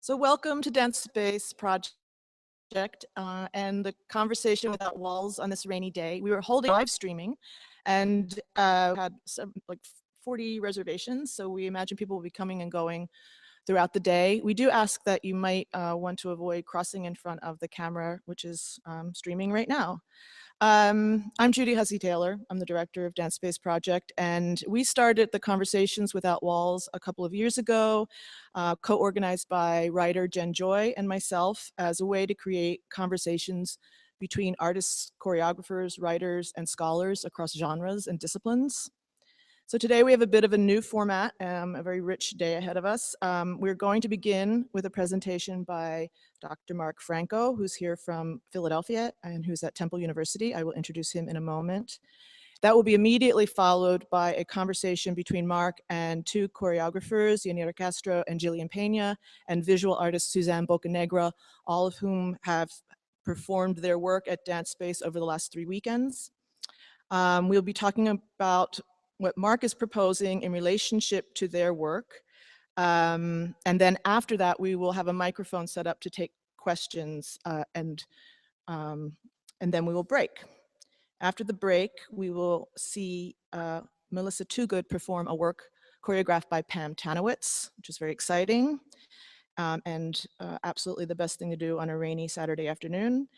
So welcome to Dance Space Project and the Conversation Without Walls on this rainy day. We were holding live streaming and had some, like 40 reservations, so we imagine people will be coming and going throughout the day. We do ask that you might want to avoid crossing in front of the camera, which is streaming right now. I'm Judy Hussie-Taylor. I'm the director of Dance Space Project, and we started the Conversations Without Walls a couple of years ago, co-organized by writer Jen Joy and myself as a way to create conversations between artists, choreographers, writers, and scholars across genres and disciplines. So today we have a bit of a new format, a very rich day ahead of us. We're going to begin with a presentation by Dr. Mark Franco, who's here from Philadelphia and who's at Temple University. I will introduce him in a moment. That will be immediately followed by a conversation between Mark and two choreographers, Yanira Castro and Jillian Pena, and visual artist Suzanne Bocanegra, all of whom have performed their work at Dance Space over the last 3 weekends. We'll be talking about what Mark is proposing in relationship to their work. And then after that, we will have a microphone set up to take questions and then we will break. After the break, we will see Melissa Toogood perform a work choreographed by Pam Tanowitz, which is very exciting and absolutely the best thing to do on a rainy Saturday afternoon.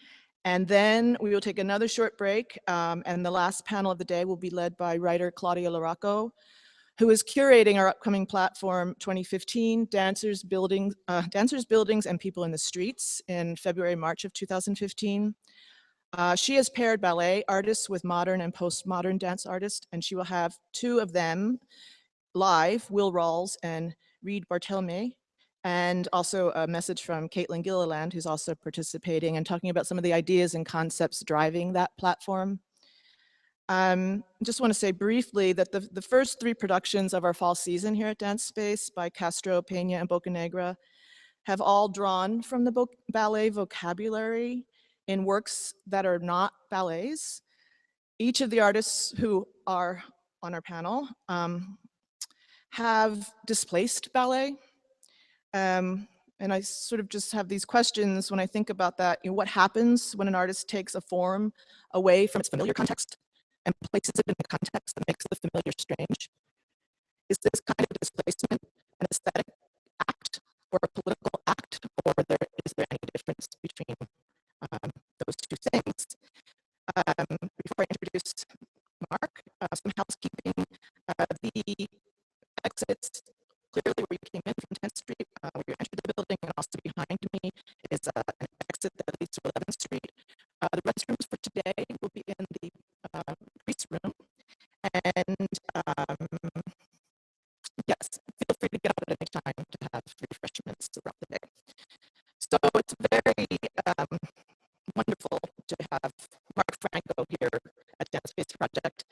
And then we will take another short break, and the last panel of the day will be led by writer Claudia Larocco, who is curating our upcoming platform 2015, Dancers, Buildings, and People in the Streets in February, March of 2015. She has paired ballet artists with modern and postmodern dance artists, and she will have two of them live, Will Rawls and Reed Barthelme, and also a message from Caitlin Gilliland, who's also participating and talking about some of the ideas and concepts driving that platform. Just want to say briefly that the first 3 productions of our fall season here at Dance Space by Castro, Pena, and Bocanegra have all drawn from the ballet vocabulary in works that are not ballets. Each of the artists who are on our panel have displaced ballet. And I sort of just have these questions when I think about that. You know, what happens when an artist takes a form away from its familiar context and places it in a context that makes the familiar strange? Is this kind of displacement an aesthetic act or a political act, or is there any difference between those two things? Before I introduce Mark, some housekeeping. The exits clearly where you came in from 10th Street, where you entered the building, and also behind me is an exit that leads to 11th Street. The restrooms for today will be in the priest room, and yes, feel free to get out at any time to have refreshments throughout the day. So it's very wonderful to have Mark Franco here at Dance Space Project.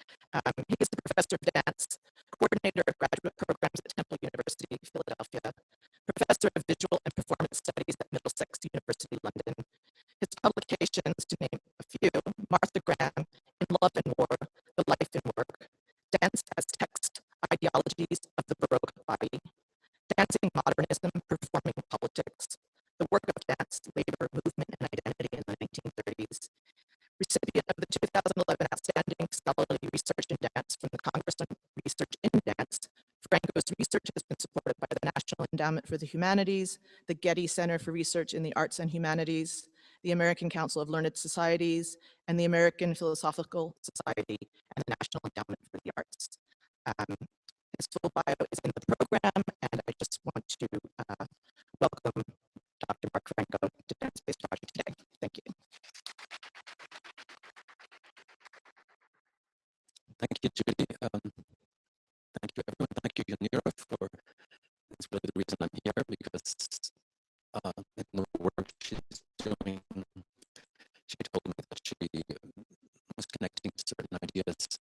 He is the professor of dance, coordinator of graduate programs at Temple University, Philadelphia, professor of visual and performance studies at Middlesex University, London. His publications, to name a few: Martha Graham, In Love and War, The Life and Work, Dance as Text, Ideologies of the Baroque Body, Dancing Modernism, Performing Politics, The Work of Dance, Labor, Movement, and Identity in the 1930s, recipient of the 2011 Outstanding Scholarly Research in Dance from the Congress on Research in Dance. Franco's research has been supported by the National Endowment for the Humanities, the Getty Center for Research in the Arts and Humanities, the American Council of Learned Societies, and the American Philosophical Society, and the National Endowment for the Arts. His full bio is in the program, and I just want to welcome Dr. Mark Franco to Dance Space Project today. Thank you. Thank you, Judy. Thank you, everyone. Thank you, Yanira, for it's really the reason I'm here, because in the work she's doing, she told me that she was connecting certain ideas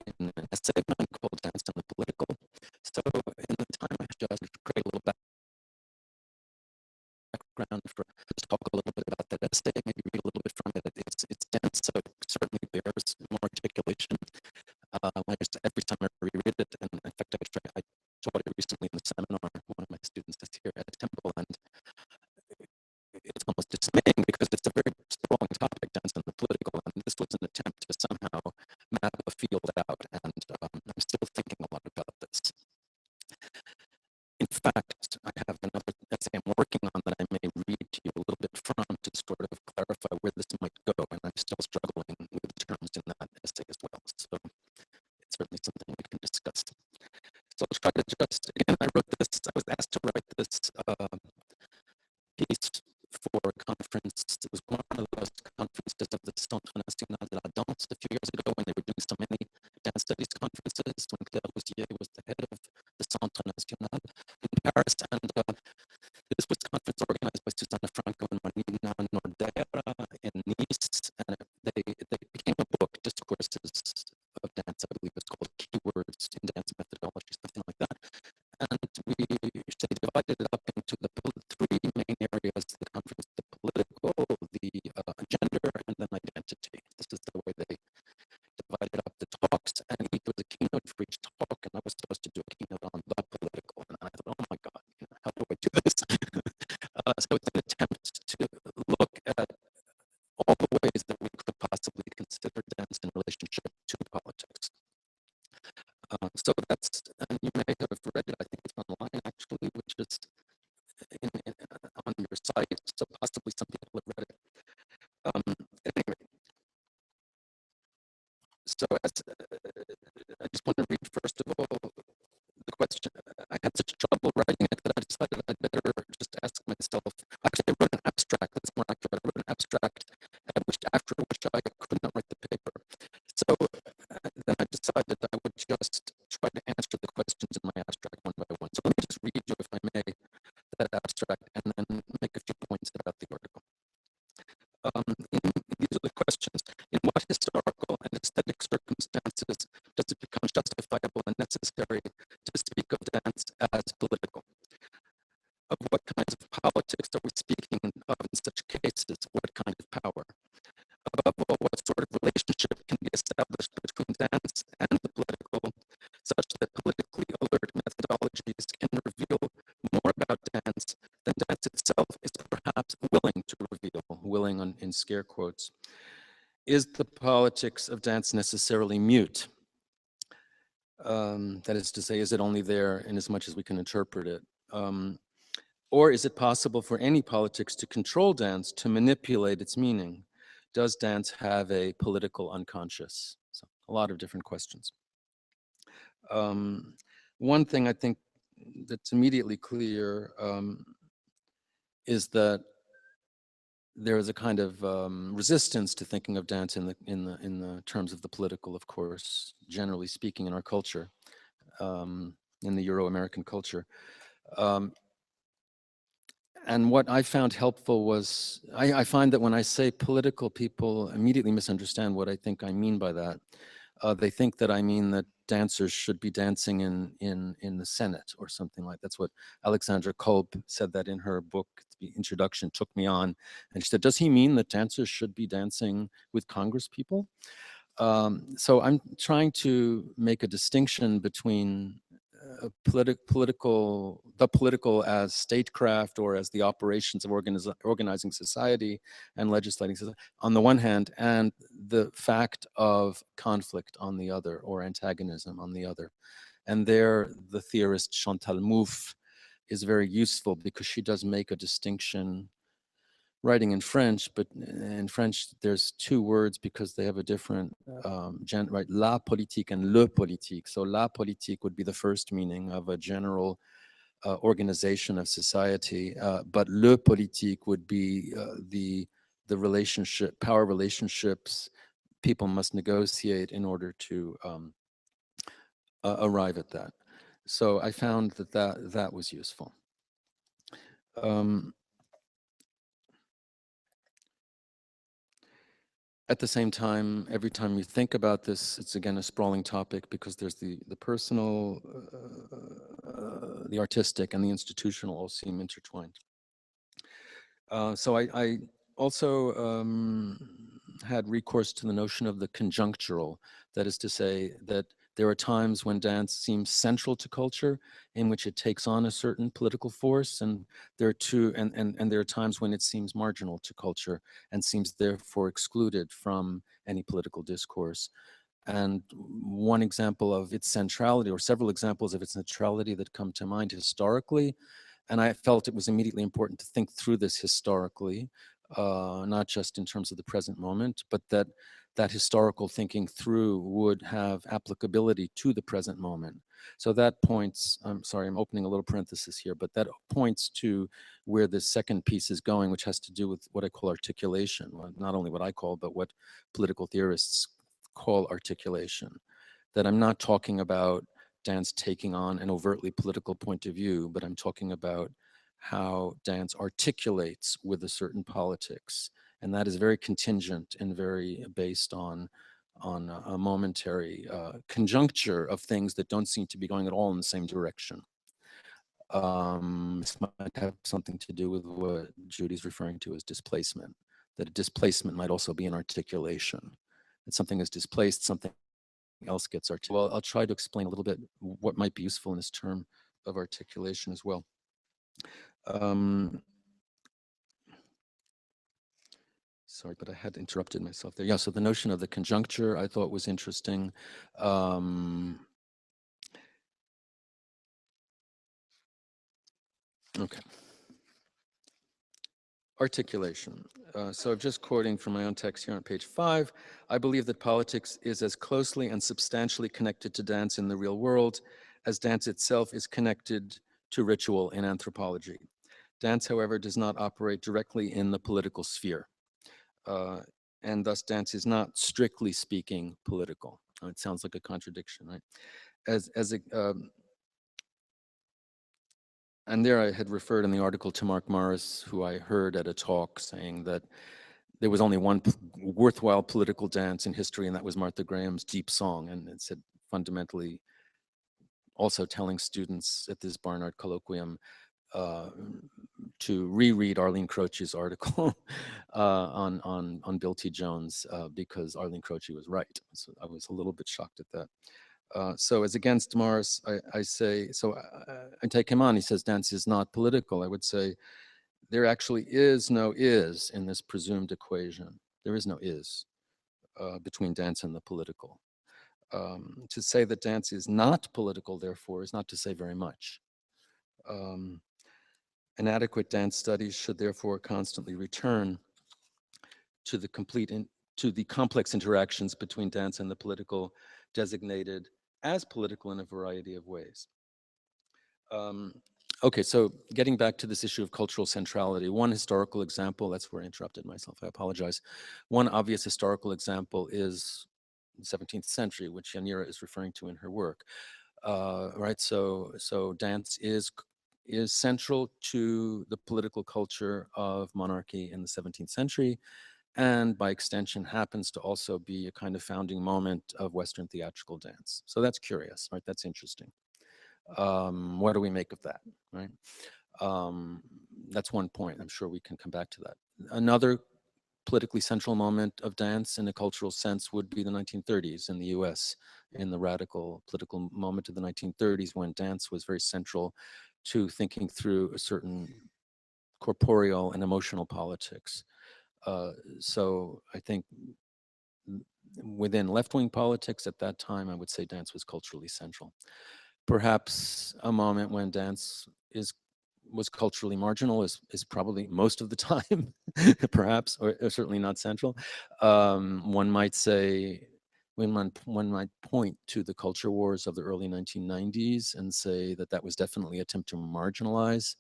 in an essay of mine called Dance and the Political. So in the time I had to create a little background for just talk a little bit about that essay, maybe read a little bit from it. It's dense, so it certainly bears more articulation. Every time I reread it, and in fact I taught it recently in the seminar, one of my students is here. So I'll try to just, again, I was asked to write this piece for a conference. It was one of those conferences of the Centre National de la Danse a few years ago when they were doing so many dance studies conferences, when Claire Hussie was the head of the Centre National in Paris. And this was a conference organized by Susanna Franco and Marina Nordera in Nice. And they became a book, Discourses of Dance, I believe it's called, Keywords in Dance Methodology, something like that. And they divided it up into the three main areas of the conference: the political, the gender, and then identity. This is the way they divided up the talks, and each was a keynote for each talk, and I was supposed to do a keynote on the political. And I thought, oh my God, how do I do this? So it's an attempt to look at all the ways that we could possibly consider dance in relationship to politics. So that's, and you may have read it, I think it's online actually, which is on your site, so possibly some people have read it. Anyway, so I just want to read first of all the question. I had such trouble writing it that I decided I'd better just ask myself. Actually, I wrote an abstract. That's more accurate. I wrote an abstract, after which I could not write the paper. So then I decided I would just try to answer the questions in my abstract one by one. So let me just read you, if I may, that abstract, and then make a few points about the article. These are the questions. In what historical and aesthetic circumstances does it become justifiable and necessary to speak of dance as political? Of what kinds of politics are we speaking of in such cases? What kind of power? Above all, what sort of relationship can be established between dance and the political, such that politically alert methodologies can reveal more about dance than dance itself is perhaps willing to reveal, willing in scare quotes. Is the politics of dance necessarily mute? That is to say, is it only there in as much as we can interpret it? Or is it possible for any politics to control dance, to manipulate its meaning? Does dance have a political unconscious? So a lot of different questions. One thing I think that's immediately clear is that there is a kind of resistance to thinking of dance in the terms of the political, of course, generally speaking, in our culture, in the Euro-American culture. And what I found helpful was, I find that when I say political, people immediately misunderstand what I think I mean by that. They think that I mean that dancers should be dancing in the Senate or something like that. That's what Alexandra Kolb said that in her book, the introduction, Took Me On. And she said, does he mean that dancers should be dancing with Congress people? So I'm trying to make a distinction between the political as statecraft or as the operations of organizing society and legislating society on the one hand, and the fact of conflict on the other, or antagonism on the other. And there, the theorist Chantal Mouffe is very useful because she does make a distinction, writing in French, but in French there's two words because they have a different right? La politique and le politique. So la politique would be the first meaning of a general organization of society, but le politique would be the relationship, power relationships people must negotiate in order to arrive at that. So I found that was useful. At the same time, every time you think about this, it's again a sprawling topic because there's the personal, the artistic, and the institutional all seem intertwined. So I also had recourse to the notion of the conjunctural. That is to say that there are times when dance seems central to culture, in which it takes on a certain political force, and there are and there are times when it seems marginal to culture and seems therefore excluded from any political discourse. And one example of its centrality, or several examples of its centrality that come to mind historically, and I felt it was immediately important to think through this historically, not just in terms of the present moment, but that that historical thinking through would have applicability to the present moment. So that points, I'm sorry, I'm opening a little parenthesis here, but that points to where the second piece is going, which has to do with what I call articulation. Well, not only what I call, but what political theorists call articulation. That I'm not talking about dance taking on an overtly political point of view, but I'm talking about how dance articulates with a certain politics. And that is very contingent and very based on a momentary conjuncture of things that don't seem to be going at all in the same direction. This might have something to do with what Judy's referring to as displacement, that a displacement might also be an articulation. That something is displaced, something else gets articulated. Well, I'll try to explain a little bit what might be useful in this term of articulation as well. Sorry, but I had interrupted myself there. Yeah, so the notion of the conjuncture I thought was interesting. Okay. Articulation. So just quoting from my own text here on page 5, I believe that politics is as closely and substantially connected to dance in the real world as dance itself is connected to ritual in anthropology. Dance, however, does not operate directly in the political sphere. And thus dance is not, strictly speaking, political. It sounds like a contradiction, right? And there I had referred in the article to Mark Morris, who I heard at a talk saying that there was only one worthwhile political dance in history, and that was Martha Graham's Deep Song. And it said fundamentally, also telling students at this Barnard colloquium to reread Arlene Croce's article on Bill T. Jones because Arlene Croce was right. So I was a little bit shocked at that. So as against Morris, I say, so I take him on, he says dance is not political. I would say there actually is no is in this presumed equation. There is no is between dance and the political. To say that dance is not political, therefore, is not to say very much. Inadequate dance studies should therefore constantly return to the to the complex interactions between dance and the political, designated as political in a variety of ways. Okay, so getting back to this issue of cultural centrality, one historical example, that's where I interrupted myself, I apologize. One obvious historical example is the 17th century, which Yanira is referring to in her work. Right, so dance is central to the political culture of monarchy in the 17th century, and by extension happens to also be a kind of founding moment of Western theatrical dance. So that's curious, right? That's interesting. What do we make of that, right? That's one point. I'm sure we can come back to that. Another politically central moment of dance in a cultural sense would be the 1930s in the US, in the radical political moment of the 1930s, when dance was very central to thinking through a certain corporeal and emotional politics. So I think within left-wing politics at that time, I would say dance was culturally central. Perhaps a moment when dance was culturally marginal is probably most of the time, perhaps, or certainly not central. One might say, one might point to the culture wars of the early 1990s and say that that was definitely an attempt to marginalize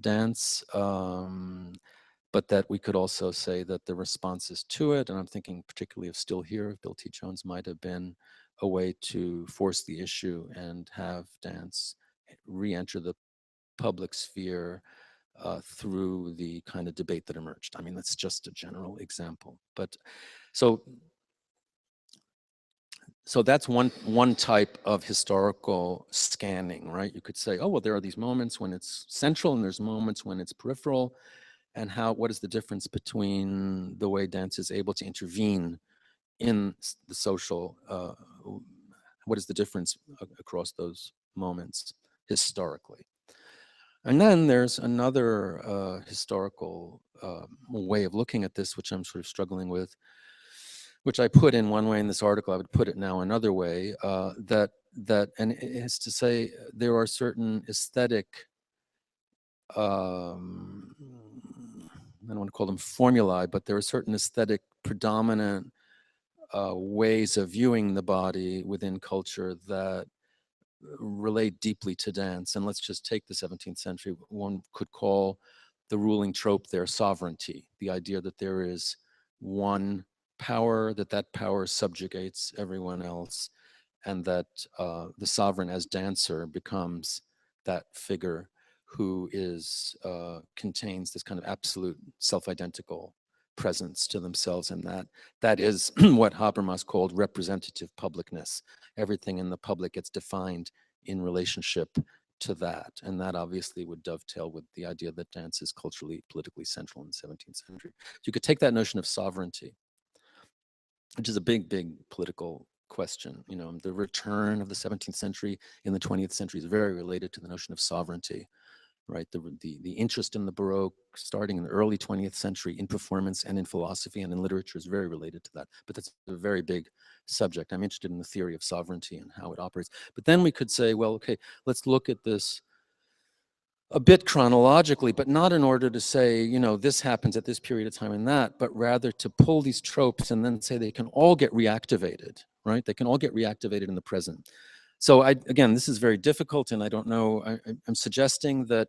dance. But that we could also say that the responses to it, and I'm thinking particularly of Still Here, Bill T. Jones, might have been a way to force the issue and have dance re-enter the public sphere through the kind of debate that emerged. I mean, that's just a general example. But so that's one type of historical scanning, right? You could say, oh, well, there are these moments when it's central and there's moments when it's peripheral. And what is the difference between the way dance is able to intervene in the social, what is the difference across those moments historically? And then there's another historical way of looking at this, which I'm sort of struggling with, which I put in one way in this article, I would put it now another way, and it is to say there are certain aesthetic I don't want to call them formulae, but there are certain aesthetic predominant ways of viewing the body within culture that relate deeply to dance. And let's just take the 17th century. One could call the ruling trope there sovereignty, the idea that there is one power, that power subjugates everyone else, and that the sovereign as dancer becomes that figure who is contains this kind of absolute self-identical presence to themselves, and that is what Habermas called representative publicness. Everything in the public gets defined in relationship to that, and that obviously would dovetail with the idea that dance is culturally, politically central in the 17th century. So you could take that notion of sovereignty, which is a big, big political question. You know, the return of the 17th century in the 20th century is very related to the notion of sovereignty, right? The interest in the Baroque, starting in the early 20th century in performance and in philosophy and in literature, is very related to that. But that's a very big subject. I'm interested in the theory of sovereignty and how it operates. But then we could say, well, okay, let's look at this a bit chronologically, but not in order to say, you know, this happens at this period of time and that, but rather to pull these tropes and then say they can all get reactivated, right? They can all get reactivated in the present. So again, this is very difficult, and I don't know, I'm suggesting that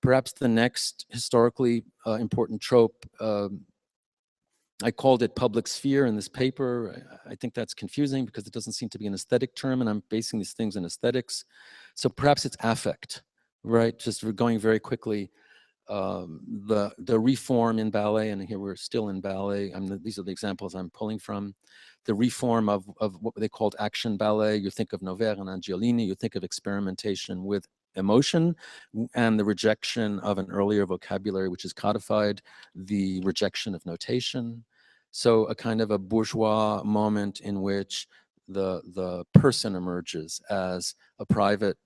perhaps the next historically important trope, I called it public sphere in this paper. I think that's confusing because it doesn't seem to be an aesthetic term, and I'm basing these things in aesthetics. So perhaps it's affect, right? Just we're going very quickly. The reform in ballet, and here we're still in ballet. These are the examples I'm pulling from. The reform of what they called action ballet. You think of Noverre and Angiolini. You think of experimentation with emotion, and the rejection of an earlier vocabulary which is codified, the rejection of notation. So a kind of a bourgeois moment in which the person emerges as a private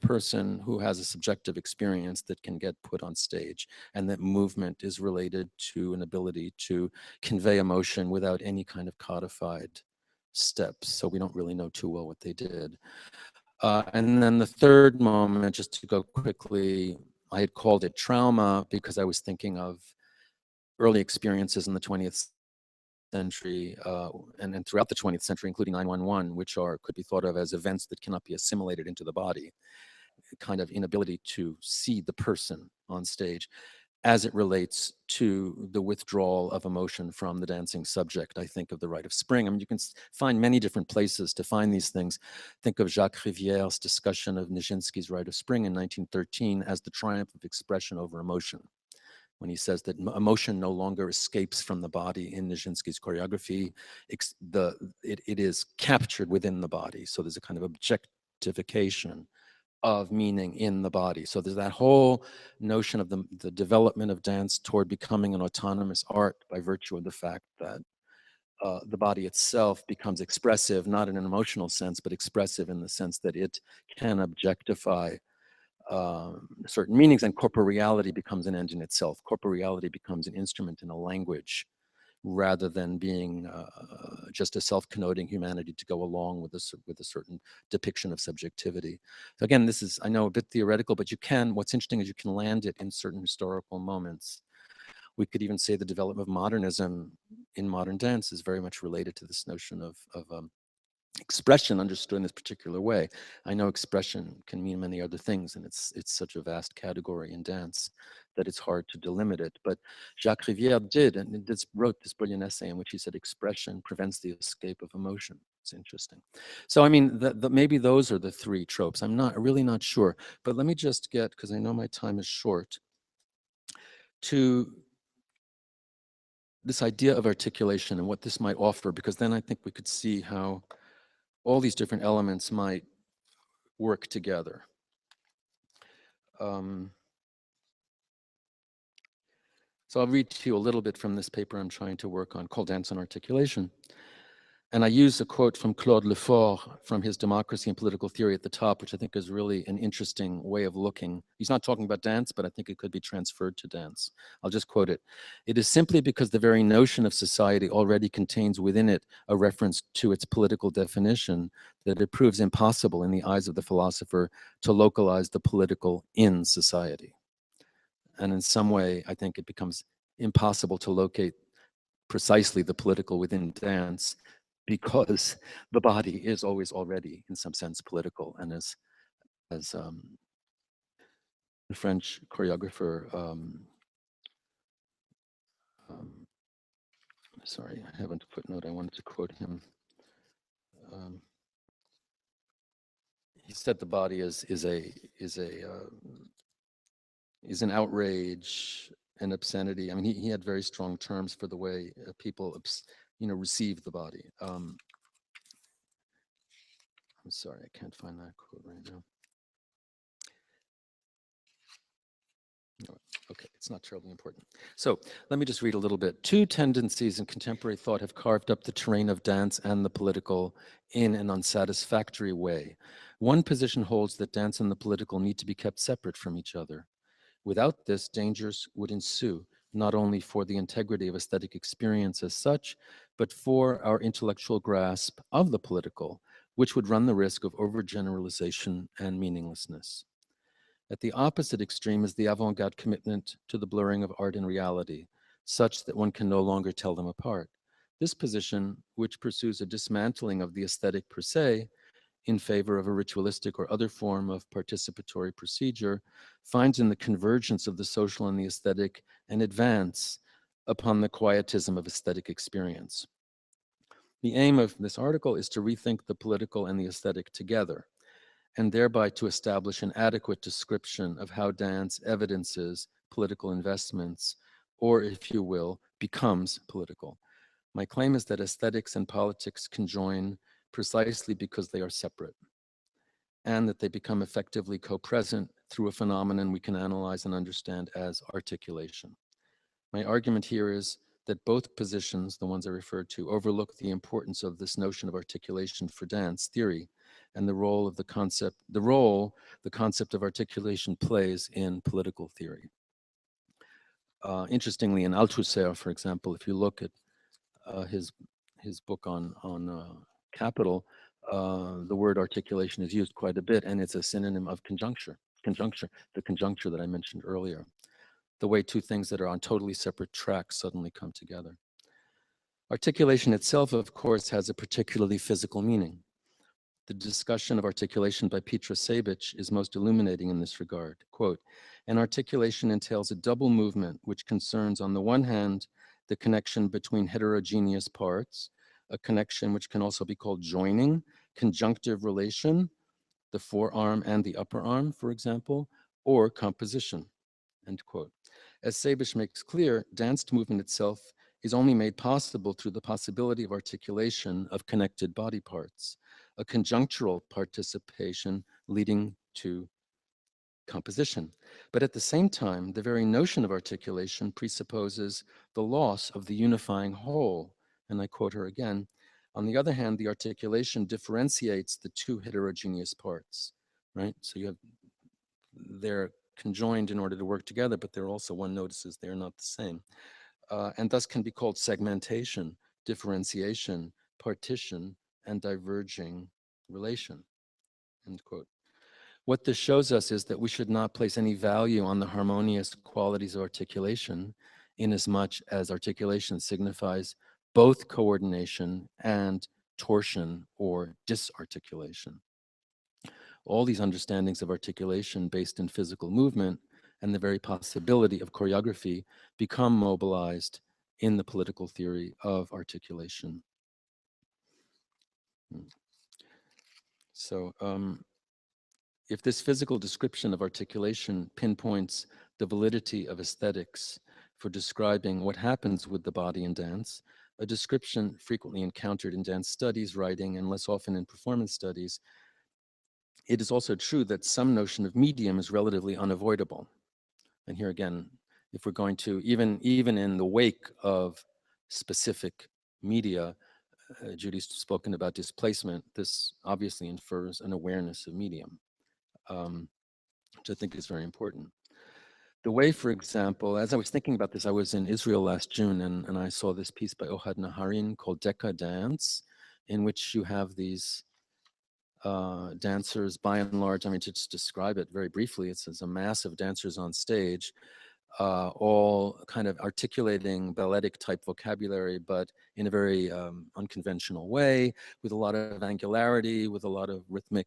person who has a subjective experience that can get put on stage, and that movement is related to an ability to convey emotion without any kind of codified steps. So we don't really know too well what they did. And then the third moment, just to go quickly, I had called it trauma because I was thinking of early experiences in the 20th century and throughout the 20th century, including 9/11, which could be thought of as events that cannot be assimilated into the body, kind of inability to see the person on stage as it relates to the withdrawal of emotion from the dancing subject. I think of the Rite of Spring. I mean, you can find many different places to find these things. Think of Jacques Riviere's discussion of Nijinsky's Rite of Spring in 1913 as the triumph of expression over emotion, when he says that emotion no longer escapes from the body in Nijinsky's choreography. It is captured within the body. So there's a kind of objectification of meaning in the body. So there's that whole notion of the development of dance toward becoming an autonomous art by virtue of the fact that the body itself becomes expressive, not in an emotional sense, but expressive in the sense that it can objectify certain meanings, and corporeality becomes an end in itself. Corporeality becomes an instrument in a language rather than being just a self-connoting humanity to go along with a certain depiction of subjectivity. So again, this is, I know, a bit theoretical, but what's interesting is you can land it in certain historical moments. We could even say the development of modernism in modern dance is very much related to this notion of expression understood in this particular way. I know expression can mean many other things, and it's such a vast category in dance that it's hard to delimit it. But Jacques Rivière did, and wrote this brilliant essay in which he said expression prevents the escape of emotion. It's interesting. So I mean, maybe those are the three tropes. I'm really not sure. But let me just get, because I know my time is short, to this idea of articulation and what this might offer, because then I think we could see how all these different elements might work together. So I'll read to you a little bit from this paper I'm trying to work on called Dance and Articulation. And I use a quote from Claude Lefort from his Democracy and Political Theory at the top, which I think is really an interesting way of looking. He's not talking about dance, but I think it could be transferred to dance. I'll just quote it. "It is simply because the very notion of society already contains within it a reference to its political definition that it proves impossible in the eyes of the philosopher to localize the political in society." And in some way, I think it becomes impossible to locate precisely the political within dance because the body is always already, in some sense, political. And as the French choreographer, um, sorry, I haven't a footnote. I wanted to quote him. Um, he said the body is an outrage, an obscenity. I mean, he had very strong terms for the way people, receive the body. I'm sorry, I can't find that quote right now. No, okay, it's not terribly important. So let me just read a little bit. Two tendencies in contemporary thought have carved up the terrain of dance and the political in an unsatisfactory way. One position holds that dance and the political need to be kept separate from each other. Without this, dangers would ensue, not only for the integrity of aesthetic experience as such, but for our intellectual grasp of the political, which would run the risk of overgeneralization and meaninglessness. At the opposite extreme is the avant-garde commitment to the blurring of art and reality, such that one can no longer tell them apart. This position, which pursues a dismantling of the aesthetic per se, in favor of a ritualistic or other form of participatory procedure, finds in the convergence of the social and the aesthetic an advance upon the quietism of aesthetic experience. The aim of this article is to rethink the political and the aesthetic together, and thereby to establish an adequate description of how dance evidences political investments, or if you will, becomes political. My claim is that aesthetics and politics conjoin precisely because they are separate, and that they become effectively co-present through a phenomenon we can analyze and understand as articulation. My argument here is that both positions, the ones I referred to, overlook the importance of this notion of articulation for dance theory and the role of the concept of articulation plays in political theory. Interestingly, in Althusser, for example, if you look at his book on capital, the word articulation is used quite a bit, and it's a synonym of conjuncture. The conjuncture that I mentioned earlier. The way two things that are on totally separate tracks suddenly come together. Articulation itself, of course, has a particularly physical meaning. The discussion of articulation by Petra Sabich is most illuminating in this regard. Quote, an articulation entails a double movement which concerns, on the one hand, the connection between heterogeneous parts, a connection which can also be called joining, conjunctive relation, the forearm and the upper arm, for example, or composition, end quote. As Sabich makes clear, danced movement itself is only made possible through the possibility of articulation of connected body parts, a conjunctural participation leading to composition. But at the same time, the very notion of articulation presupposes the loss of the unifying whole. And I quote her again, on the other hand, the articulation differentiates the two heterogeneous parts, right? So they're conjoined in order to work together, but they're also, one notices they're not the same. And thus can be called segmentation, differentiation, partition, and diverging relation, end quote. What this shows us is that we should not place any value on the harmonious qualities of articulation, inasmuch as articulation signifies both coordination and torsion or disarticulation. All these understandings of articulation based in physical movement and the very possibility of choreography become mobilized in the political theory of articulation. So if this physical description of articulation pinpoints the validity of aesthetics for describing what happens with the body in dance, a description frequently encountered in dance studies, writing, and less often in performance studies, it is also true that some notion of medium is relatively unavoidable. And here again, if we're going to, even in the wake of specific media, Judy's spoken about displacement, this obviously infers an awareness of medium, which I think is very important. The way, for example, as I was thinking about this, I was in Israel last June, and I saw this piece by Ohad Naharin called Decca Dance, in which you have these dancers, by and large, I mean, to just describe it very briefly, it's a mass of dancers on stage, all kind of articulating balletic type vocabulary, but in a very unconventional way, with a lot of angularity, with a lot of rhythmic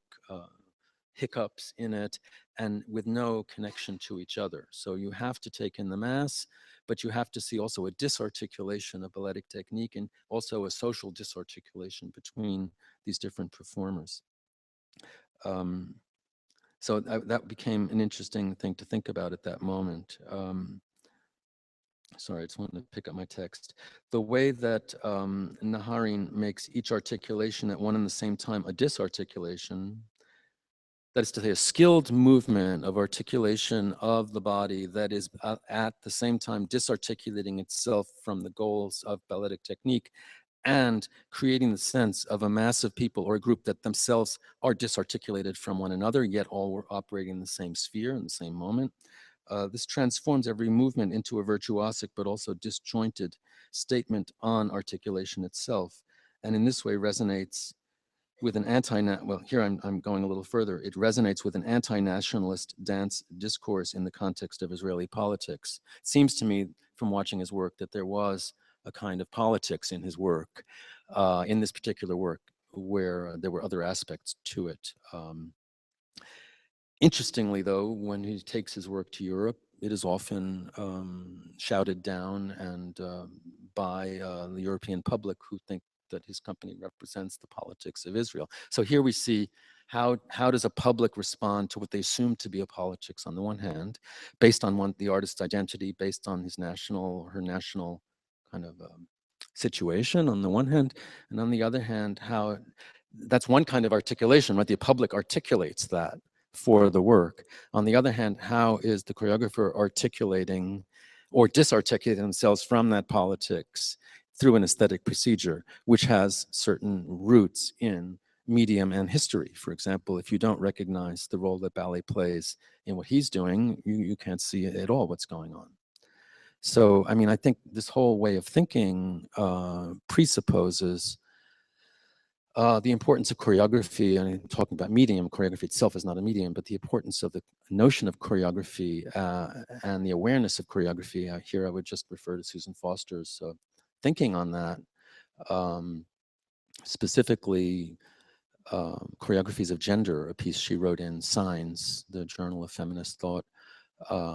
hiccups in it, and with no connection to each other. So you have to take in the mass, but you have to see also a disarticulation of balletic technique and also a social disarticulation between these different performers. So that became an interesting thing to think about at that moment. Sorry, I just wanted to pick up my text. The way that Naharin makes each articulation at one and the same time a disarticulation, that is to say, a skilled movement of articulation of the body that is at the same time disarticulating itself from the goals of balletic technique and creating the sense of a mass of people or a group that themselves are disarticulated from one another, yet all were operating in the same sphere in the same moment. This transforms every movement into a virtuosic but also disjointed statement on articulation itself. And in this way resonates with an well, here I'm going a little further. It resonates with an anti-nationalist dance discourse in the context of Israeli politics. It seems to me from watching his work that there was a kind of politics in his work, in this particular work, where there were other aspects to it. Interestingly, though, when he takes his work to Europe, it is often shouted down and by the European public who think that his company represents the politics of Israel. So here we see how does a public respond to what they assume to be a politics on the one hand, based on the artist's identity, based on his her national kind of situation on the one hand, and on the other hand, how that's one kind of articulation, right? The public articulates that for the work. On the other hand, how is the choreographer articulating or disarticulating themselves from that politics through an aesthetic procedure, which has certain roots in medium and history? For example, if you don't recognize the role that ballet plays in what he's doing, you can't see at all what's going on. So, I mean, I think this whole way of thinking presupposes the importance of choreography. And I'm talking about medium, choreography itself is not a medium, but the importance of the notion of choreography and the awareness of choreography. Here I would just refer to Susan Foster's thinking on that, specifically choreographies of gender, a piece she wrote in Signs, the Journal of Feminist Thought,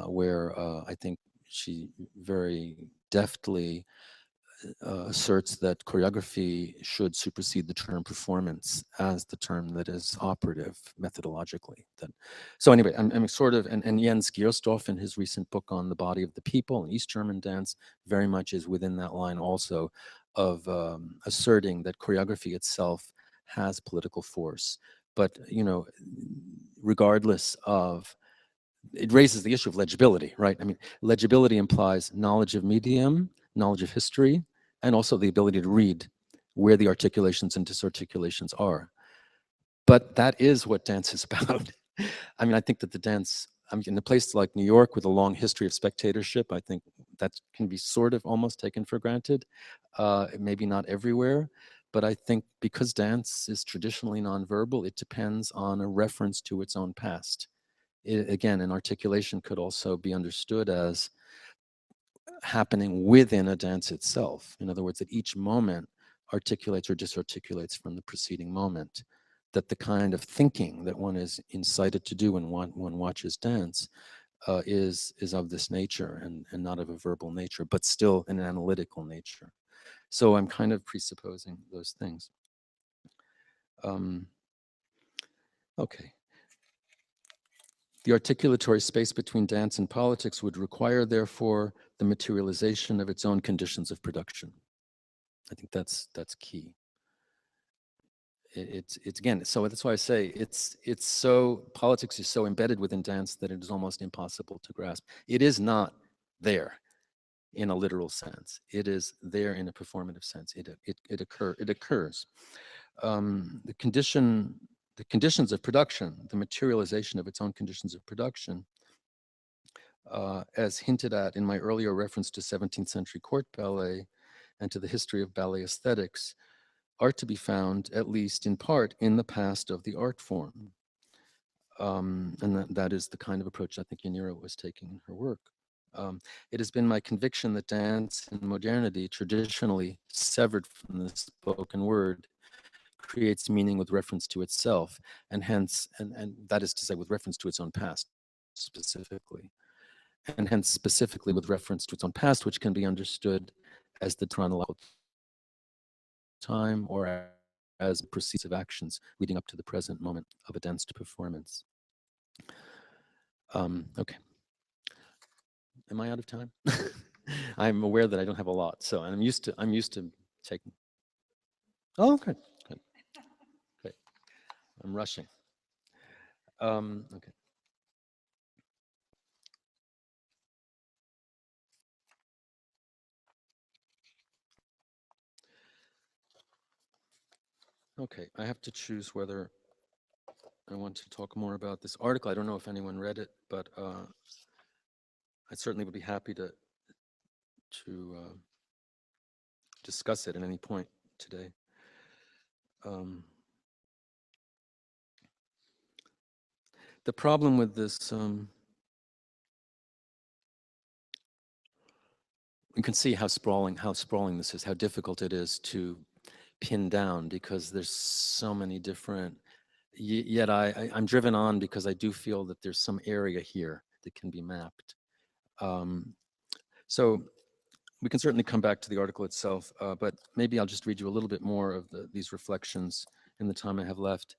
where I think she very deftly asserts that choreography should supersede the term performance as the term that is operative methodologically. So anyway, I'm sort of, and Jens Gierstoff in his recent book on the body of the people and East German dance very much is within that line also of asserting that choreography itself has political force. But, you know, regardless of, it raises the issue of legibility, right? I mean, legibility implies knowledge of medium, knowledge of history, and also the ability to read where the articulations and disarticulations are. But that is what dance is about. I mean, I think that the dance, I mean, in a place like New York with a long history of spectatorship, I think that can be sort of almost taken for granted. Maybe not everywhere, but I think because dance is traditionally nonverbal, it depends on a reference to its own past. Again, an articulation could also be understood as happening within a dance itself. In other words, that each moment articulates or disarticulates from the preceding moment. That the kind of thinking that one is incited to do when one watches dance is of this nature and not of a verbal nature, but still an analytical nature. So I'm kind of presupposing those things. Okay. The articulatory space between dance and politics would require, therefore, the materialization of its own conditions of production. I think that's key. It's again, so that's why I say it's so, politics is so embedded within dance that it is almost impossible to grasp. It is not there in a literal sense. It is there in a performative sense. It occurs. The conditions of production, the materialization of its own conditions of production, as hinted at in my earlier reference to 17th century court ballet and to the history of ballet aesthetics, are to be found, at least in part, in the past of the art form. And that is the kind of approach I think Yanira was taking in her work. It has been my conviction that dance in modernity, traditionally severed from the spoken word, creates meaning with reference to itself, and hence, and that is to say, with reference to its own past specifically, and hence specifically with reference to its own past, which can be understood as the chronological time or as precisive actions leading up to the present moment of a danced performance. Okay. Am I out of time? I'm aware that I don't have a lot, so I'm used to taking. Oh, okay, good, great. I'm rushing. Okay. Okay, I have to choose whether I want to talk more about this article. I don't know if anyone read it, but I certainly would be happy to discuss it at any point today. Um, the problem with this, you can see how sprawling this is, how difficult it is to pin down because there's so many different. Yet I'm driven on because I do feel that there's some area here that can be mapped. So we can certainly come back to the article itself, but maybe I'll just read you a little bit more of these reflections in the time I have left.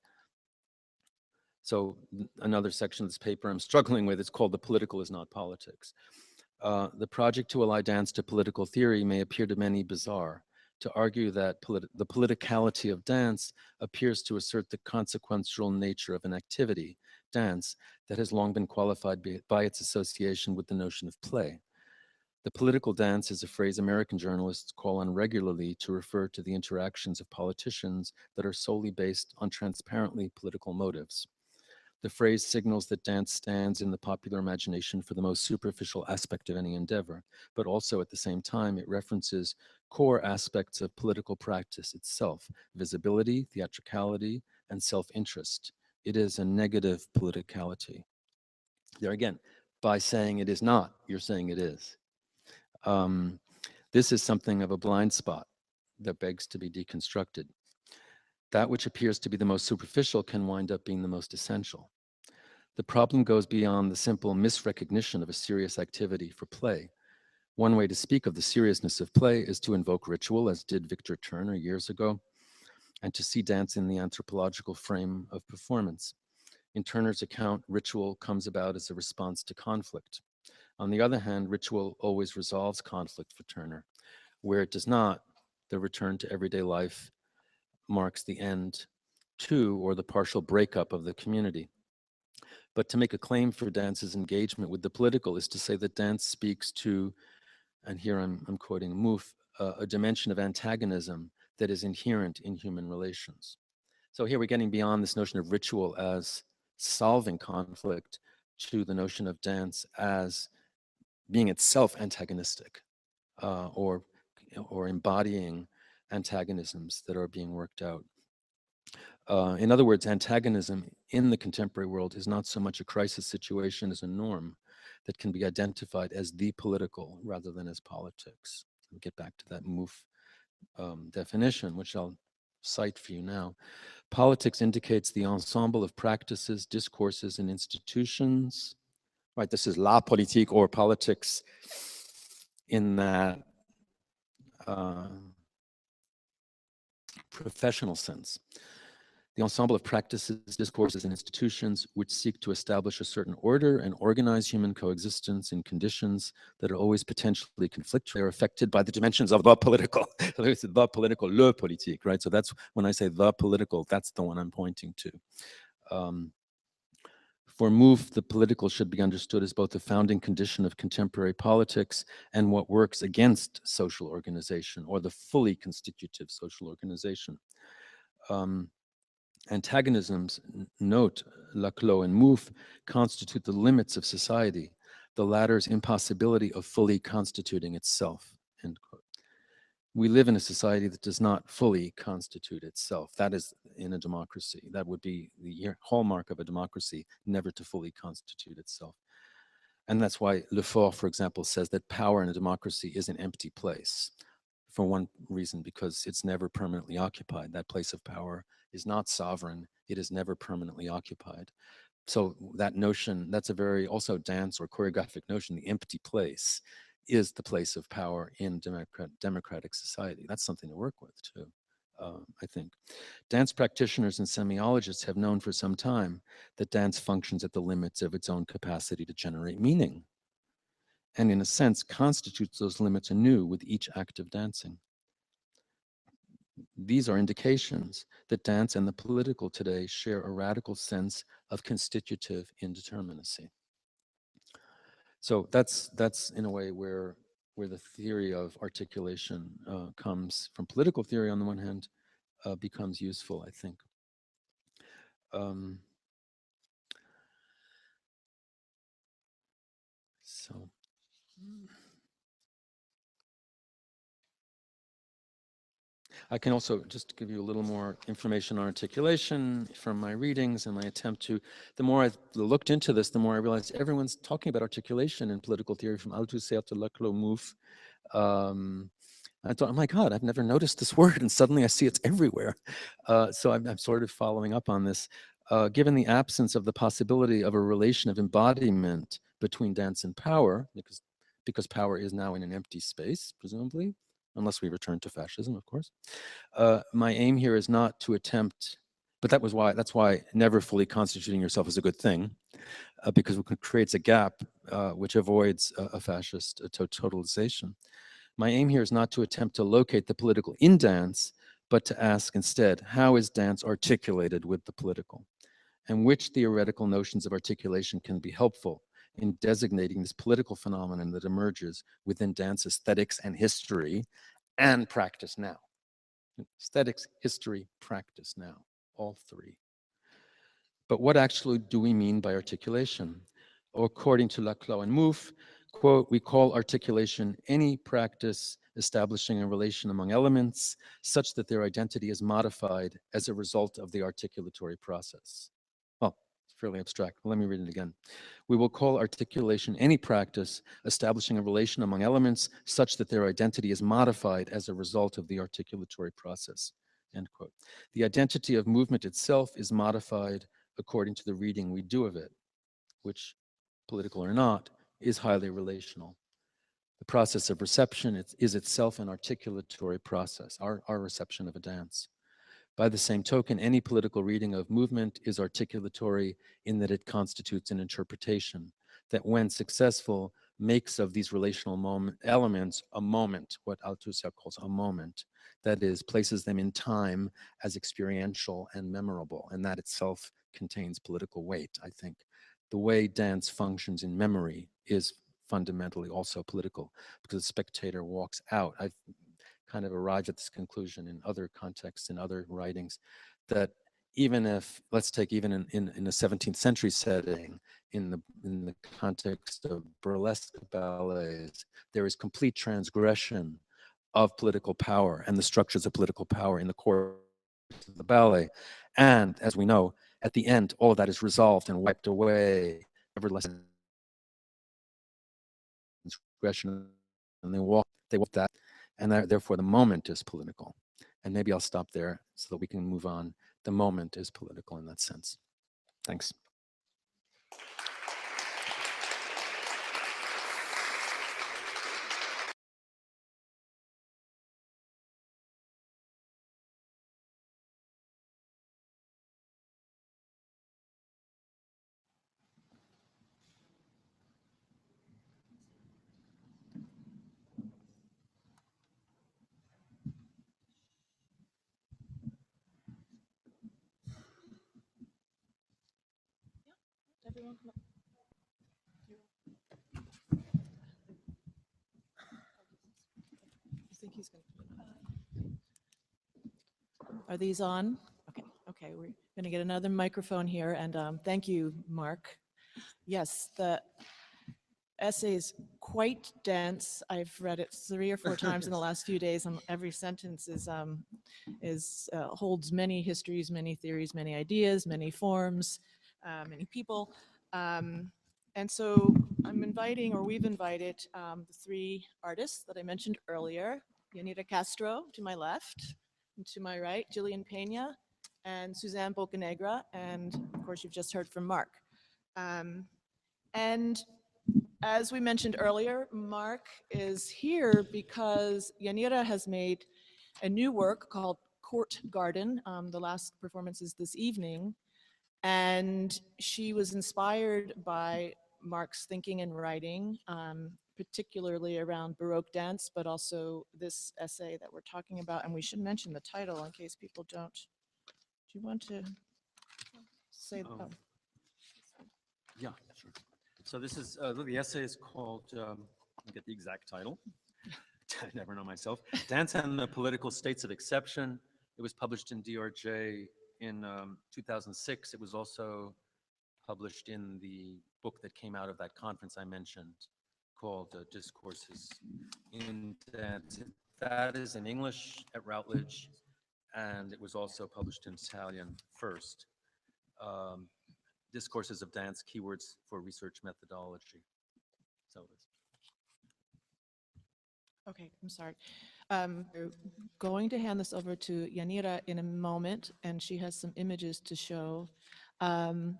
So another section of this paper I'm struggling with is called "The Political is Not Politics." The project to ally dance to political theory may appear to many bizarre. To argue that the politicality of dance appears to assert the consequential nature of an activity, dance, that has long been qualified by its association with the notion of play. The political dance is a phrase American journalists call on regularly to refer to the interactions of politicians that are solely based on transparently political motives. The phrase signals that dance stands in the popular imagination for the most superficial aspect of any endeavor, but also at the same time it references core aspects of political practice itself: visibility, theatricality, and self-interest. It is a negative politicality. There again, by saying it is not, you're saying it is. This is something of a blind spot that begs to be deconstructed. That which appears to be the most superficial can wind up being the most essential. The problem goes beyond the simple misrecognition of a serious activity for play. One way to speak of the seriousness of play is to invoke ritual, as did Victor Turner years ago, and to see dance in the anthropological frame of performance. In Turner's account, ritual comes about as a response to conflict. On the other hand, ritual always resolves conflict for Turner. Where it does not, the return to everyday life marks the end to or the partial breakup of the community. But to make a claim for dance's engagement with the political is to say that dance speaks to, and here I'm quoting Mouffe, a dimension of antagonism that is inherent in human relations. So here we're getting beyond this notion of ritual as solving conflict to the notion of dance as being itself antagonistic, or embodying antagonisms that are being worked out. In other words, antagonism in the contemporary world is not so much a crisis situation as a norm that can be identified as the political rather than as politics. We'll get back to that Mouffe definition, which I'll cite for you now. Politics indicates the ensemble of practices, discourses, and institutions. Right, this is la politique or politics in that professional sense. The ensemble of practices, discourses, and institutions which seek to establish a certain order and organize human coexistence in conditions that are always potentially conflictual. They are affected by the dimensions of the political. So there's the political, le politique, right? So that's when I say the political, that's the one I'm pointing to. For Mouffe, the political should be understood as both the founding condition of contemporary politics and what works against social organization or the fully constitutive social organization. Antagonisms, note Laclos and Mouffe, constitute the limits of society, the latter's impossibility of fully constituting itself, end quote. We live in a society that does not fully constitute itself. That is in a democracy. That would be the hallmark of a democracy, never to fully constitute itself. And that's why Lefort, for example, says that power in a democracy is an empty place. For one reason, because it's never permanently occupied. That place of power is not sovereign. It is never permanently occupied. So that notion, that's a very also dance or choreographic notion, the empty place is the place of power in democratic society. That's something to work with too, I think. Dance practitioners and semiologists have known for some time that dance functions at the limits of its own capacity to generate meaning, and in a sense constitutes those limits anew with each act of dancing. These are indications that dance and the political today share a radical sense of constitutive indeterminacy. So that's in a way where the theory of articulation comes from political theory on the one hand, becomes useful, I think. So I can also just give you a little more information on articulation from my readings and my attempt to, the more I looked into this, the more I realized everyone's talking about articulation in political theory from Althusser to Laclos Mouffe. I thought, oh my God, I've never noticed this word, and suddenly I see it's everywhere. So I'm sort of following up on this. Given the absence of the possibility of a relation of embodiment between dance and power, because power is now in an empty space, presumably, unless we return to fascism, of course. My aim here is not to attempt, but that's why never fully constituting yourself is a good thing, because it creates a gap which avoids a fascist totalization. My aim here is not to attempt to locate the political in dance, but to ask instead, how is dance articulated with the political? And which theoretical notions of articulation can be helpful in designating this political phenomenon that emerges within dance aesthetics and history and practice now? Aesthetics, history, practice now, all three. But what actually do we mean by articulation? According to Laclos and Mouffe, quote, we call articulation any practice establishing a relation among elements such that their identity is modified as a result of the articulatory process. Well, it's fairly abstract. Let me read it again. We will call articulation any practice establishing a relation among elements such that their identity is modified as a result of the articulatory process, end quote. The identity of movement itself is modified according to the reading we do of it, which, political or not, is highly relational. The process of reception is itself an articulatory process, our reception of a dance. By the same token, any political reading of movement is articulatory in that it constitutes an interpretation that, when successful, makes of these relational elements a moment, what Althusser calls a moment, that is, places them in time as experiential and memorable, and that itself contains political weight, I think. The way dance functions in memory is fundamentally also political, because the spectator walks out. I've kind of arrived at this conclusion in other contexts, in other writings, that even if, let's take even in the 17th century setting, in the context of burlesque ballets, there is complete transgression of political power and the structures of political power in the course of the ballet. And as we know, at the end, all of that is resolved and wiped away, never less transgression, and they walk that, and therefore the moment is political. And maybe I'll stop there so that we can move on. The moment is political in that sense. Thanks. Everyone come up. I think he's going to. Are these on? Okay. Okay. We're going to get another microphone here, and thank you, Mark. Yes, the essay is quite dense. I've read it 3 or 4 times in the last few days, and every sentence is holds many histories, many theories, many ideas, many forms, many people. And so I'm inviting, or we've invited, the three artists that I mentioned earlier, Yanira Castro to my left, and to my right, Jillian Pena, and Suzanne Bocanegra, and of course you've just heard from Mark. Um, and as we mentioned earlier, Mark is here because Yanira has made a new work called Court Garden. The last performance is this evening. And she was inspired by Mark's thinking and writing, particularly around Baroque dance, but also this essay that we're talking about. And we should mention the title in case people don't. Do you want to say? Oh. Oh. Yeah, sure. So this is, the essay is called, let me get the exact title. I never know myself. Dance and the Political States of Exception. It was published in DRJ in 2006. It was also published in the book that came out of that conference I mentioned called Discourses in Dance. That is in English at Routledge, and it was also published in Italian first. Um, Discourses of Dance, Keywords for Research Methodology. So it is. Okay, I'm sorry. We're going to hand this over to Yanira in a moment, and she has some images to show. And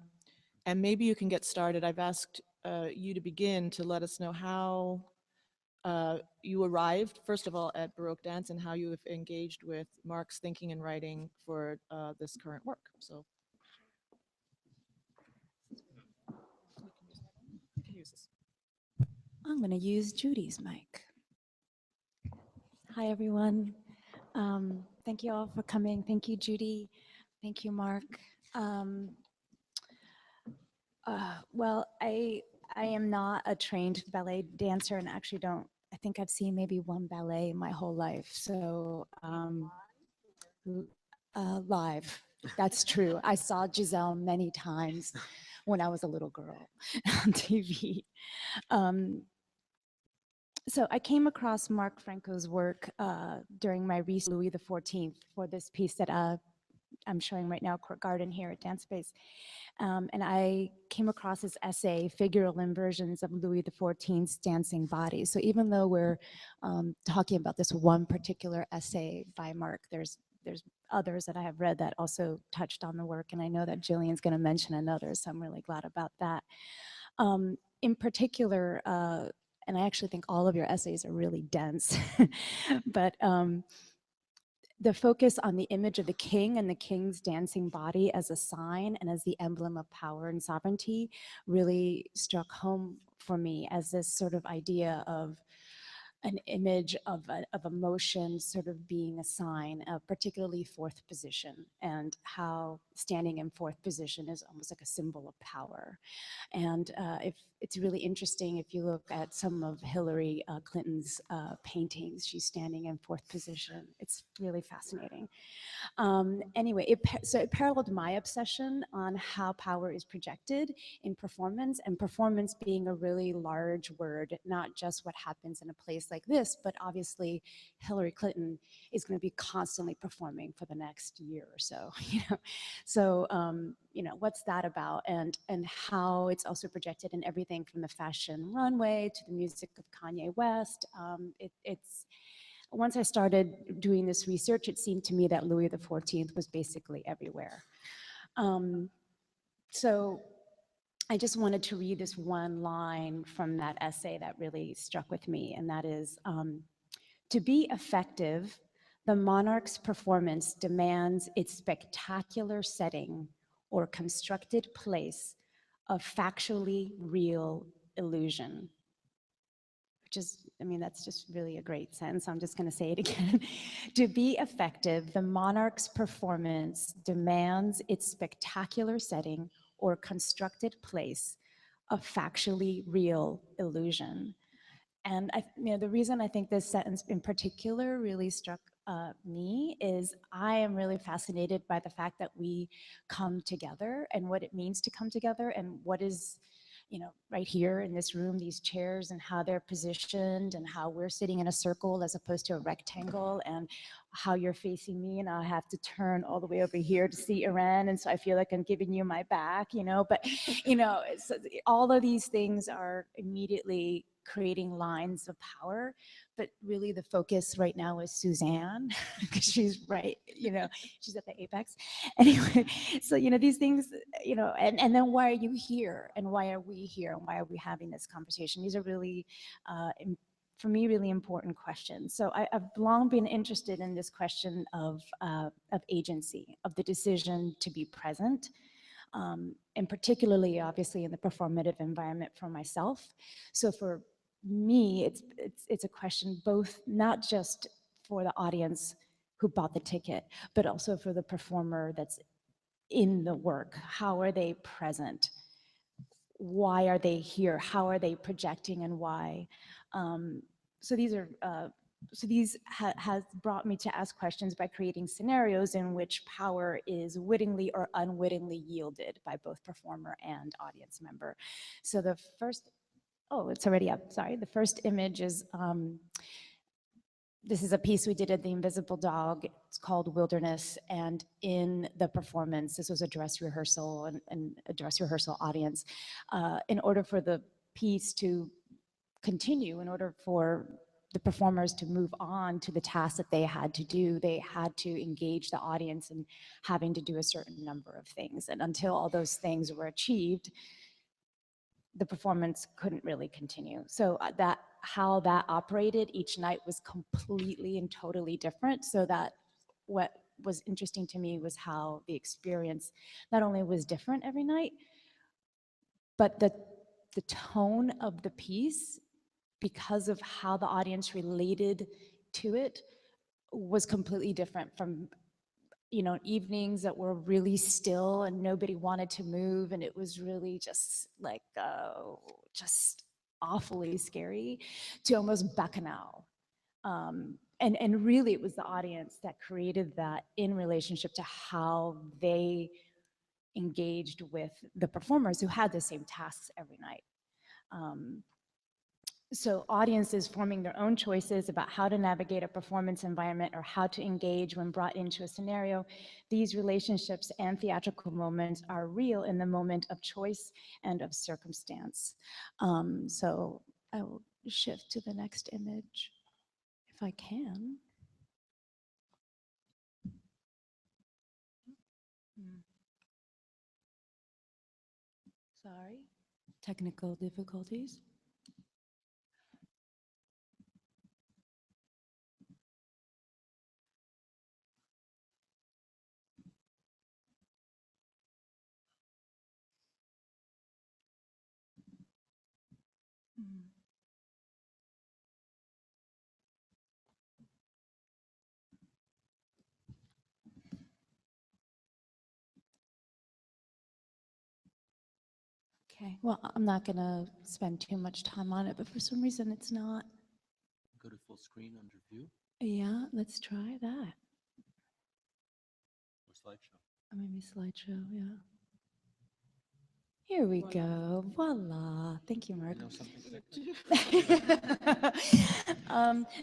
maybe you can get started. I've asked you to begin to let us know how you arrived, first of all, at Baroque dance and how you have engaged with Mark's thinking and writing for this current work. So you can use this. I'm going to use Judy's mic. Hi, everyone. Thank you all for coming. Thank you, Judy. Thank you, Mark. Well, I am not a trained ballet dancer and actually don't, I think I've seen maybe one ballet in my whole life. So live, that's true. I saw Giselle many times when I was a little girl on TV. So I came across Mark Franco's work during my research Louis XIV for this piece that I'm showing right now, Court Garden, here at Dance Space. And I came across his essay, Figural Inversions of Louis XIV's Dancing Body. So even though we're talking about this one particular essay by Mark, there's others that I have read that also touched on the work. And I know that Jillian's going to mention another, so I'm really glad about that. In particular, and I actually think all of your essays are really dense, but the focus on the image of the king and the king's dancing body as a sign and as the emblem of power and sovereignty really struck home for me as this sort of idea of an image of emotion sort of being a sign of particularly fourth position, and how standing in fourth position is almost like a symbol of power. And if it's really interesting, if you look at some of Hillary Clinton's paintings, she's standing in fourth position. It's really fascinating. Anyway, so it paralleled my obsession on how power is projected in performance, and performance being a really large word, not just what happens in a place like this, but obviously Hillary Clinton is going to be constantly performing for the next year or so. So what's that about, and how it's also projected in everything from the fashion runway to the music of Kanye West. It's once I started doing this research, it seemed to me that Louis XIV was basically everywhere. So I just wanted to read this one line from that essay that really struck with me, and that is, to be effective, the monarch's performance demands its spectacular setting or constructed place of factually real illusion. That's just really a great sentence. I'm just going to say it again. To be effective, the monarch's performance demands its spectacular setting or constructed place of factually real illusion. And the reason I think this sentence in particular really struck me is I am really fascinated by the fact that we come together and what it means to come together, and what is right here in this room, these chairs and how they're positioned and how we're sitting in a circle as opposed to a rectangle, and how you're facing me and I have to turn all the way over here to see Iran. And so I feel like I'm giving you my back, but, all of these things are immediately creating lines of power. But really the focus right now is Suzanne, because she's right, she's at the apex. Anyway, so, these things, and then why are you here? And why are we here? And why are we having this conversation? These are really, for me, really important questions. So I've long been interested in this question of agency, of the decision to be present, and particularly, obviously, in the performative environment for myself. So for me, it's a question both not just for the audience who bought the ticket, but also for the performer that's in the work. How are they present? Why are they here? How are they projecting, and why? So these are has brought me to ask questions by creating scenarios in which power is wittingly or unwittingly yielded by both performer and audience member. So the first, oh, it's already up. Sorry. The first image is. This is a piece we did at the Invisible Dog. It's called Wilderness. And in the performance, this was a dress rehearsal and a dress rehearsal audience. In order for the piece to continue, in order for the performers to move on to the task that they had to do, they had to engage the audience in having to do a certain number of things. And until all those things were achieved, the performance couldn't really continue. So how that operated each night was completely and totally different. So that what was interesting to me was how the experience not only was different every night, but the tone of the piece, because of how the audience related to it, was completely different from evenings that were really still and nobody wanted to move, and it was really just like just awfully scary, to almost bacchanal. And really it was the audience that created that in relationship to how they engaged with the performers who had the same tasks every night. So audiences forming their own choices about how to navigate a performance environment or how to engage when brought into a scenario. These relationships and theatrical moments are real in the moment of choice and of circumstance. So I will shift to the next image if I can. Sorry, technical difficulties. Okay, well, I'm not going to spend too much time on it, but for some reason it's not. Go to full screen under view Yeah, let's try that. or slideshow. Or maybe slideshow, yeah. Here we go. Voila. Thank you, Mark. You know something?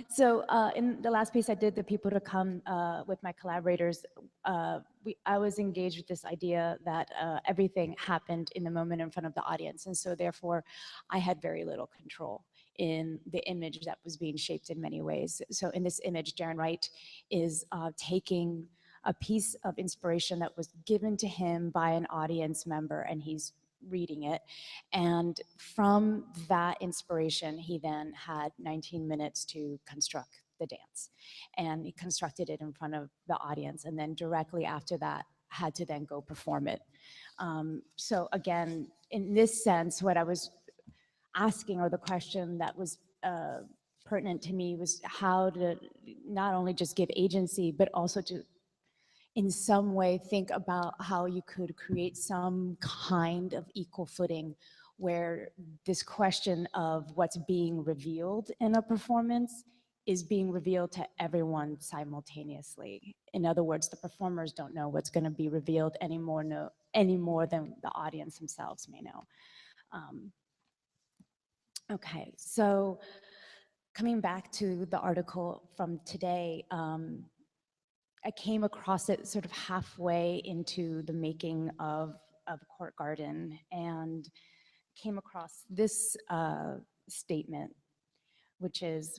So in the last piece I did, The People to Come, with my collaborators, I was engaged with this idea that everything happened in the moment in front of the audience. And so therefore, I had very little control in the image that was being shaped in many ways. So in this image, Darren Wright is taking a piece of inspiration that was given to him by an audience member, and he's reading it. And from that inspiration, he then had 19 minutes to construct the dance. And he constructed it in front of the audience. And then directly after that, had to then go perform it. So again, in this sense, what I was asking, or the question that was pertinent to me, was how to not only just give agency, but also to in some way think about how you could create some kind of equal footing where this question of what's being revealed in a performance is being revealed to everyone simultaneously. In other words, the performers don't know what's going to be revealed any more than the audience themselves may know. Okay, so coming back to the article from today, I came across it sort of halfway into the making of Court Garden and came across this statement, which is,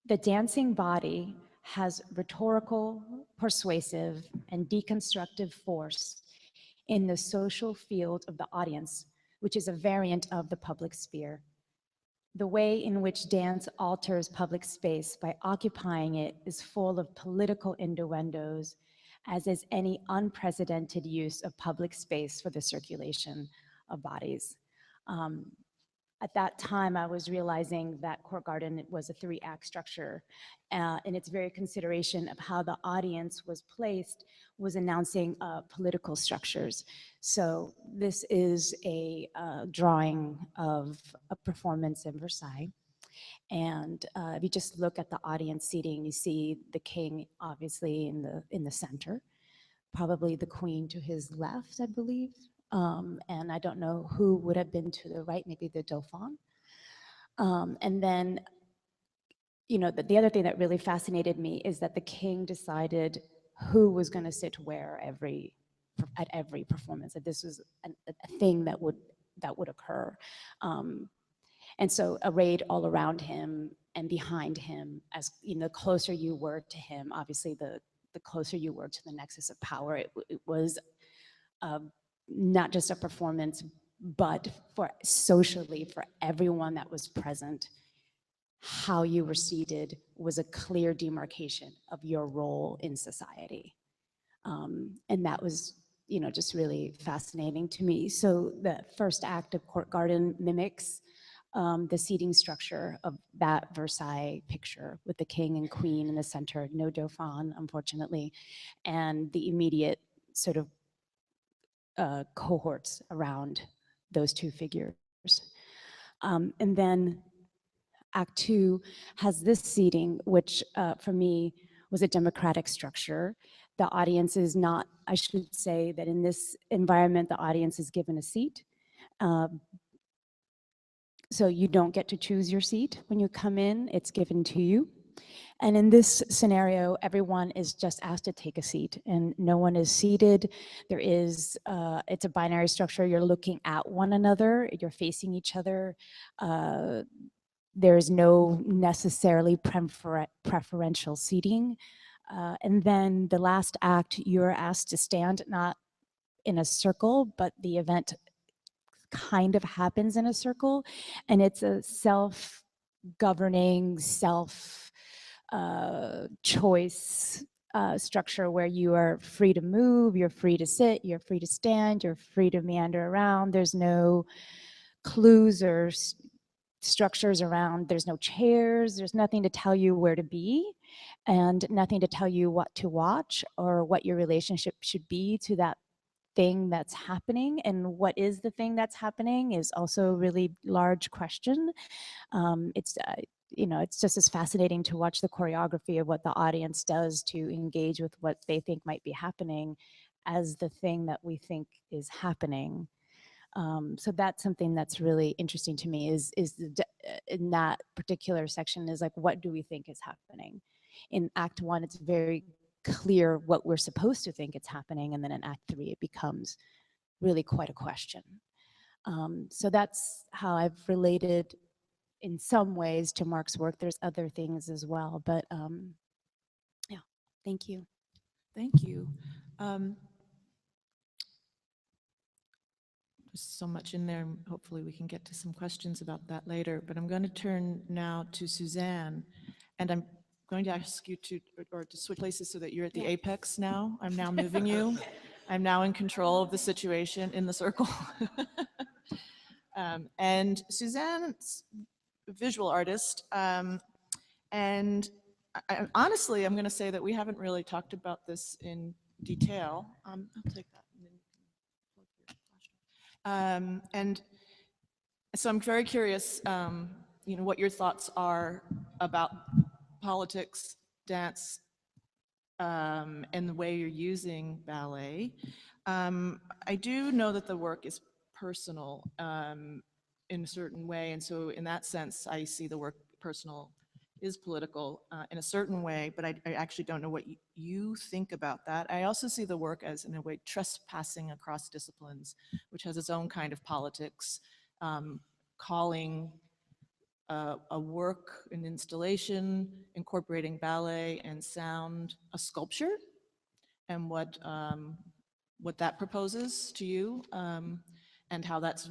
the dancing body has rhetorical, persuasive, and deconstructive force in the social field of the audience, which is a variant of the public sphere. The way in which dance alters public space by occupying it is full of political innuendos, as is any unprecedented use of public space for the circulation of bodies. Um, at that time, I was realizing that Court Garden was a 3-act structure, and its very consideration of how the audience was placed was announcing political structures. So this is a drawing of a performance in Versailles. And if you just look at the audience seating, you see the king obviously in the center, probably the queen to his left, I believe. And I don't know who would have been to the right, maybe the Dauphin. And then, you know, the other thing that really fascinated me is that the king decided who was going to sit where at every performance. That this was a thing that would occur. And so arrayed all around him and behind him, as you know, the closer you were to him, obviously the closer you were to the nexus of power. It was not just a performance, but for socially, for everyone that was present, how you were seated was a clear demarcation of your role in society. And that was, you know, just really fascinating to me. So the first act of Court Garden mimics the seating structure of that Versailles picture with the king and queen in the center, no Dauphin, unfortunately, and the immediate sort of cohorts around those two figures. And then Act 2 has this seating, which for me was a democratic structure. The audience is not, I should say that in this environment, the audience is given a seat. So you don't get to choose your seat when you come in, it's given to you. And in this scenario, everyone is just asked to take a seat and no one is seated. There is, it's a binary structure. You're looking at one another, you're facing each other. There's no necessarily preferential seating. And then the last act, you're asked to stand not in a circle, but the event kind of happens in a circle, and it's a self-governing, choice structure where you are free to move, you're free to sit, you're free to stand, you're free to meander around. There's no clues or structures around, there's no chairs, there's nothing to tell you where to be and nothing to tell you what to watch or what your relationship should be to that thing that's happening. And what is the thing that's happening is also a really large question. It's you know, it's just as fascinating to watch the choreography of what the audience does to engage with what they think might be happening as the thing that we think is happening. So that's something that's really interesting to me is in that particular section is like, what do we think is happening? In Act 1, it's very clear what we're supposed to think it's happening. And then in Act 3, it becomes really quite a question. So that's how I've related in some ways to Mark's work. There's other things as well, but yeah, thank you. Thank you. There's so much in there. And hopefully we can get to some questions about that later, but I'm going to turn now to Suzanne, and I'm going to ask you to, or to switch places so that you're at the apex now. I'm now moving you. I'm now in control of the situation in the circle. And Suzanne's a visual artist, and honestly, I'm going to say that we haven't really talked about this in detail. I'll take that. And then you can plug your flashlight. And so I'm very curious, you know, what your thoughts are about politics, dance, and the way you're using ballet. I do know that the work is personal, in a certain way. And so in that sense, I see the work personal is political in a certain way, but I actually don't know what you think about that. I also see the work as, in a way, trespassing across disciplines, which has its own kind of politics, calling a work, an installation, incorporating ballet and sound, a sculpture, and what that proposes to you, and how that's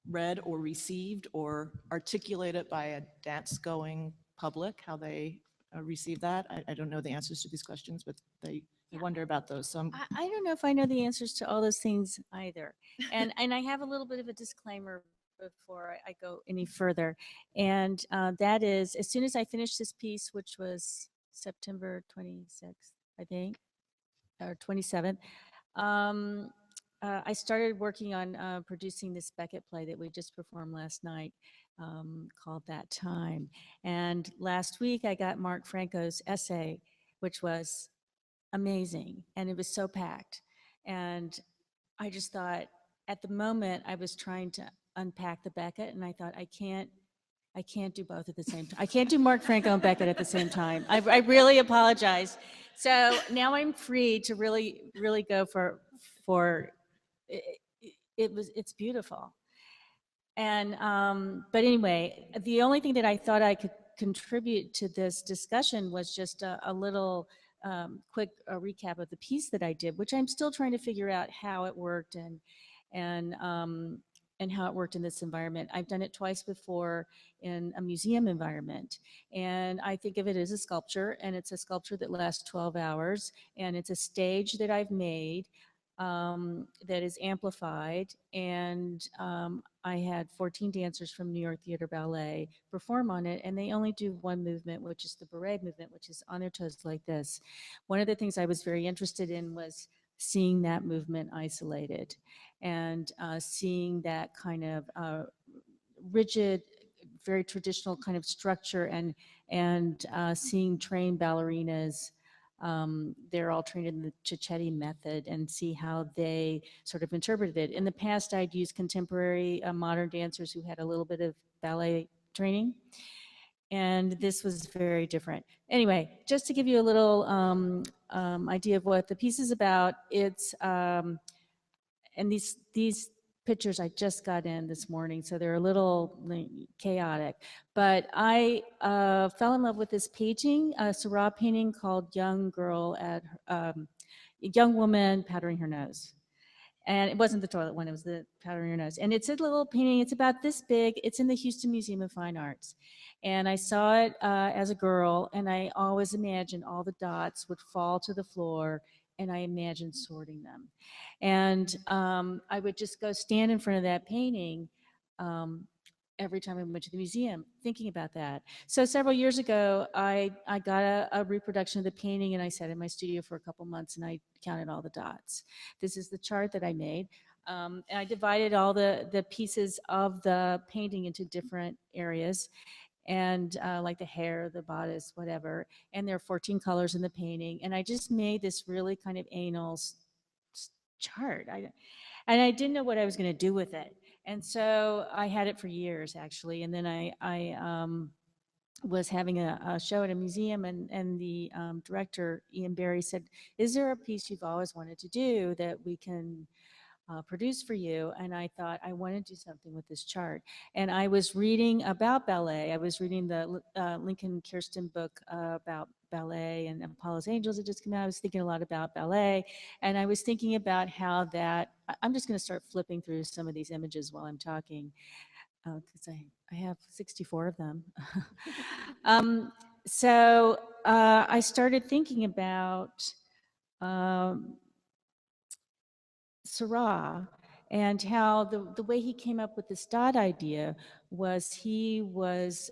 read or received or articulated by a dance-going public, how they receive that. I don't know the answers to these questions, but I wonder about those. So I don't know if I know the answers to all those things either. And I have a little bit of a disclaimer before I go any further. And that is, as soon as I finished this piece, which was September 26th, I think, or 27th, I started working on producing this Beckett play that we just performed last night, called That Time. And last week I got Mark Franco's essay, which was amazing, and it was so packed. And I just thought, at the moment, I was trying to unpack the Beckett, and I thought, I can't do both at the same time. I can't do Mark Franco and Beckett at the same time. I really apologize. So now I'm free to really go for it's beautiful. And but anyway, the only thing that I thought I could contribute to this discussion was just a little quick recap of the piece that I did, which I'm still trying to figure out how it worked and and how it worked in this environment. I've done it twice before in a museum environment, and I think of it as a sculpture, and it's a sculpture that lasts 12 hours, and it's a stage that I've made that is amplified, and I had 14 dancers from New York Theater Ballet perform on it, and they only do one movement, which is the beret movement, which is on their toes like this. One of the things I was very interested in was seeing that movement isolated, and seeing that kind of rigid, very traditional kind of structure, and seeing trained ballerinas. They're all trained in the Cicchetti method, and see how they sort of interpreted it. In the past, I'd used contemporary modern dancers who had a little bit of ballet training, and this was very different. Anyway, just to give you a little idea of what the piece is about, it's and these pictures I just got in this morning, so they're a little chaotic. But I fell in love with this painting, a Seurat painting called "Young Girl at Young Woman Powdering Her Nose." And it wasn't the toilet one, it was the powdering her nose. And it's a little painting, it's about this big. It's in the Houston Museum of Fine Arts. And I saw it as a girl, and I always imagined all the dots would fall to the floor, and I imagined sorting them. And I would just go stand in front of that painting every time I went to the museum, thinking about that. So several years ago, I got a reproduction of the painting, and I sat in my studio for a couple months, and I counted all the dots. This is the chart that I made. And I divided all the pieces of the painting into different areas, and like the hair, the bodice, whatever. And there are 14 colors in the painting. And I just made this really kind of anal chart. And I didn't know what I was going to do with it. And so I had it for years, actually. And then I was having a show at a museum, and the director, Ian Barry, said, "Is there a piece you've always wanted to do that we can produce for you?" And I thought, I want to do something with this chart. And I was reading about ballet. I was reading the Lincoln Kirsten book about ballet, and Apollo's Angels had just come out. I was thinking a lot about ballet, and I was thinking about how that, I'm just going to start flipping through some of these images while I'm talking, because I have 64 of them. So I started thinking about Seurat, and how the way he came up with this dot idea was he was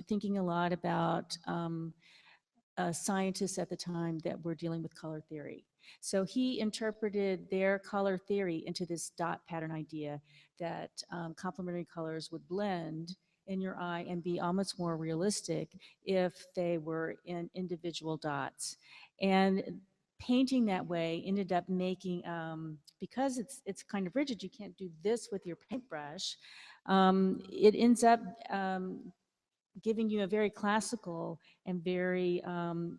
thinking a lot about scientists at the time that were dealing with color theory. So he interpreted their color theory into this dot pattern idea that complementary colors would blend in your eye and be almost more realistic if they were in individual dots. And painting that way ended up making, because it's kind of rigid, you can't do this with your paintbrush. it ends up giving you a very classical and very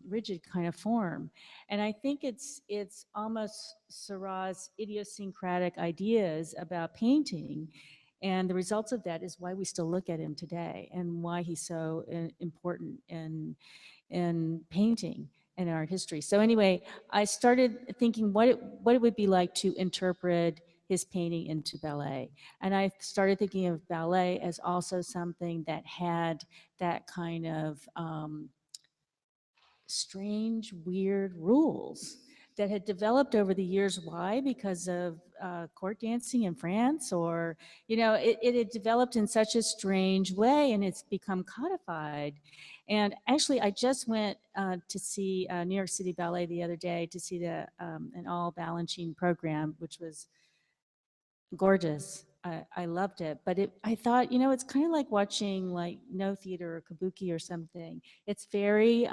rigid kind of form. And I think it's almost Seurat's idiosyncratic ideas about painting, and the results of that is why we still look at him today and why he's so important in painting in art history. So anyway, I started thinking what it would be like to interpret his painting into ballet. And I started thinking of ballet as also something that had that kind of strange, weird rules that had developed over the years. Why? Because of court dancing in France, or, you know, it had developed in such a strange way and it's become codified. And actually, I just went to see New York City Ballet the other day to see an all Balanchine program, which was gorgeous. I loved it, but I thought, you know, it's kind of like watching like No Theater or Kabuki or something. It's very,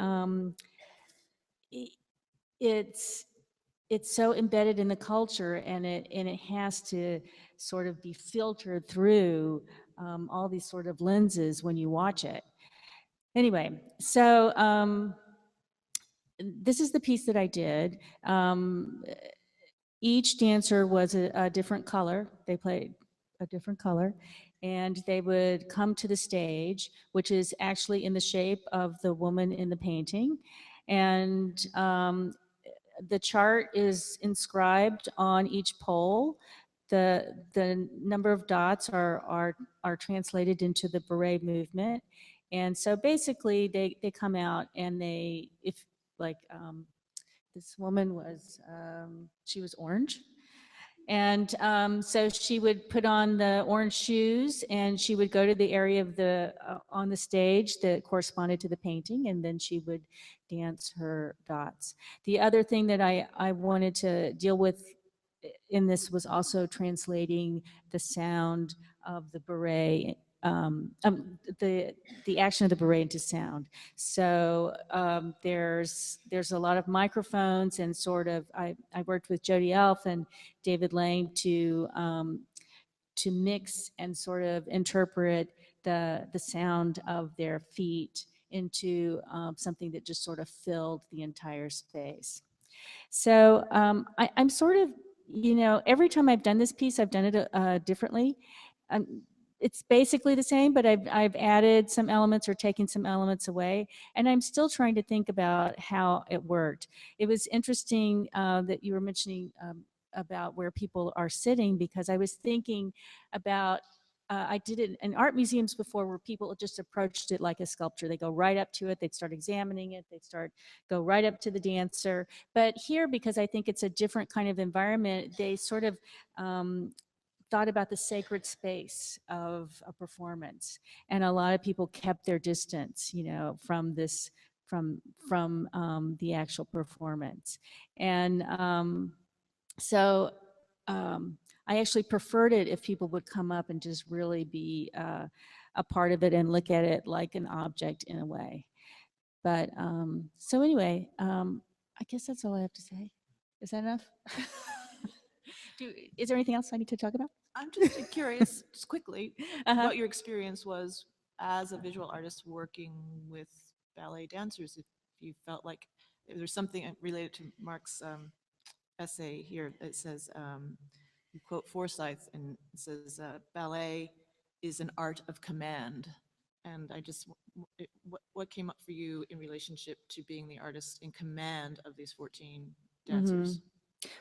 it's so embedded in the culture, and it has to sort of be filtered through all these sort of lenses when you watch it. Anyway, so this is the piece that I did. Each dancer was a different color. They played a different color, and they would come to the stage, which is actually in the shape of the woman in the painting. And the chart is inscribed on each pole. The number of dots are translated into the beret movement. And so basically they come out and if like, this woman was, she was orange. And so she would put on the orange shoes and she would go to the area of on the stage that corresponded to the painting, and then she would dance her dots. The other thing that I wanted to deal with in this was also translating the sound of the beret, the action of the beret into sound. So there's a lot of microphones, and sort of I worked with Jody Elf and David Lang to mix and sort of interpret the sound of their feet into something that just sort of filled the entire space. So I'm sort of, you know, every time I've done this piece, I've done it differently. It's basically the same, but I've added some elements or taken some elements away, and I'm still trying to think about how it worked. It was interesting that you were mentioning about where people are sitting, because I was thinking about I did it in art museums before, where people just approached it like a sculpture. They go right up to it, they'd start examining it, they'd go right up to the dancer. But here, because I think it's a different kind of environment, they sort of thought about the sacred space of a performance, and a lot of people kept their distance, you know, from this, from the actual performance. And so I actually preferred it if people would come up and just really be a part of it and look at it like an object in a way. But so anyway, I guess that's all I have to say. Is that enough? Is there anything else I need to talk about? I'm just curious, just quickly, Uh-huh. what your experience was as a visual artist working with ballet dancers. If you felt like there's something related to Mark's essay here that says, you quote Forsyth, and it says, ballet is an art of command. And I just, what came up for you in relationship to being the artist in command of these 14 dancers?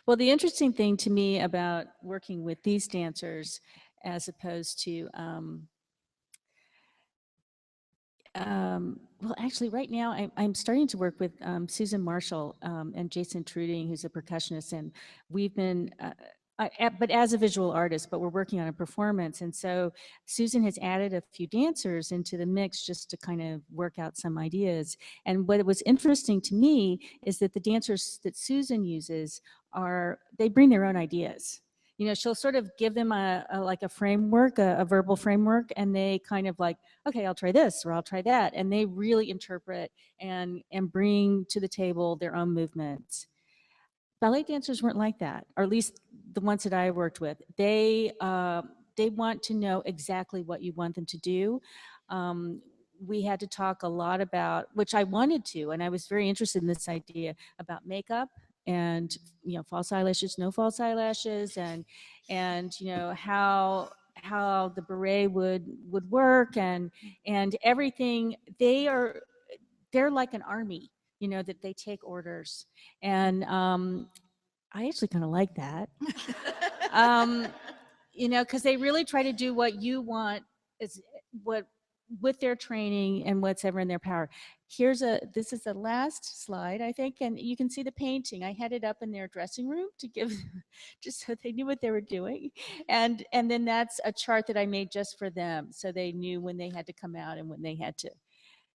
Well, the interesting thing to me about working with these dancers, as opposed to, well, actually, right now I'm starting to work with Susan Marshall and Jason Truding, who's a percussionist, and we've been, but as a visual artist, but we're working on a performance. And so Susan has added a few dancers into the mix just to kind of work out some ideas. And what was interesting to me is that the dancers that Susan uses they bring their own ideas. You know, she'll sort of give them like a framework, a verbal framework, and they kind of like, okay, I'll try this or I'll try that. And they really interpret and bring to the table their own movements. Ballet dancers weren't like that, or at least the ones that I worked with. They they want to know exactly what you want them to do. We had to talk a lot about, which I wanted to, and I was very interested in this idea about makeup and, you know, false eyelashes, no false eyelashes, and you know, how the beret would work, and everything. They're like an army, you know, that they take orders, and I actually kind of like that. You know, because they really try to do what you want, is what, with their training and what's ever in their power. This is the last slide, I think, and you can see the painting. I had it up in their dressing room to give, just so they knew what they were doing. And then that's a chart that I made just for them, so they knew when they had to come out and when they had to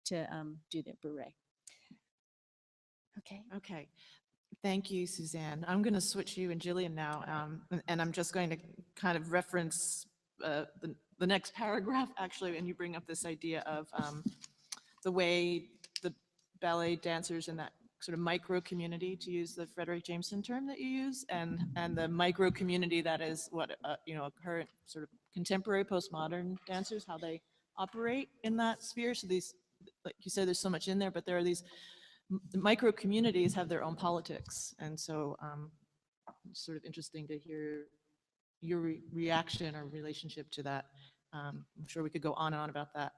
do their beret. Okay. Okay. Thank you, Suzanne. I'm going to switch you and Jillian now, and I'm just going to kind of reference the next paragraph, actually, and you bring up this idea of the way the ballet dancers in that sort of micro community, to use the Frederick Jameson term that you use, and the micro community that is what, you know, current sort of contemporary postmodern dancers, how they operate in that sphere. So these, like you said, there's so much in there, but there are these the micro communities have their own politics, and so it's sort of interesting to hear your reaction or relationship to that. I'm sure we could go on and on about that,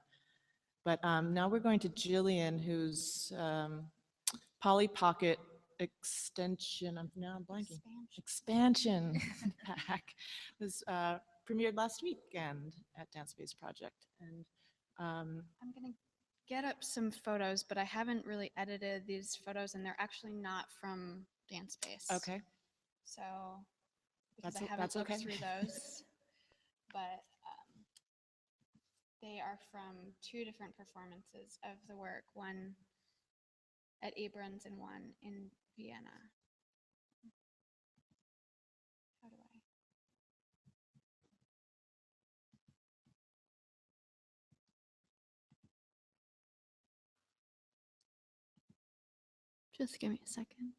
but now we're going to Jillian, whose Polly Pocket extension. I'm blanking. Expansion pack was premiered last weekend at Dance Space Project, and I'm gonna get up some photos, but I haven't really edited these photos, and they're actually not from Dance Space. okay. So, because I That's haven't looked okay. through those, but they are from two different performances of the work, one at Abrams and one in Vienna. How do I? Just give me a second.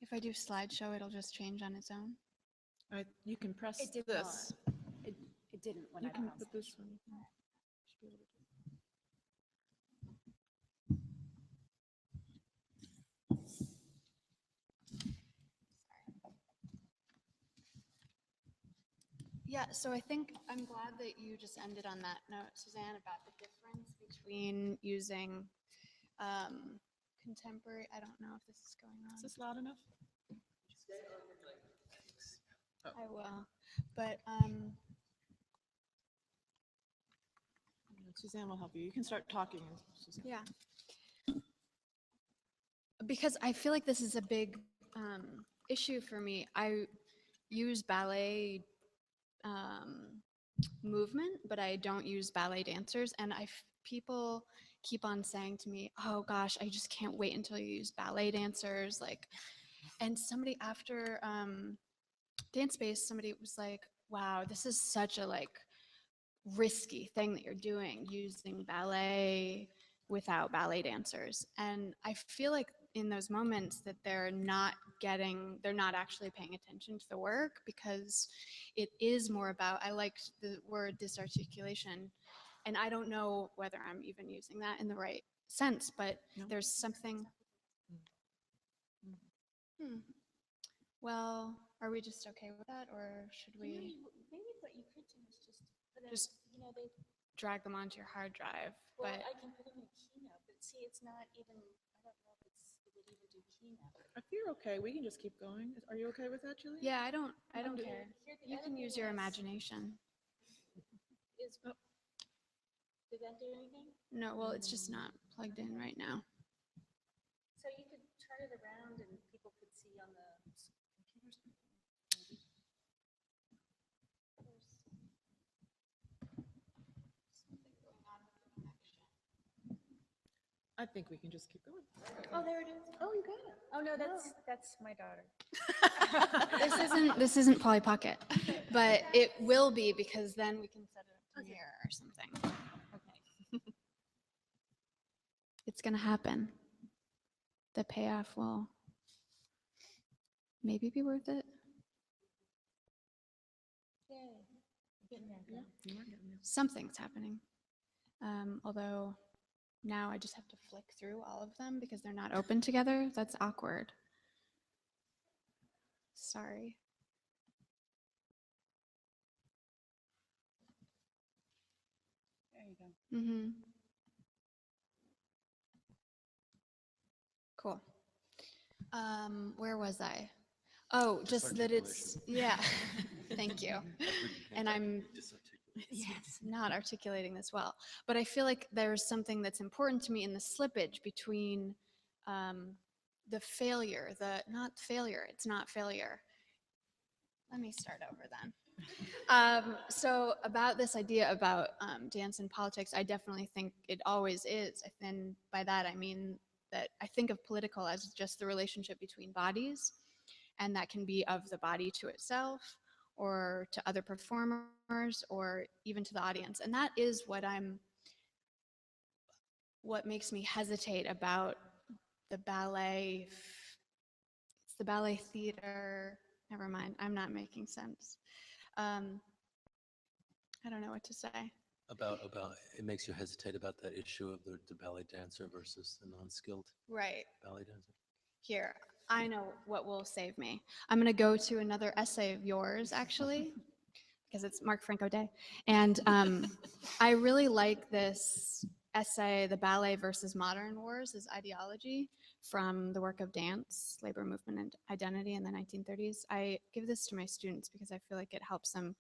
If I do slideshow, it'll just change on its own. You can press It did this. It didn't when You I can pressed put it. this one. Should be able to do- Yeah, so I think I'm glad that you just ended on that note, Suzanne, about the difference between using contemporary. I don't know if this is going on. Is this loud enough? I will, but Suzanne will help you. You can start talking. Suzanne. yeah, because I feel like this is a big issue for me. I use ballet movement, but I don't use ballet dancers, and people keep on saying to me, "Oh gosh, I just can't wait until you use ballet dancers." Like, and somebody after Dance Space, somebody was like, "Wow, this is such a like risky thing that you're doing, using ballet without ballet dancers." And I feel like in those moments that they're not actually paying attention to the work, because it is more about, I like the word disarticulation, and I don't know whether I'm even using that in the right sense, but No. there's something. Well, are we just okay with that, or should we Maybe what you could do is just put a, Just- you know, they, drag them onto your hard drive? well, But I can put them in Keynote, but see, it's not even, I don't know if it would even do Keynote. If you're okay, we can just keep going. Are you okay with that, Jillian? yeah, I don't Okay. care. Here, the You other can thing use your is- imagination. Is, did that do anything? No, well, it's just not plugged in right now. So you could turn it around and people could see on the computer screen. maybe. I think we can just keep going. Oh, there it is. Oh, you got it. Oh, no, that's my daughter. This isn't Polly Pocket, but it will be, because then we can set it up to mirror or something. Okay. It's going to happen. The payoff will maybe be worth it. Something's happening. Although now I just have to flick through all of them because they're not open together. That's awkward. Sorry. There you go. Mm-hmm. Cool. Where was I? Oh, just that it's, yeah. Thank you. And I'm not articulating this well, but I feel like there's something that's important to me in the slippage between the failure, not failure, it's not failure. Let me start over then. So about this idea about dance and politics, I definitely think it always is. And by that, I mean that I think of political as just the relationship between bodies, and that can be of the body to itself or to other performers or even to the audience. And that is what makes me hesitate about the ballet. It's the ballet theater. Never mind, I'm not making sense. I don't know what to say. About it makes you hesitate about that issue of the ballet dancer versus the non-skilled Right. ballet dancer. Here, I know what will save me. I'm going to go to another essay of yours, actually, because it's Mark Franco Day. And I really like this essay, The Ballet versus Modern Wars as Ideology, from the work of dance, labor movement, and identity in the 1930s. I give this to my students because I feel like it helps them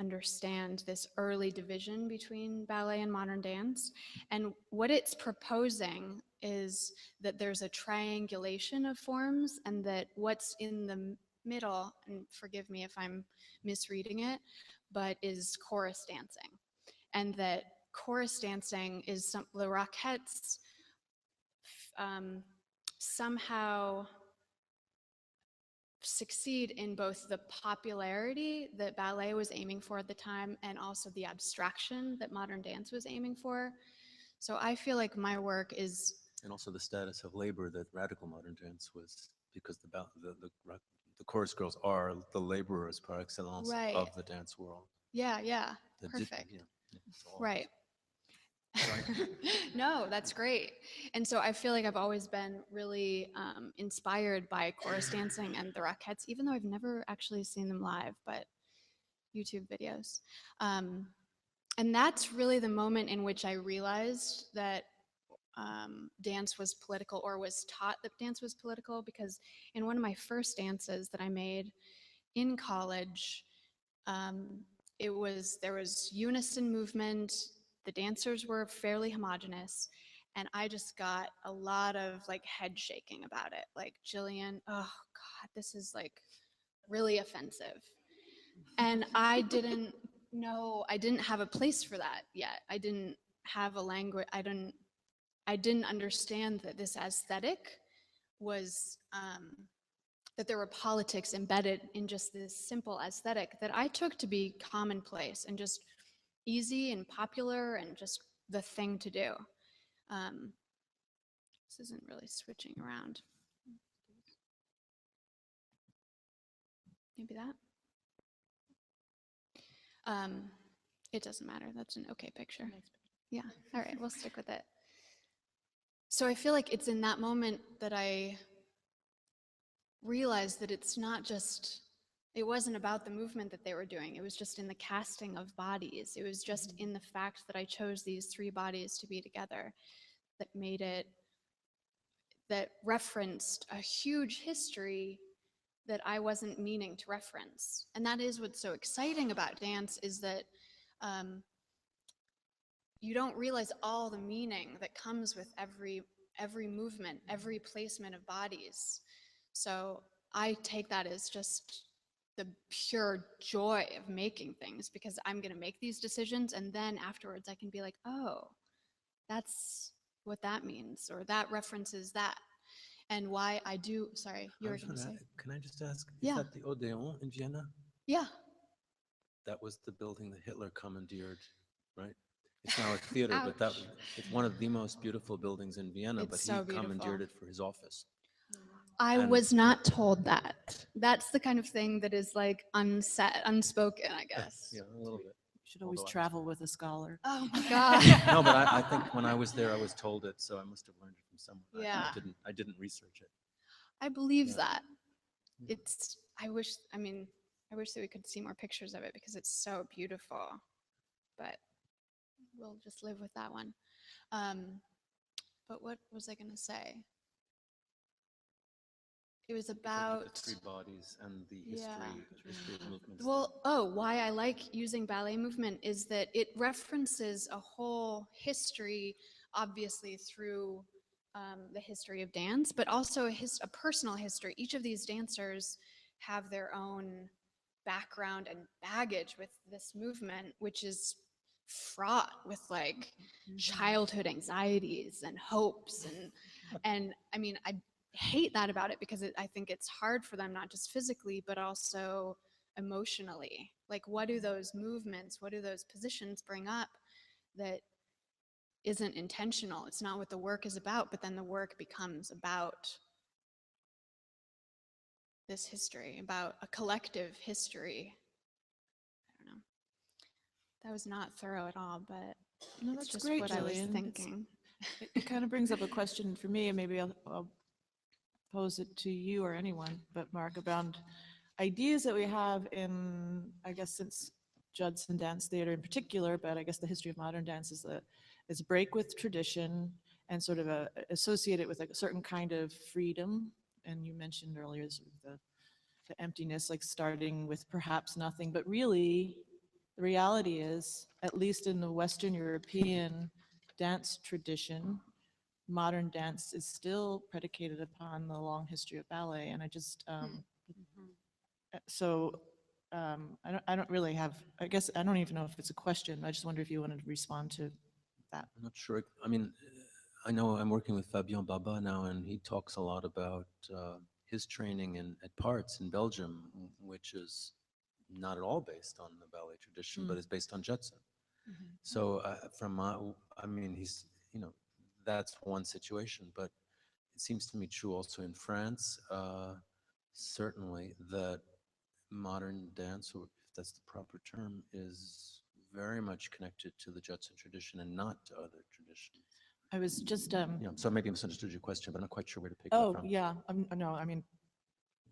understand this early division between ballet and modern dance. And what it's proposing is that there's a triangulation of forms, and that what's in the middle, and forgive me if I'm misreading it, but is chorus dancing. And that chorus dancing is the Rockettes somehow succeed in both the popularity that ballet was aiming for at the time and also the abstraction that modern dance was aiming for. So I feel like my work is, And also the status of labor that radical modern dance was, because the chorus girls are the laborers par excellence right. of the dance world. Yeah, perfect. Right. No, that's great. And so I feel like I've always been really inspired by chorus dancing and the Rockettes, even though I've never actually seen them live, but YouTube videos. And that's really the moment in which I realized that dance was political, or was taught that dance was political, because in one of my first dances that I made in college, there was unison movement. The dancers were fairly homogenous, and I just got a lot of like head shaking about it. Like, Jillian, oh God, this is like really offensive. And I didn't have a place for that yet. I didn't have a language. I didn't understand that this aesthetic was that there were politics embedded in just this simple aesthetic that I took to be commonplace and just easy and popular and just the thing to do. This isn't really switching around. Maybe that. It doesn't matter. That's an okay picture. Yeah. All right. We'll stick with it. So I feel like it's in that moment that I realized that it wasn't about the movement that they were doing. It was just in the casting of bodies. It was just in the fact that I chose these three bodies to be together that referenced a huge history that I wasn't meaning to reference. And that is what's so exciting about dance, is that you don't realize all the meaning that comes with every movement, every placement of bodies. So I take that as just the pure joy of making things, because I'm going to make these decisions, and then afterwards I can be like, oh, that's what that means, or that references that. And why I do, sorry, you were going to say. Can I just ask, Yeah. is that the Odeon in Vienna? Yeah. That was the building that Hitler commandeered, right? It's now a theater, but that, Ouch. it's one of the most beautiful buildings in Vienna, but It's he so commandeered beautiful. it for his office. I And was not told that. That's the kind of thing that is like unsaid, unspoken, I guess. yeah, a little bit. Should always Although I was travel told with a scholar. Oh my God. No, but I think when I was there, I was told it, so I must have learned it from someone. Yeah. I didn't research it. I believe Yeah. that. Yeah. I mean, I wish that we could see more pictures of it because it's so beautiful. But we'll just live with that one. But what was I going to say? It was Talking about the three bodies and the Yeah. history of movements. Well, why I like using ballet movement is that it references a whole history, obviously through the history of dance, but also a personal history. Each of these dancers have their own background and baggage with this movement, which is fraught with like childhood anxieties and hopes and I mean I hate that about it because I think it's hard for them not just physically but also emotionally. Like what do those movements, what do those positions bring up that isn't intentional? It's not what the work is about, but then the work becomes about this history, about a collective history. I don't know. That was not thorough at all, but No, it's that's just great, what I was Jillian. thinking. It kind of brings up a question for me, and maybe I'll pose it to you or anyone, but Mark, about ideas that we have in, I guess, since Judson Dance Theater in particular, but I guess the history of modern dance is a break with tradition and sort of associate it with like a certain kind of freedom. And you mentioned earlier sort of the emptiness, like starting with perhaps nothing, but really the reality is, at least in the Western European dance tradition, modern dance is still predicated upon the long history of ballet. And I just, so I don't really have, I guess, I don't even know if it's a question. I just wonder if you wanted to respond to that. I'm not sure. I mean, I know I'm working with Fabien Baba now, and he talks a lot about his training at Parts in Belgium, which is not at all based on the ballet tradition, but is based on Judson. So I mean, that's one situation, but it seems to me true also in France, certainly that modern dance, or if that's the proper term, is very much connected to the Judson tradition and not to other traditions. I was just, Yeah, so maybe I misunderstood your question, but I'm not quite sure where to pick it up oh, from. yeah, no, I mean,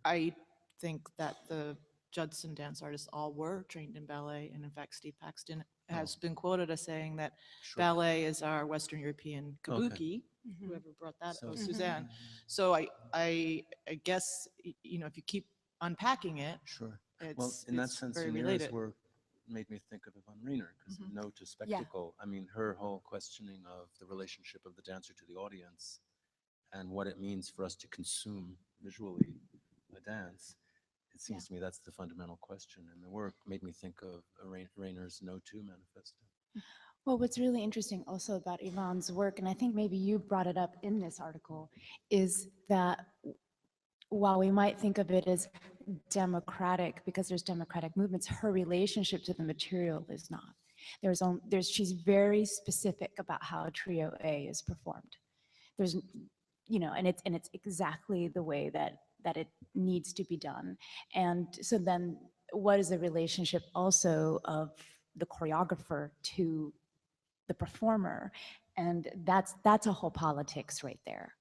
I think that the Judson dance artists all were trained in ballet, and in fact, Steve Paxton has been quoted as saying that Sure. ballet is our Western European kabuki. Mhm. Whoever brought that, So- Suzanne. So I guess you know, if you keep unpacking it, Sure. Well, it's in that it's sense, very Yanira's related. work made me think of Yvonne Rainer, because Mhm. No to Spectacle, I mean, her whole questioning of the relationship of the dancer to the audience and what it means for us to consume visually a dance, it seems to me that's the fundamental question. And the work made me think of Rainer's No 2 manifesto. Well, what's really interesting also about Yvonne's work, and I think maybe you brought it up in this article, is that while we might think of it as democratic because there's democratic movements, her relationship to the material is not. She's very specific about how Trio A is performed. There's, you know, and it's exactly the way that it needs to be done. And so then, what is the relationship also of the choreographer to the performer? And that's a whole politics right there,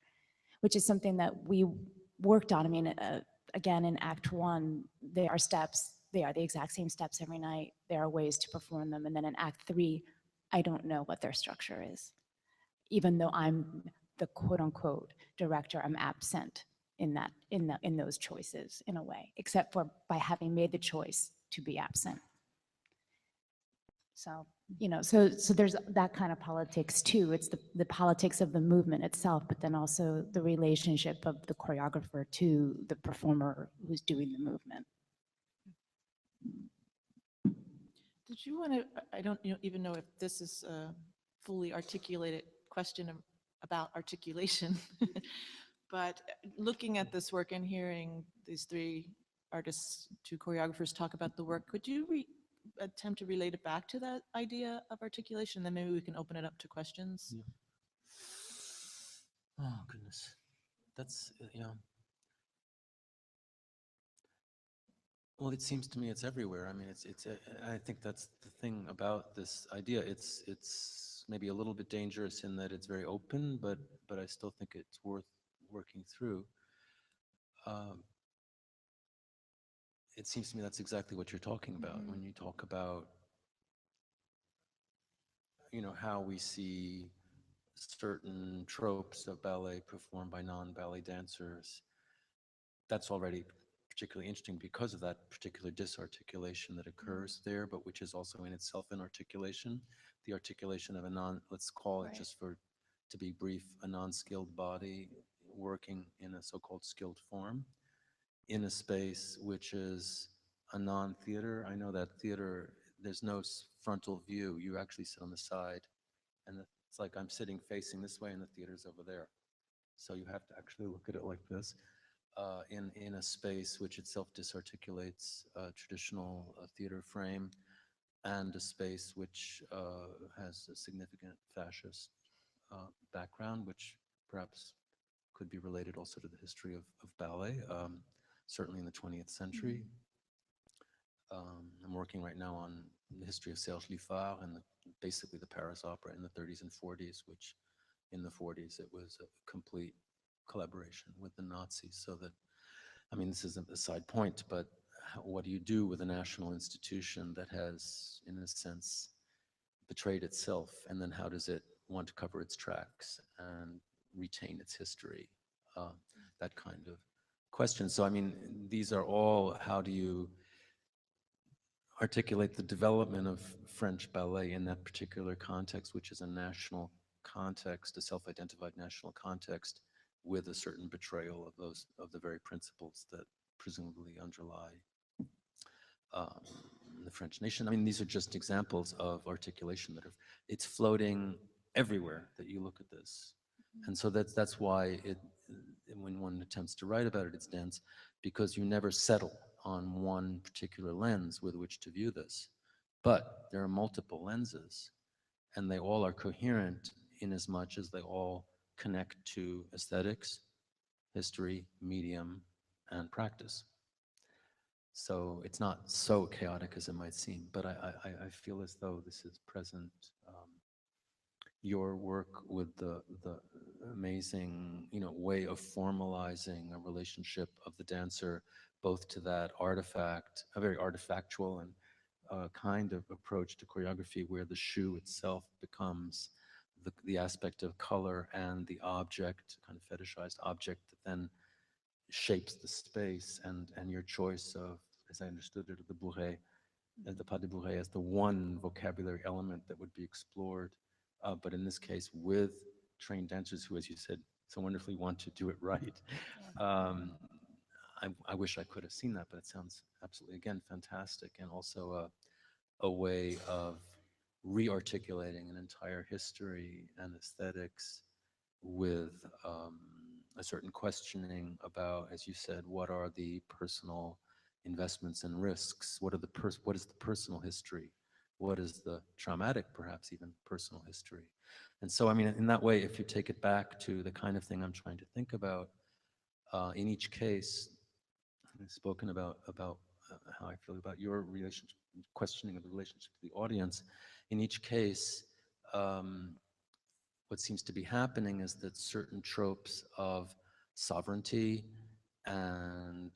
which is something that we worked on. I mean, again, in Act One, they are steps. They are the exact same steps every night. There are ways to perform them. And then in Act Three, I don't know what their structure is. Even though I'm the quote unquote director, I'm absent in those choices in a way, except for by having made the choice to be absent. So, you know, so there's that kind of politics too. It's the politics of the movement itself, but then also the relationship of the choreographer to the performer who's doing the movement. Did you want to, I don't even know if this is a fully articulated question about articulation, but looking at this work and hearing these three artists, two choreographers talk about the work, could you attempt to relate it back to that idea of articulation? Then maybe we can open it up to questions. Yeah. Oh, goodness. That's, yeah. Well, it seems to me it's everywhere. I mean, I think that's the thing about this idea. It's maybe a little bit dangerous in that it's very open, but I still think it's worth working through. Um, it seems to me that's exactly what you're talking about when you talk about, how we see certain tropes of ballet performed by non-ballet dancers. That's already particularly interesting because of that particular disarticulation that occurs there, but which is also in itself an articulation. The articulation of a let's call it, Right. just to be brief, a non-skilled body working in a so-called skilled form in a space which is a non-theater. I know that theater, there's no frontal view. You actually sit on the side, and it's like I'm sitting facing this way and the theater's over there. So you have to actually look at it like this. In a space which itself disarticulates a traditional theater frame, and a space which has a significant fascist background, which perhaps could be related also to the history of ballet, certainly in the 20th century. I'm working right now on the history of Serge Liffard and basically the Paris Opera in the 30s and 40s, which in the 40s it was a complete collaboration with the Nazis. So that, I mean, this isn't a side point, but what do you do with a national institution that has, in a sense, betrayed itself? And then how does it want to cover its tracks and retain its history? That kind of question. So, I mean, these are all, how do you articulate the development of French ballet in that particular context, which is a national context, a self-identified national context, with a certain betrayal of the very principles that presumably underlie um, the French nation. I mean, these are just examples of articulation that are, it's floating everywhere that you look at this. And so that's why when one attempts to write about it, it's dense, because you never settle on one particular lens with which to view this. But there are multiple lenses, and they all are coherent in as much as they all connect to aesthetics, history, medium, and practice. So it's not so chaotic as it might seem, but I feel as though this is present. Your work with the amazing, way of formalizing a relationship of the dancer, both to that artifact, a very artifactual and kind of approach to choreography, where the shoe itself becomes the aspect of color and the object, kind of fetishized object that then shapes the space, and your choice of, as I understood it, the bourrée, the pas de bourrée as the one vocabulary element that would be explored, but in this case with trained dancers who, as you said, so wonderfully want to do it right. Um, I wish I could have seen that, but it sounds absolutely, again, fantastic, and also a way of re-articulating an entire history and aesthetics with a certain questioning about, as you said, what are the personal investments and risks? What is the personal history? What is the traumatic, perhaps even personal history? And so, I mean, in that way, if you take it back to the kind of thing I'm trying to think about, in each case, I've spoken about how I feel about your relationship, questioning of the relationship to the audience. In each case, what seems to be happening is that certain tropes of sovereignty and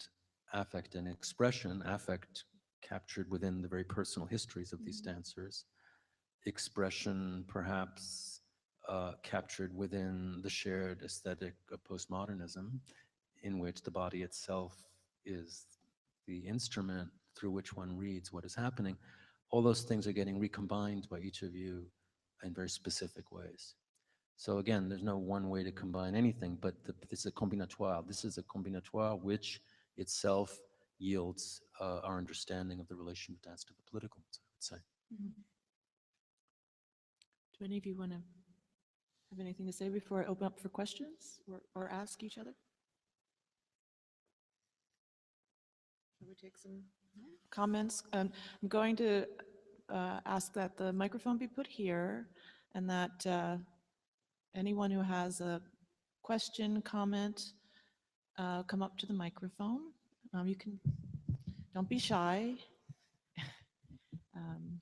affect and expression, affect captured within the very personal histories of these dancers, expression perhaps captured within the shared aesthetic of postmodernism, in which the body itself is the instrument through which one reads what is happening. All those things are getting recombined by each of you in very specific ways. So again, there's no one way to combine anything, but it's a combinatoire. This is a combinatoire which itself yields our understanding of the relation of dance to the political, I would say. Do any of you want to have anything to say before I open up for questions or ask each other? Shall we take some comments? I'm going to ask that the microphone be put here and that anyone who has a question, comment, come up to the microphone. You can, don't be shy. Um,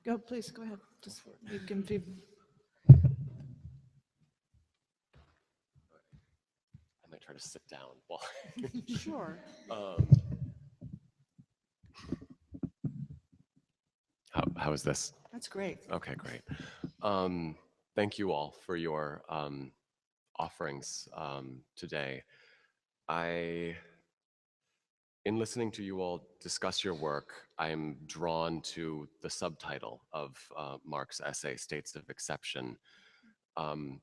Go, please, go ahead. Just, you can be. I might try to sit down. Well, Sure. how is this? That's great. Okay, great. Thank you all for your offerings today. In listening to you all discuss your work, I'm drawn to the subtitle of Mark's essay, States of Exception,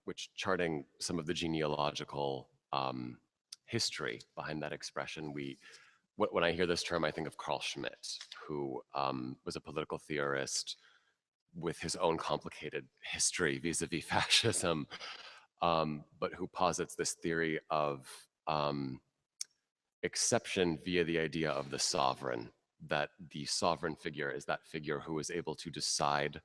which charting some of the genealogical history behind that expression. When I hear this term, I think of Carl Schmitt, who was a political theorist with his own complicated history vis-a-vis fascism, but who posits this theory of exception via the idea of the sovereign, that the sovereign figure is that figure who is able to decide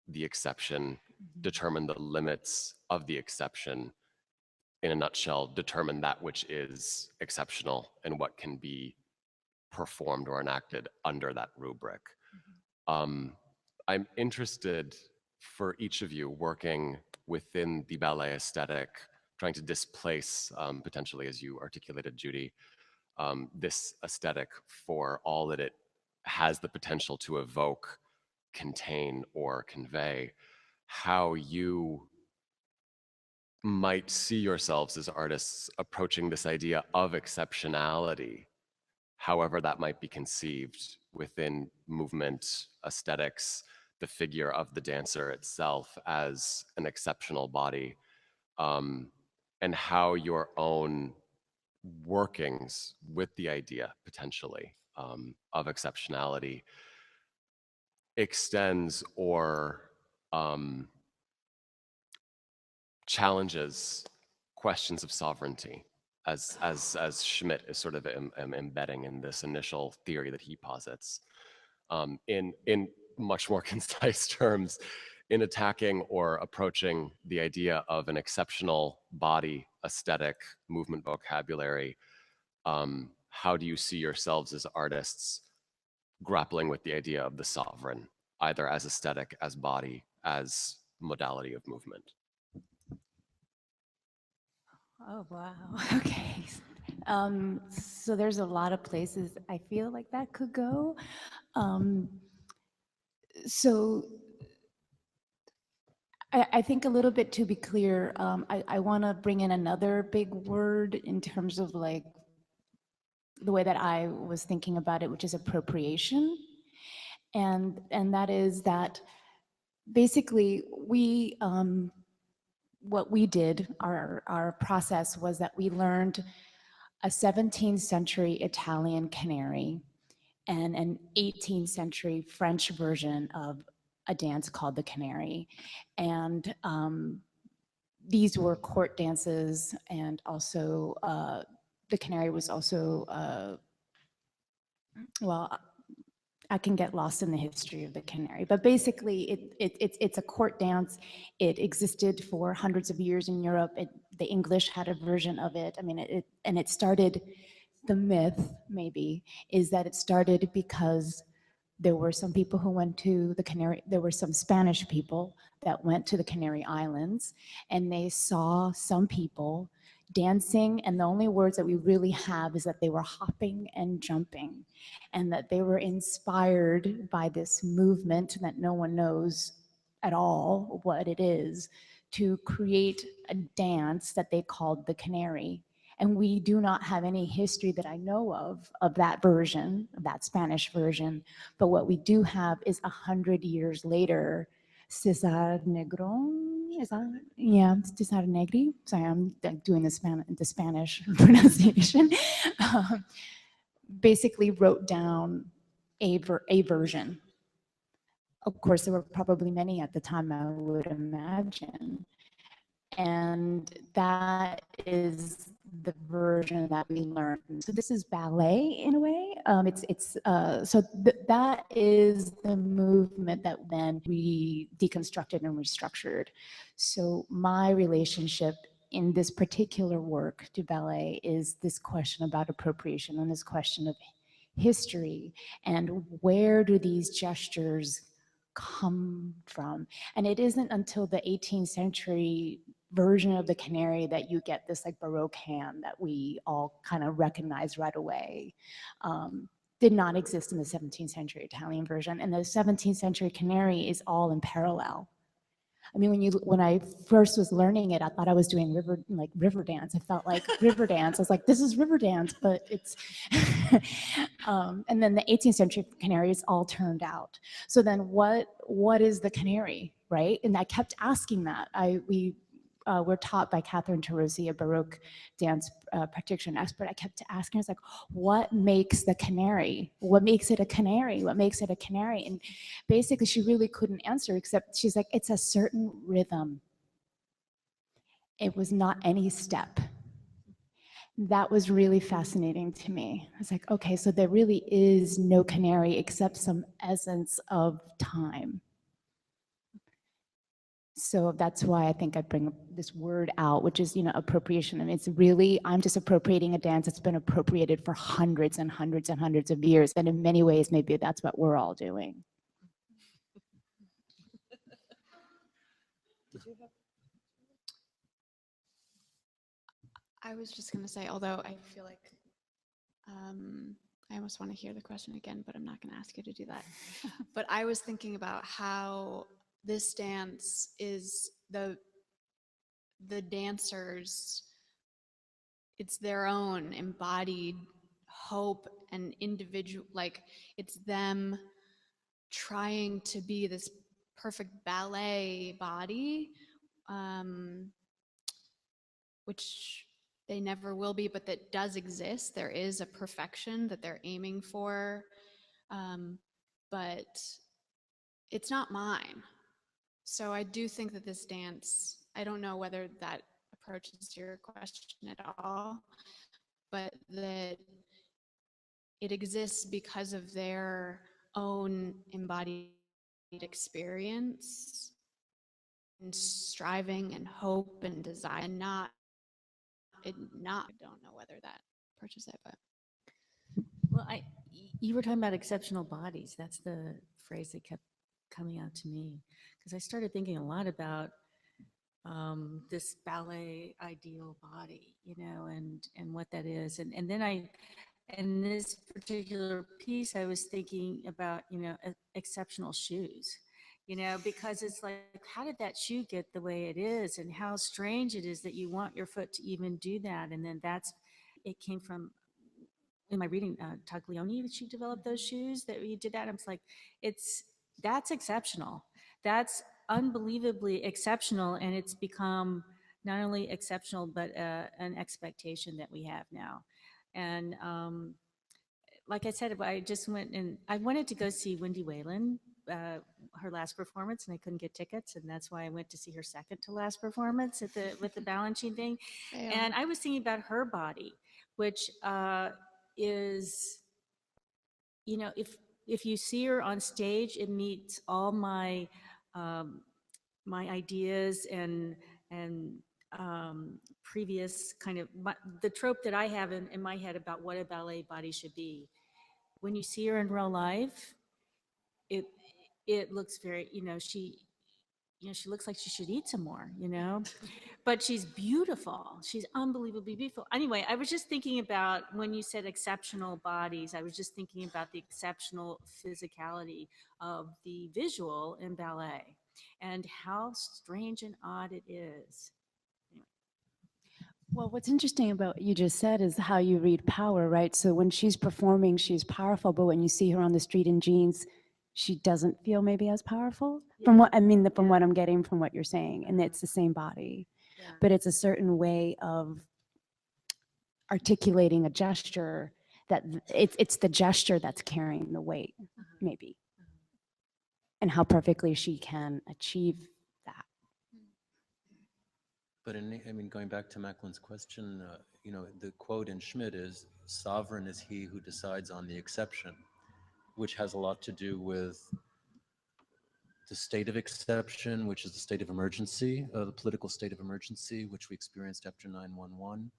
the exception, determine the limits of the exception, in a nutshell, determine that which is exceptional and what can be performed or enacted under that rubric. I'm interested for each of you working within the ballet aesthetic, trying to displace, potentially, as you articulated, Judy, this aesthetic for all that it has the potential to evoke, contain, or convey, how you might see yourselves as artists approaching this idea of exceptionality, however that might be conceived within movement, aesthetics, the figure of the dancer itself as an exceptional body, and how your own workings with the idea, potentially, of exceptionality extends or challenges questions of sovereignty, as Schmitt is sort of embedding in this initial theory that he posits, in much more concise terms, in attacking or approaching the idea of an exceptional body, aesthetic, movement vocabulary. How do you see yourselves as artists grappling with the idea of the sovereign, either as aesthetic, as body, as modality of movement? Oh, wow. Okay. So there's a lot of places I feel like that could go. So I think a little bit to be clear, I want to bring in another big word in terms of like the way that I was thinking about it, which is appropriation. And that is that basically we, what we did, our process was that we learned a 17th century Italian canary and an 18th century French version of a dance called the canary. And these were court dances, and also the canary was also, well, I can get lost in the history of the canary, but basically it's a court dance. It existed for hundreds of years in Europe. The English had a version of it. I mean, it started, the myth maybe, is that it started because there were some people who went to the Canary, there were some Spanish people that went to the Canary Islands, and they saw some people dancing, and the only words that we really have is that they were hopping and jumping, and that they were inspired by this movement that no one knows at all what it is, to create a dance that they called the canary. And we do not have any history that I know of that version, of that Spanish version. But what we do have is 100 years later, Cesar Negron, is that? Yeah, Cesar Negri. Sorry, I'm doing the Spanish pronunciation. Basically wrote down a version. Of course, there were probably many at the time, I would imagine. And that is the version that we learned. So this is ballet in a way. That is the movement that then we deconstructed and restructured. So my relationship in this particular work to ballet is this question about appropriation and this question of history and where do these gestures come from. And it isn't until the 18th century version of the canary that you get this like Baroque hand that we all kind of recognize right away. Did not exist in the 17th century Italian version, and the 17th century canary is all in parallel. I mean, when I first was learning it, I thought I was doing river dance. I felt like river dance. I was like, this is river dance, but it's. And then the 18th century canary is all turned out. So then, what is the canary, right? And I kept asking that. We're taught by Catherine Tarosi, a Baroque dance practitioner expert. I kept asking her, I was like, what makes the canary? What makes it a canary? What makes it a canary? And basically she really couldn't answer, except she's like, it's a certain rhythm. It was not any step. That was really fascinating to me. I was like, okay, so there really is no canary except some essence of time. So that's why I think I bring this word out, which is, appropriation. I mean, it's really, I'm just appropriating a dance that's been appropriated for hundreds and hundreds and hundreds of years. And in many ways, maybe that's what we're all doing. I was just going to say, although I feel like I almost want to hear the question again, but I'm not going to ask you to do that. But I was thinking about how this dance is the dancers, it's their own embodied hope and individual, like it's them trying to be this perfect ballet body, which they never will be, but that does exist. There is a perfection that they're aiming for, but it's not mine. So I do think that this dance, I don't know whether that approaches your question at all, but that it exists because of their own embodied experience and striving and hope and desire, and I don't know whether that approaches it, but. Well, you were talking about exceptional bodies. That's the phrase that kept coming out to me, because I started thinking a lot about this ballet ideal body, and what that is. And then in this particular piece, I was thinking about, exceptional shoes, because it's like, how did that shoe get the way it is? And how strange it is that you want your foot to even do that. And then it came from, in my reading, Taglioni, she developed those shoes that we did that. I was like, that's exceptional. That's unbelievably exceptional. And it's become not only exceptional, but an expectation that we have now. And like I said, I just went and I wanted to go see Wendy Whalen, her last performance, and I couldn't get tickets, and that's why I went to see her second to last performance with the Balanchine thing. And I was thinking about her body, which is, if you see her on stage, it meets all my my ideas and previous kind of the trope that I have in my head about what a ballet body should be. When you see her in real life, it looks very, she looks like she should eat some more, but she's beautiful. She's unbelievably beautiful. Anyway, I was just thinking about when you said exceptional bodies, I was just thinking about the exceptional physicality of the visual in ballet and how strange and odd it is. Well, what's interesting about what you just said is how you read power, right? So when she's performing, she's powerful, but when you see her on the street in jeans, she doesn't feel maybe as powerful. Yeah. From what what I'm getting from what you're saying, and it's the same body, but it's a certain way of articulating a gesture that it's the gesture that's carrying the weight, maybe, and how perfectly she can achieve that. But I mean, going back to Macklin's question, you know, the quote in Schmidt is, "Sovereign is he who decides on the exception," which has a lot to do with the state of exception, which is the state of emergency, the political state of emergency, which we experienced after 9/11,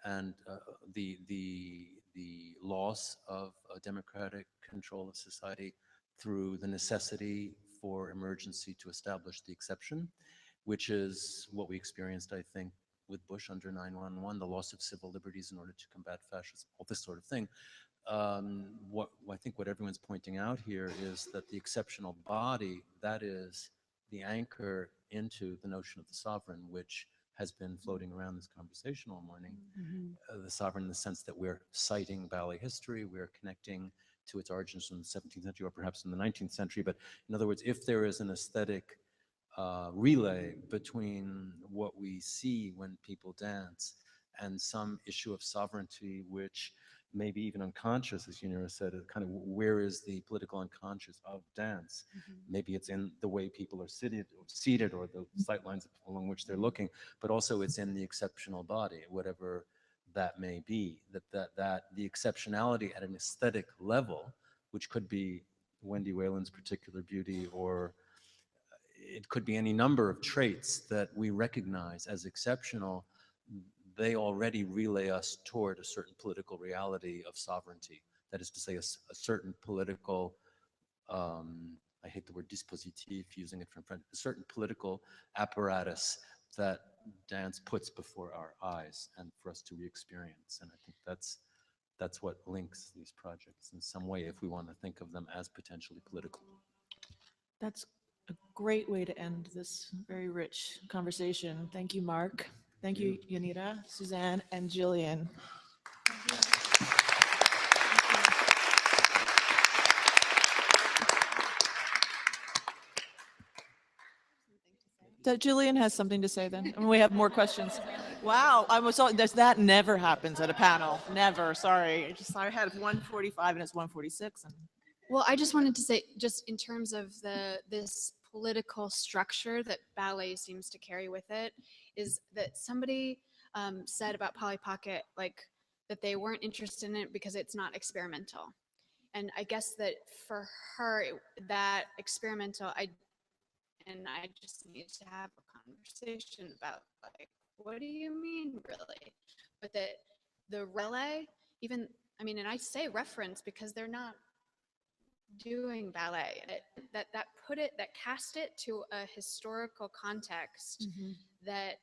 and the loss of democratic control of society through the necessity for emergency to establish the exception, which is what we experienced, I think, with Bush under 9/11, the loss of civil liberties in order to combat fascism, all this sort of thing. What I think what everyone's pointing out here is that the exceptional body, that is the anchor into the notion of the sovereign, which has been floating around this conversation all morning. The sovereign in the sense that we're citing ballet history, we're connecting to its origins in the 17th century or perhaps in the 19th century. But in other words, if there is an aesthetic relay between what we see when people dance and some issue of sovereignty, which maybe even unconscious, as Yunira said, kind of where is the political unconscious of dance? Maybe it's in the way people are seated or the sight lines along which they're looking, but also it's in the exceptional body, whatever that may be, that the exceptionality at an aesthetic level, which could be Wendy Whalen's particular beauty, or it could be any number of traits that we recognize as exceptional, they already relay us toward a certain political reality of sovereignty. That is to say, a certain political, I hate the word dispositif, using it from French, a certain political apparatus that dance puts before our eyes and for us to re-experience. And I think that's what links these projects in some way, if we want to think of them as potentially political. That's a great way to end this very rich conversation. Thank you, Mark. Thank you, Yanira, Suzanne, and Jillian. Jillian has something to say then, and we have more questions. Wow, I was that never happens at a panel. Never. Sorry, I had 1:45 and it's 1:46. Well, I just wanted to say, just in terms of this political structure that ballet seems to carry with it, is that somebody said about Polly Pocket, like, that they weren't interested in it because it's not experimental. And I guess that for her, that experimental, I just need to have a conversation about, like, what do you mean, really? But that the relay, even, I mean, and I say reference because they're not doing ballet, that cast it to a historical context, that,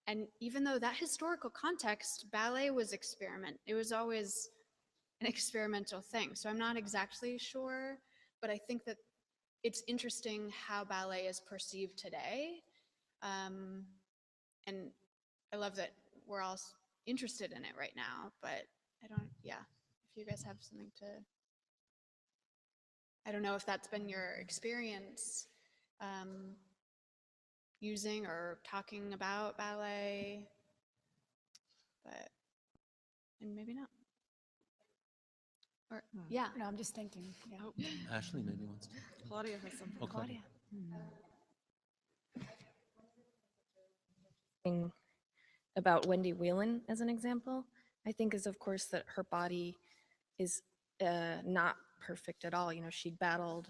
and even though that historical context, ballet was it was always an experimental thing. So I'm not exactly sure, but I think that it's interesting how ballet is perceived today. And I love that we're all interested in it right now, but if you guys have something to, I don't know if that's been your experience using or talking about ballet, and maybe not. Or, yeah. No, I'm just thinking. Yeah. Oh, Ashley maybe wants to. Claudia has something. Oh, Claudia. About Wendy Whelan as an example, I think is of course that her body is not perfect at all. You know, she battled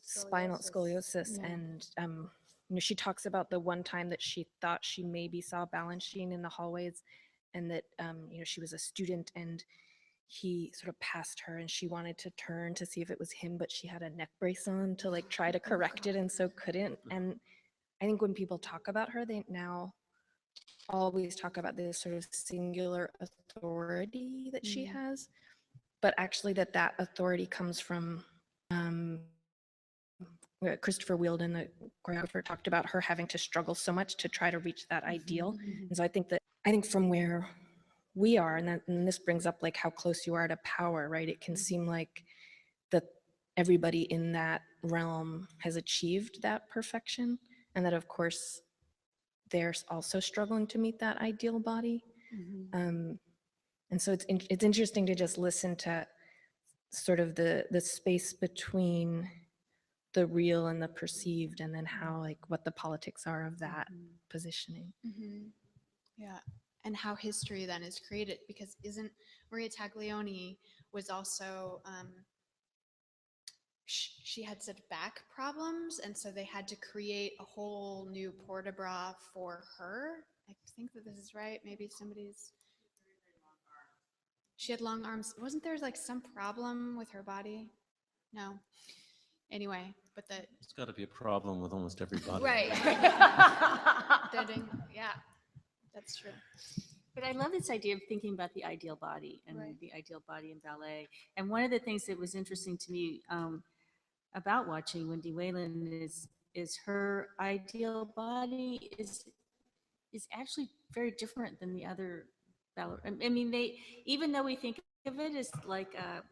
spinal scoliosis, and you know, she talks about the one time that she thought she maybe saw Balanchine in the hallways, and that you know, she was a student and he sort of passed her and she wanted to turn to see if it was him, but she had a neck brace on to like try to correct it and so couldn't. And I think when people talk about her, they now always talk about this sort of singular authority that she has, but actually that authority comes from Christopher Wheeldon, the choreographer, talked about her having to struggle so much to try to reach that ideal. And so I think from where we are, and this brings up like how close you are to power, right? It can seem like that everybody in that realm has achieved that perfection, and that of course they're also struggling to meet that ideal body. And so it's interesting to just listen to sort of the space between the real and the perceived, and then how, like, what the politics are of that positioning. Yeah. And how history then is created, because isn't Maria Taglioni was also, she had such back problems, and so they had to create a whole new port de bras for her. I think that this is right. Maybe somebody's. She had long arms. Wasn't there like some problem with her body? No. Anyway, but the It's got to be a problem with almost everybody. right. Yeah, that's true. But I love this idea of thinking about the ideal body and Right. the ideal body in ballet. And one of the things that was interesting to me about watching Wendy Whalen is her ideal body is actually very different than the other ballet. I mean, they, even though we think of it as like a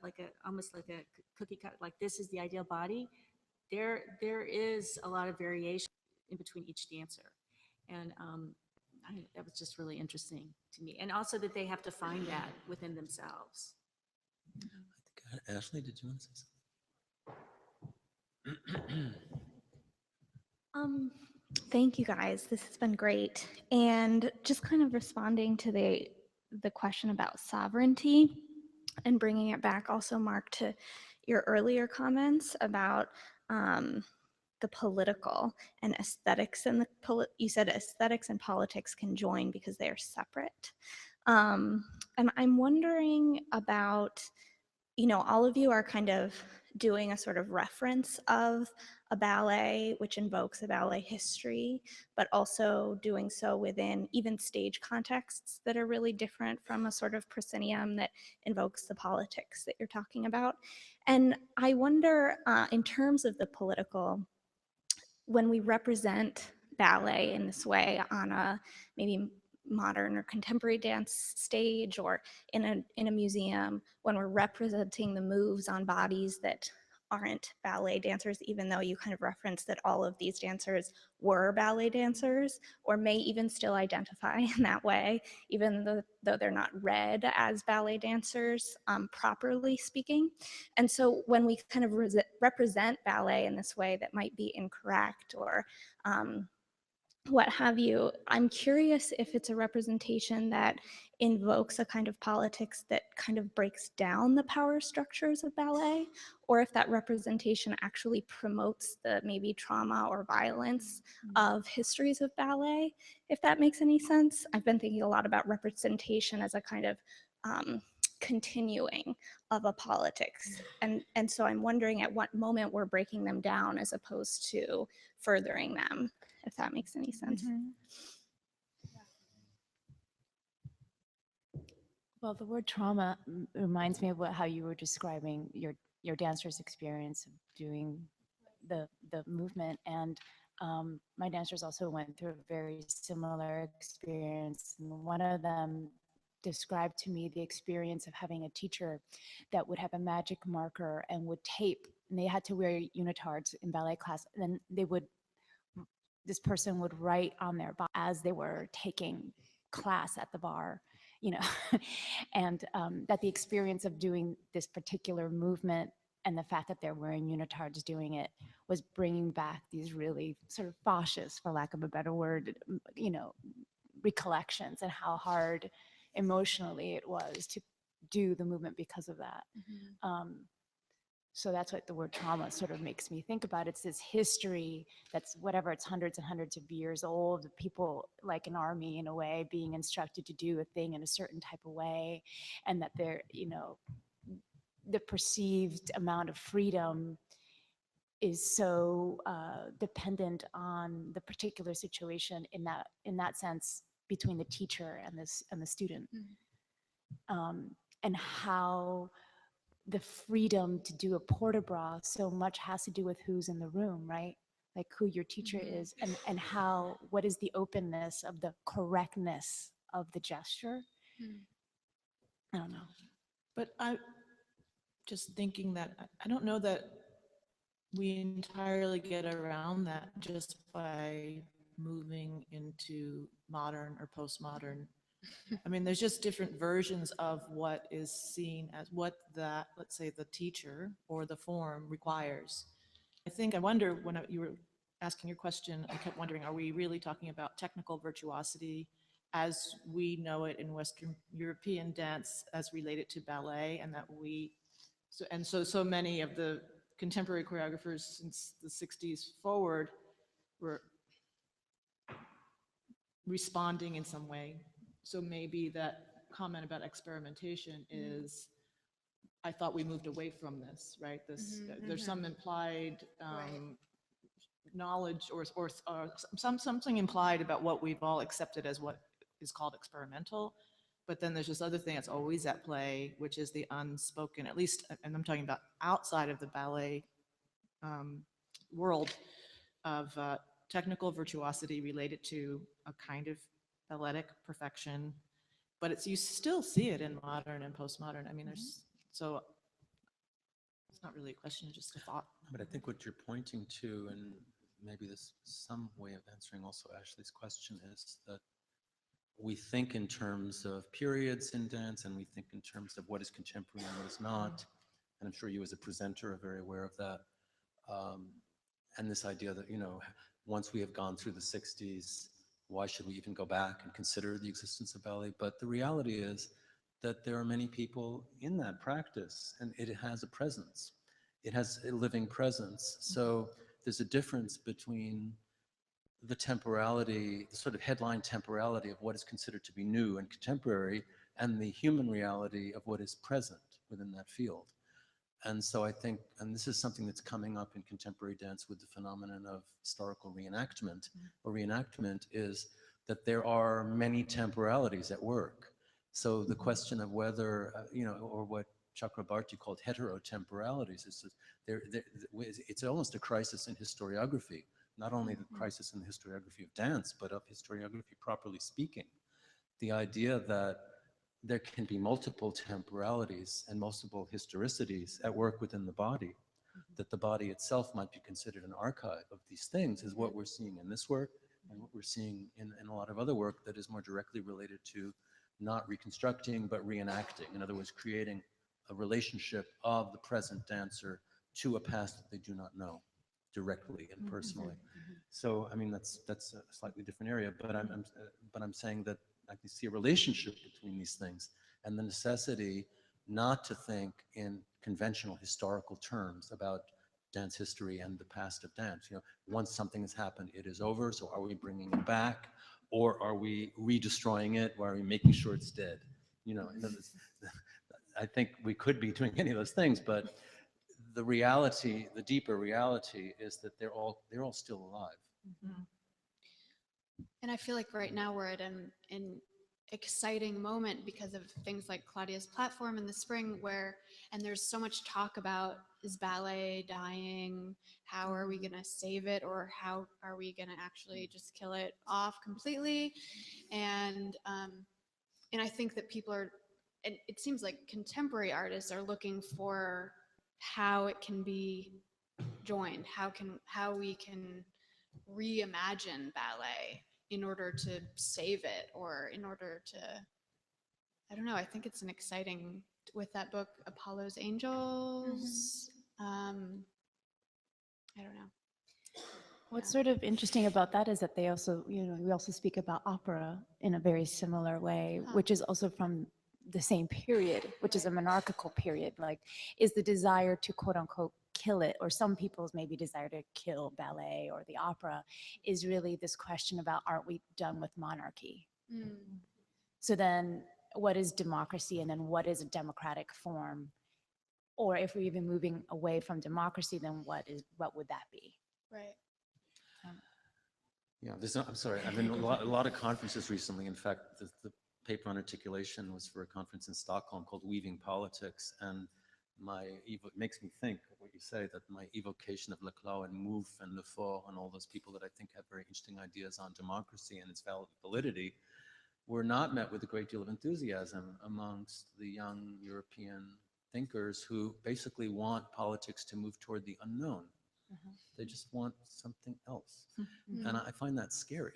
almost like a cookie cut, like this is the ideal body, there is a lot of variation in between each dancer, and that was just really interesting to me. And also that they have to find that within themselves. I think, Ashley, did you want to say something? Thank you guys. This has been great. And just kind of responding to the question about sovereignty and bringing it back also, Mark, to your earlier comments about the political and aesthetics, and you said aesthetics and politics can join because they are separate. And I'm wondering about, all of you are kind of doing a sort of reference of a ballet, which invokes a ballet history, but also doing so within even stage contexts that are really different from a sort of proscenium that invokes the politics that you're talking about. And I wonder, in terms of the political, when we represent ballet in this way on a maybe modern or contemporary dance stage or in a museum, when we're representing the moves on bodies that aren't ballet dancers, even though you kind of referenced that all of these dancers were ballet dancers or may even still identify in that way, even though they're not read as ballet dancers, properly speaking. And so when we kind of represent ballet in this way that might be incorrect or what have you, I'm curious if it's a representation that invokes a kind of politics that kind of breaks down the power structures of ballet, or if that representation actually promotes the maybe trauma or violence of histories of ballet, if that makes any sense. I've been thinking a lot about representation as a kind of continuing of a politics. And so I'm wondering at what moment we're breaking them down as opposed to furthering them, if that makes any sense. Well, the word trauma reminds me of how you were describing your dancer's experience of doing the movement. And my dancers also went through a very similar experience. And one of them described to me the experience of having a teacher that would have a magic marker and would tape, and they had to wear unitards in ballet class. And then this person would write on their body as they were taking class at the bar, and that the experience of doing this particular movement and the fact that they're wearing unitards doing it was bringing back these really sort of fascists, for lack of a better word, recollections, and how hard emotionally it was to do the movement because of that. So that's what the word trauma sort of makes me think about. It's this history that's whatever, it's hundreds and hundreds of years old, people like an army in a way being instructed to do a thing in a certain type of way, and that they're, the perceived amount of freedom is so dependent on the particular situation in that sense between the teacher and the student. And how the freedom to do a port de bras so much has to do with who's in the room, right? Like who your teacher is, and how, what is the openness of the correctness of the gesture. I don't know. But I just thinking that I don't know that we entirely get around that just by moving into modern or postmodern. I mean, there's just different versions of what is seen as what that, let's say, the teacher or the form requires. I think I wonder when you were asking your question, I kept wondering, are we really talking about technical virtuosity as we know it in Western European dance as related to ballet, and that so many of the contemporary choreographers since the 60s forward were responding in some way. So maybe that comment about experimentation is, I thought we moved away from this, right? There's some implied knowledge or something implied about what we've all accepted as what is called experimental. But then there's this other thing that's always at play, which is the unspoken, at least, and I'm talking about outside of the ballet world, of technical virtuosity related to a kind of balletic perfection. But you still see it in modern and postmodern. I mean, so it's not really a question, just a thought. But I think what you're pointing to, and maybe this is some way of answering also Ashley's question, is that we think in terms of periods in dance, and we think in terms of what is contemporary and what is not. And I'm sure you as a presenter are very aware of that. And this idea that, once we have gone through the 60s, why should we even go back and consider the existence of ballet? But the reality is that there are many people in that practice, and it has a presence. It has a living presence. So there's a difference between the temporality, the sort of headline temporality of what is considered to be new and contemporary, and the human reality of what is present within that field. And so I think, and this is something that's coming up in contemporary dance with the phenomenon of historical reenactment, or reenactment is that there are many temporalities at work. So the question of whether, or what Chakrabarty called heterotemporalities, is it's almost a crisis in historiography, not only the crisis in the historiography of dance, but of historiography properly speaking. The idea that there can be multiple temporalities and multiple historicities at work within the body, that the body itself might be considered an archive of these things, is what we're seeing in this work, and what we're seeing in a lot of other work that is more directly related to not reconstructing, but reenacting. In other words, creating a relationship of the present dancer to a past that they do not know directly and personally. So, I mean, that's a slightly different area, but I'm saying that I can see a relationship between these things, and the necessity not to think in conventional historical terms about dance history and the past of dance. Once something has happened, it is over. So are we bringing it back, or are we redestroying it, or are we making sure it's dead? I think we could be doing any of those things, but the reality, the deeper reality, is that they're all still alive. And I feel like right now we're at an exciting moment because of things like Claudia's platform in the spring, and there's so much talk about, is ballet dying? How are we going to save it? Or how are we going to actually just kill it off completely? And I think that people are, and it seems like contemporary artists are looking for how it can be joined, how we can reimagine ballet in order to save it, or in order to, I don't know, I think it's an exciting, with that book, Apollo's Angels, I don't know. What's sort of interesting about that is that they also, we also speak about opera in a very similar way, which is also from the same period, which is a monarchical period. Like, is the desire to quote unquote kill it, or some people's maybe desire to kill ballet or the opera, is really this question about, aren't we done with monarchy? So then what is democracy, and then what is a democratic form? Or if we're even moving away from democracy, then what would that be? Right. Yeah, I'm sorry, I've been a lot of conferences recently. In fact, the paper on articulation was for a conference in Stockholm called Weaving Politics, and it makes me think of what you say, that my evocation of Leclau and Mouffe and Lefort and all those people that I think have very interesting ideas on democracy and its validity were not met with a great deal of enthusiasm amongst the young European thinkers who basically want politics to move toward the unknown. They just want something else. And I find that scary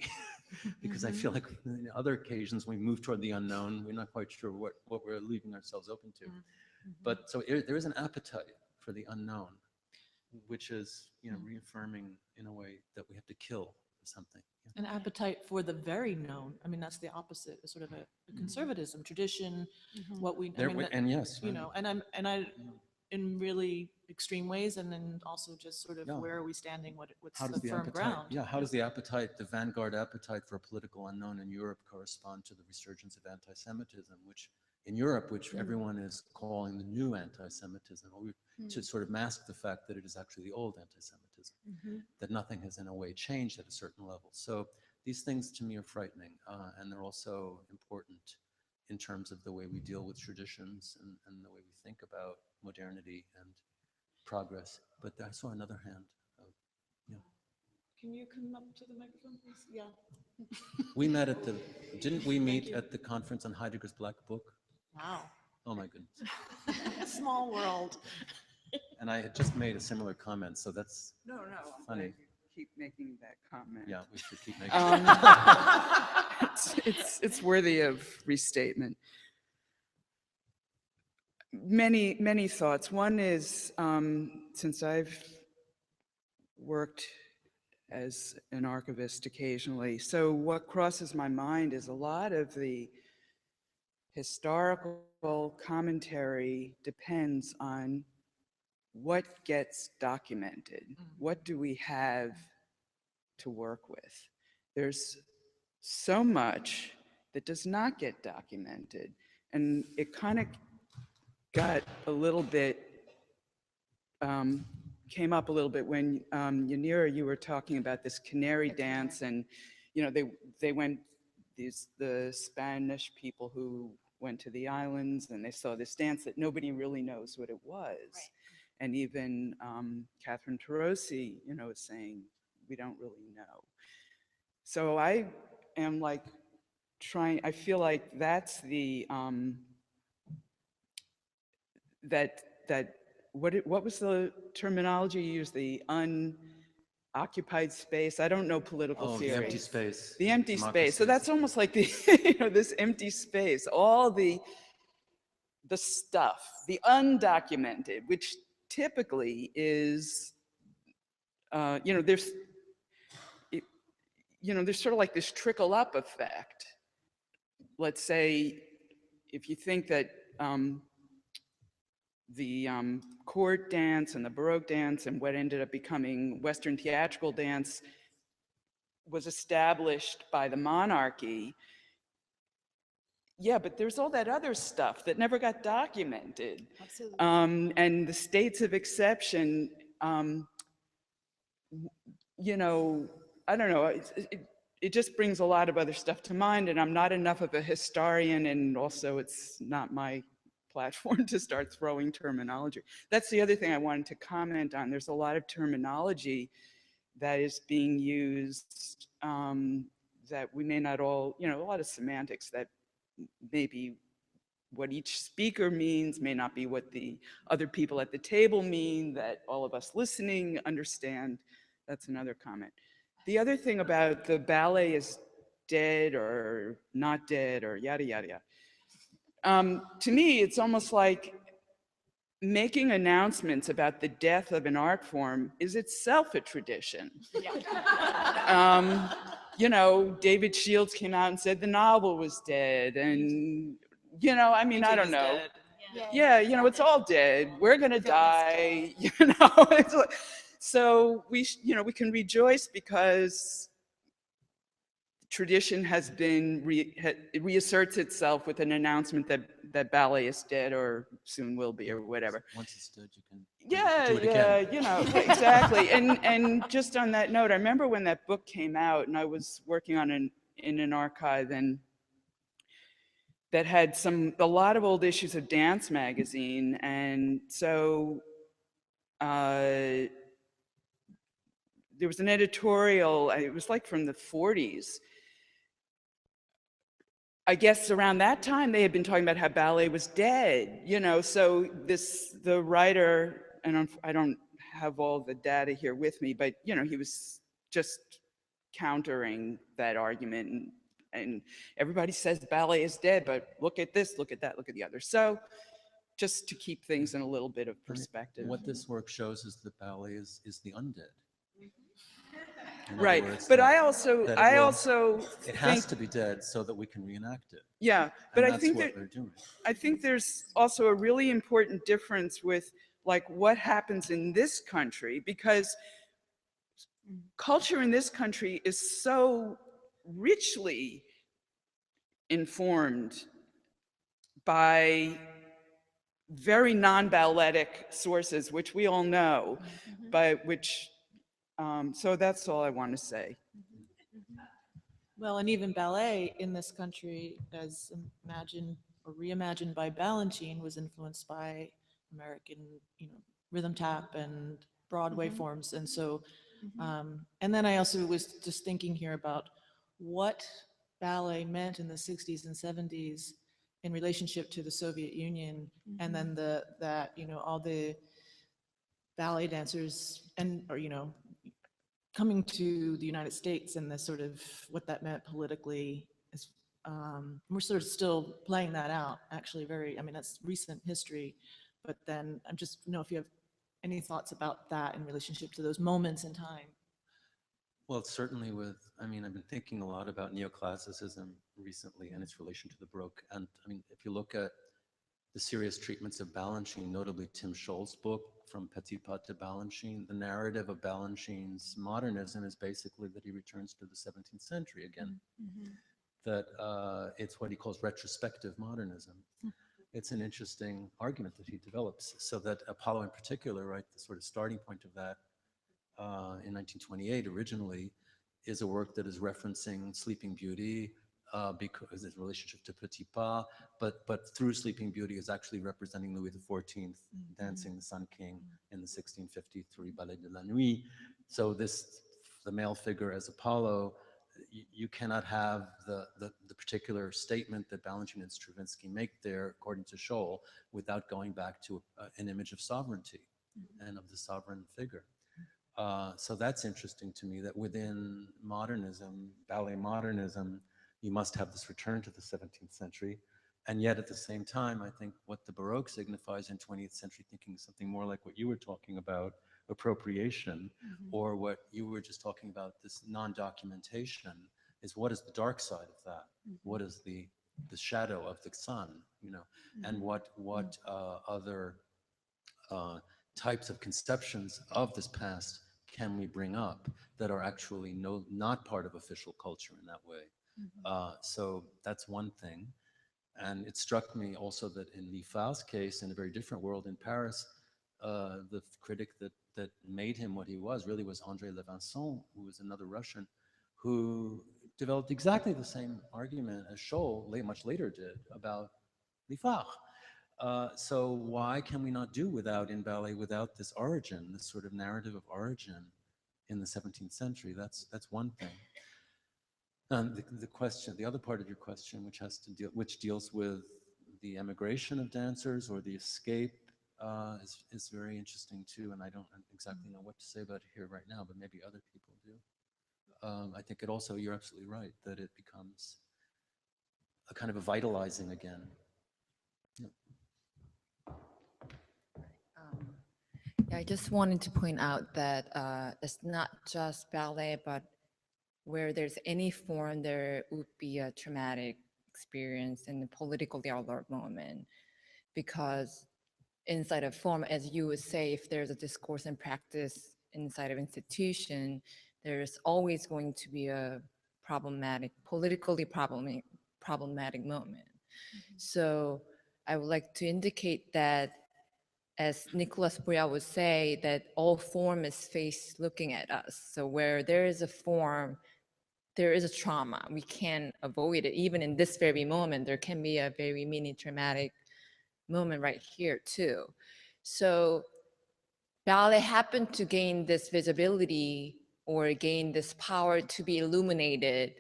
because I feel like in other occasions we move toward the unknown, we're not quite sure what we're leaving ourselves open to. But so there is an appetite for the unknown, which is, reaffirming in a way that we have to kill something. An appetite for the very known. I mean, that's the opposite, a sort of a conservatism, tradition, what we, I There, mean, that, and yes, you right. know, and in really extreme ways, and then also just sort of Yeah. where are we standing, what's How does the the firm appetite, ground? yeah, how does the appetite, the vanguard appetite for a political unknown in Europe correspond to the resurgence of anti-Semitism, which in Europe, which everyone is calling the new anti-Semitism, to sort of mask the fact that it is actually the old anti-Semitism, that nothing has in a way changed at a certain level. So these things to me are frightening, and they're also important in terms of the way we deal with traditions and the way we think about modernity and progress. But I saw another hand. Can you come up to the microphone, please? Yeah. We met at the, didn't we meet at the conference on Heidegger's Black Book? Wow. Oh my goodness. Small world. And I had just made a similar comment, so that's No, I'm funny. glad you keep making that comment. Yeah, we should keep making It's worthy of restatement. Many thoughts. One is, since I've worked as an archivist occasionally, so what crosses my mind is a lot of the historical commentary depends on what gets documented. What do we have to work with? There's so much that does not get documented. And it kind of got a little bit, came up a little bit when Yanira, you were talking about this canary dance, and they went, the Spanish people who went to the islands and they saw this dance that nobody really knows what it was. Right. And even Catherine Tarosi, is saying, we don't really know. So I am like I feel like that's the, what was the terminology you used? The unoccupied space? I don't know political theory. the empty space. The empty space. So that's almost like the, this empty space, all the stuff, the undocumented, which typically is, there's sort of like this trickle up effect. Let's say, if you think that the court dance and the Baroque dance and what ended up becoming Western theatrical dance was established by the monarchy, yeah, but there's all that other stuff that never got documented. Absolutely. And the states of exception, I don't know, it just brings a lot of other stuff to mind, and I'm not enough of a historian, and also it's not my platform to start throwing terminology. That's the other thing I wanted to comment on. There's a lot of terminology that is being used that we may not all, a lot of semantics that maybe what each speaker means may not be what the other people at the table mean, that all of us listening understand. That's another comment. The other thing about the ballet is dead or not dead or yada, yada, yada. To me, it's almost like making announcements about the death of an art form is itself a tradition. David Shields came out and said the novel was dead, and I mean, I don't know. Yeah, it's all dead. We're gonna die. It's like, so we can rejoice because tradition has been it reasserts itself with an announcement that ballet is dead or soon will be or whatever. Once it's dead, you can do it again. Exactly. And just on that note, I remember when that book came out, and I was working on in an archive, and that had a lot of old issues of Dance magazine, and so there was an editorial. It was like from the 40s. I guess around that time they had been talking about how ballet was dead, so the writer, and I don't have all the data here with me, but he was just countering that argument, and everybody says ballet is dead, but look at this, look at that, look at the other. So just to keep things in a little bit of And perspective. what this work shows is that ballet is the undead. In other Right, words, but that- I also, that I will- also It has think, to be dead so that we can reenact it. yeah, but And I that's think what that, we're doing. I think there's also a really important difference with like what happens in this country, because culture in this country is so richly informed by very non-balletic sources, which we all know, but which, so that's all I want to say. Well, and even ballet in this country, as imagined or reimagined by Balanchine, was influenced by American, rhythm tap and Broadway forms. And so, and then I also was just thinking here about what ballet meant in the 60s and 70s in relationship to the Soviet Union, and then all the ballet dancers coming to the United States and the sort of what that meant politically is, we're sort of still playing that out, actually. That's recent history, but then I'm just know if you have any thoughts about that in relationship to those moments in time. Well, certainly I've been thinking a lot about neoclassicism recently and its relation to the Baroque. And if you look at the serious treatments of Balanchine, notably Tim Scholl's book, From Petipa to Balanchine, the narrative of Balanchine's modernism is basically that he returns to the 17th century again. That it's what he calls retrospective modernism. It's an interesting argument that he develops, so that Apollo in particular, right, the sort of starting point of that in 1928 originally, is a work that is referencing Sleeping Beauty, because its relationship to Petit Pas, but through Sleeping Beauty is actually representing Louis XIV dancing the Sun King in the 1653 Ballet de la Nuit. So the male figure as Apollo, you cannot have the particular statement that Balanchine and Stravinsky make there, according to Scholl, without going back to an image of sovereignty and of the sovereign figure. So that's interesting to me, that within modernism, ballet modernism, you must have this return to the 17th century. And yet at the same time, I think what the Baroque signifies in 20th century thinking is something more like what you were talking about, appropriation, or what you were just talking about, this non-documentation, is what is the dark side of that? What is the shadow of the sun, and what other types of conceptions of this past can we bring up that are actually not part of official culture in that way? So that's one thing. And it struck me also that in Lifa's case, in a very different world in Paris, the critic that made him what he was really was André Levinson, who was another Russian, who developed exactly the same argument as Scholl much later did about Lifa. So why can we not do in ballet without this origin, this sort of narrative of origin in the 17th century? That's one thing. And the question, the other part of your question, which deals with the emigration of dancers or the escape, is very interesting too. And I don't exactly know what to say about it here right now, but maybe other people do. I think it also, you're absolutely right, that it becomes a kind of a vitalizing again. Yeah. Yeah, I just wanted to point out that it's not just ballet, but where there's any form, there would be a traumatic experience and a politically alert moment. Because inside a form, as you would say, if there's a discourse and practice inside of institution, there's always going to be a politically problematic moment. So I would like to indicate that, as Nicolas Bourriel would say, that all form is face looking at us. So where there is a form, there is a trauma. We can't avoid it. Even in this very moment, there can be a very mini traumatic moment right here too. So ballet happened to gain this visibility or gain this power to be illuminated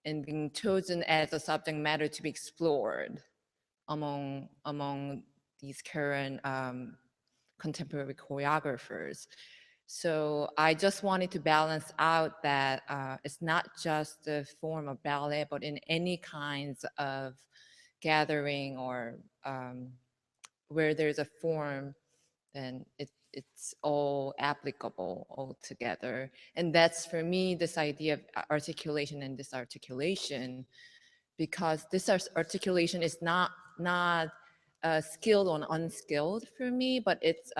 and being chosen as a subject matter to be explored among these current contemporary choreographers. So I just wanted to balance out that it's not just the form of ballet, but in any kinds of gathering or where there's a form, then it's all applicable all together. And that's for me this idea of articulation and disarticulation, because this articulation is not skilled or unskilled for me, but it's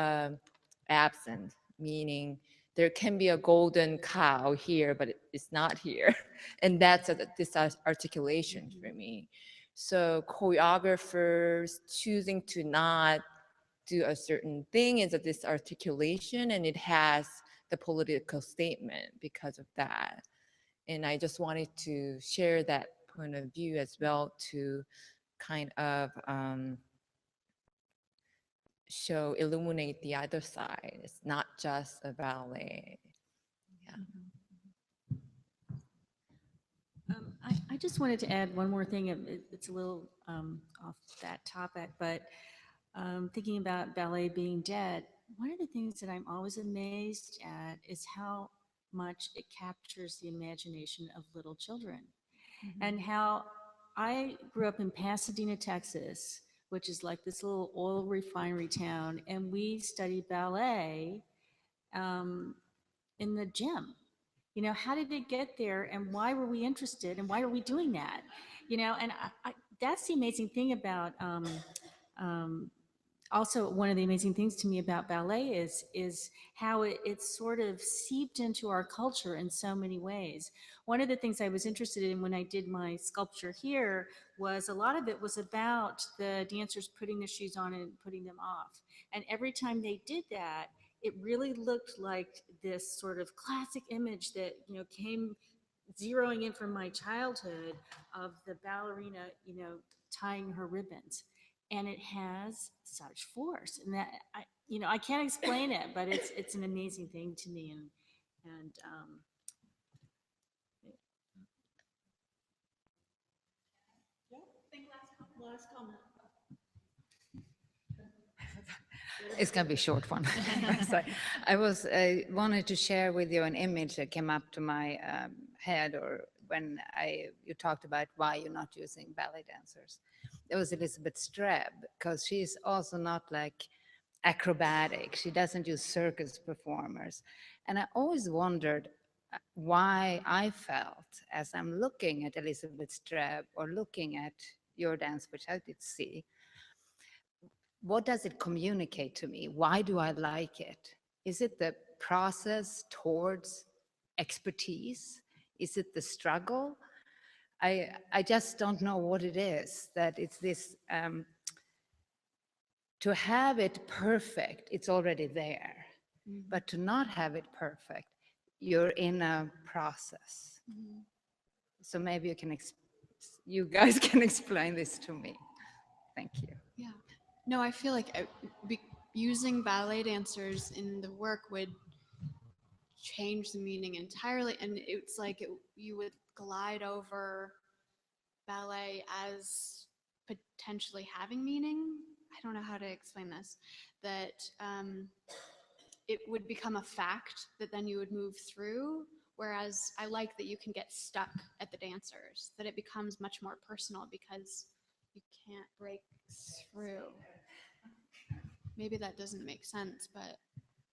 absent, meaning there can be a golden cow here, but it's not here. And that's this articulation for me. So choreographers choosing to not do a certain thing is a disarticulation, and it has the political statement because of that. And I just wanted to share that point of view as well, to kind of illuminate the other side. It's not just a ballet. Yeah. I just wanted to add one more thing. It's a little off that topic, but thinking about ballet being dead, one of the things that I'm always amazed at is how much it captures the imagination of little children. And how I grew up in Pasadena, Texas, which is like this little oil refinery town, and we studied ballet in the gym. You know, how did it get there, and why were we interested, and why are we doing that? You know, and that's the amazing thing about also one of the amazing things to me about ballet is how it's sort of seeped into our culture in so many ways. One of the things I was interested in when I did my sculpture here was a lot of it was about the dancers putting their shoes on and putting them off. And every time they did that, it really looked like this sort of classic image that, you know, came zeroing in from my childhood of the ballerina, you know, tying her ribbons. And it has such force, and that I can't explain it, but it's an amazing thing to me. And last comment. It's going to be a short one. So I wanted to share with you an image that came up to my head, or when you talked about why you're not using ballet dancers. It was Elizabeth Streb, because she's also not like acrobatic. She doesn't use circus performers. And I always wondered why I felt, as I'm looking at Elizabeth Streb or looking at your dance, which I did see, what does it communicate to me? Why do I like it? Is it the process towards expertise? Is it the struggle? I just don't know what it is, that it's this, to have it perfect, it's already there. Mm-hmm. But to not have it perfect, you're in a process. Mm-hmm. So maybe you guys can explain this to me. Thank you. Yeah. No, I feel like using ballet dancers in the work would change the meaning entirely. And it's like you would glide over ballet as potentially having meaning. I don't know how to explain this. That it would become a fact that then you would move through. Whereas I like that you can get stuck at the dancers, that it becomes much more personal because you can't break through. Maybe that doesn't make sense, but.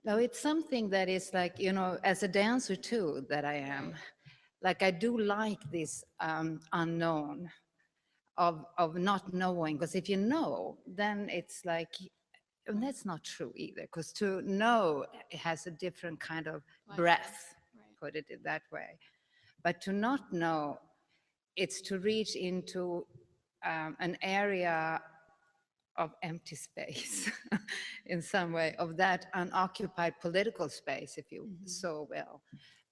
No, it's something that is like, as a dancer too, that I am, like I do like this unknown of not knowing, because if you know, then it's like, and that's not true either, because to know it has a different kind of breadth, put it that way. But to not know, it's to reach into an area of empty space in some way, of that unoccupied political space, if you so will,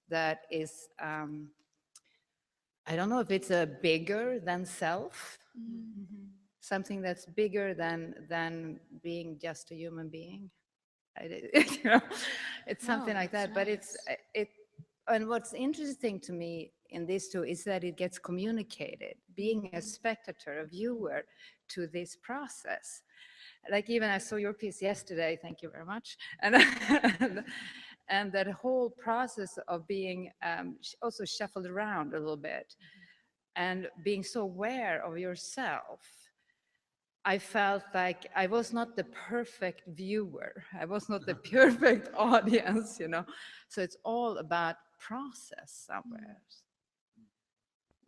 that is, I don't know if it's a bigger than self, something that's bigger than being just a human being. It's something like that, but nice. And what's interesting to me in this too is that it gets communicated, being a spectator, a viewer to this process. Like even I saw your piece yesterday, thank you very much. And that whole process of being also shuffled around a little bit and being so aware of yourself. I felt like I was not the perfect viewer. I was not the perfect audience, you know. So it's all about process somewhere.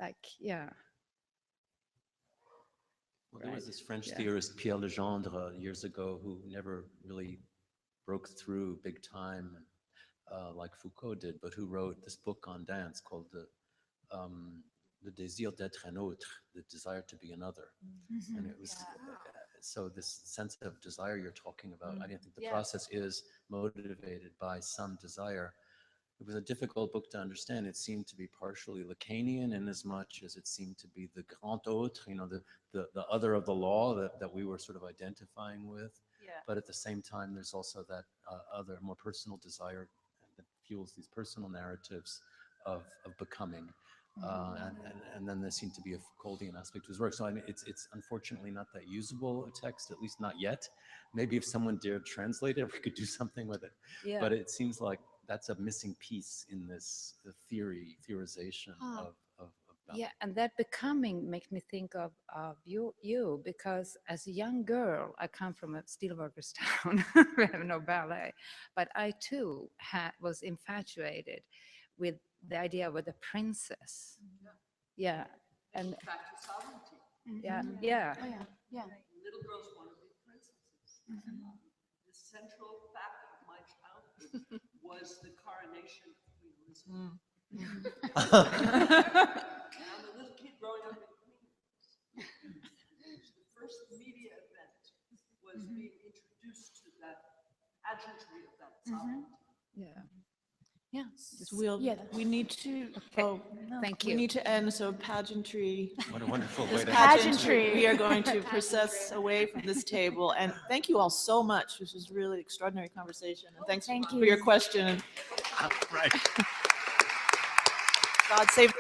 Like, yeah. Well, there was this French Yeah. theorist, Pierre Legendre, years ago, who never really broke through big time, like Foucault did, but who wrote this book on dance called Le Désir d'être un autre, the desire to be another. And it was, so this sense of desire you're talking about, I didn't think the process is motivated by some desire. It was a difficult book to understand. It seemed to be partially Lacanian in as much as it seemed to be the grand autre, you know, the other of the law that we were sort of identifying with. But at the same time, there's also that other more personal desire that fuels these personal narratives of becoming. And then there seemed to be a Foucauldian aspect to his work. So I mean, it's unfortunately not that usable a text, at least not yet. Maybe if someone dared translate it, we could do something with it. Yeah. But it seems like that's a missing piece in this theorization of ballet. Yeah, and that becoming makes me think of you because as a young girl, I come from a steelworkers town. We have no ballet, but I too was infatuated with the idea of the princess. Yeah, and Back to sovereignty. yeah, Oh yeah, yeah. Little girls want to be princesses. The central fact of my childhood was the coronation of Queen Elizabeth. I'm a little kid growing up in Queens. The first media event was being introduced to that pageantry of that sovereignty. yeah. Yes, we need to, Thank we you. need to end, so pageantry. What a wonderful This way to pageantry, we are going to process away from this table. And thank you all so much. This was really extraordinary conversation. And thanks Thank for your you. question. Right. God save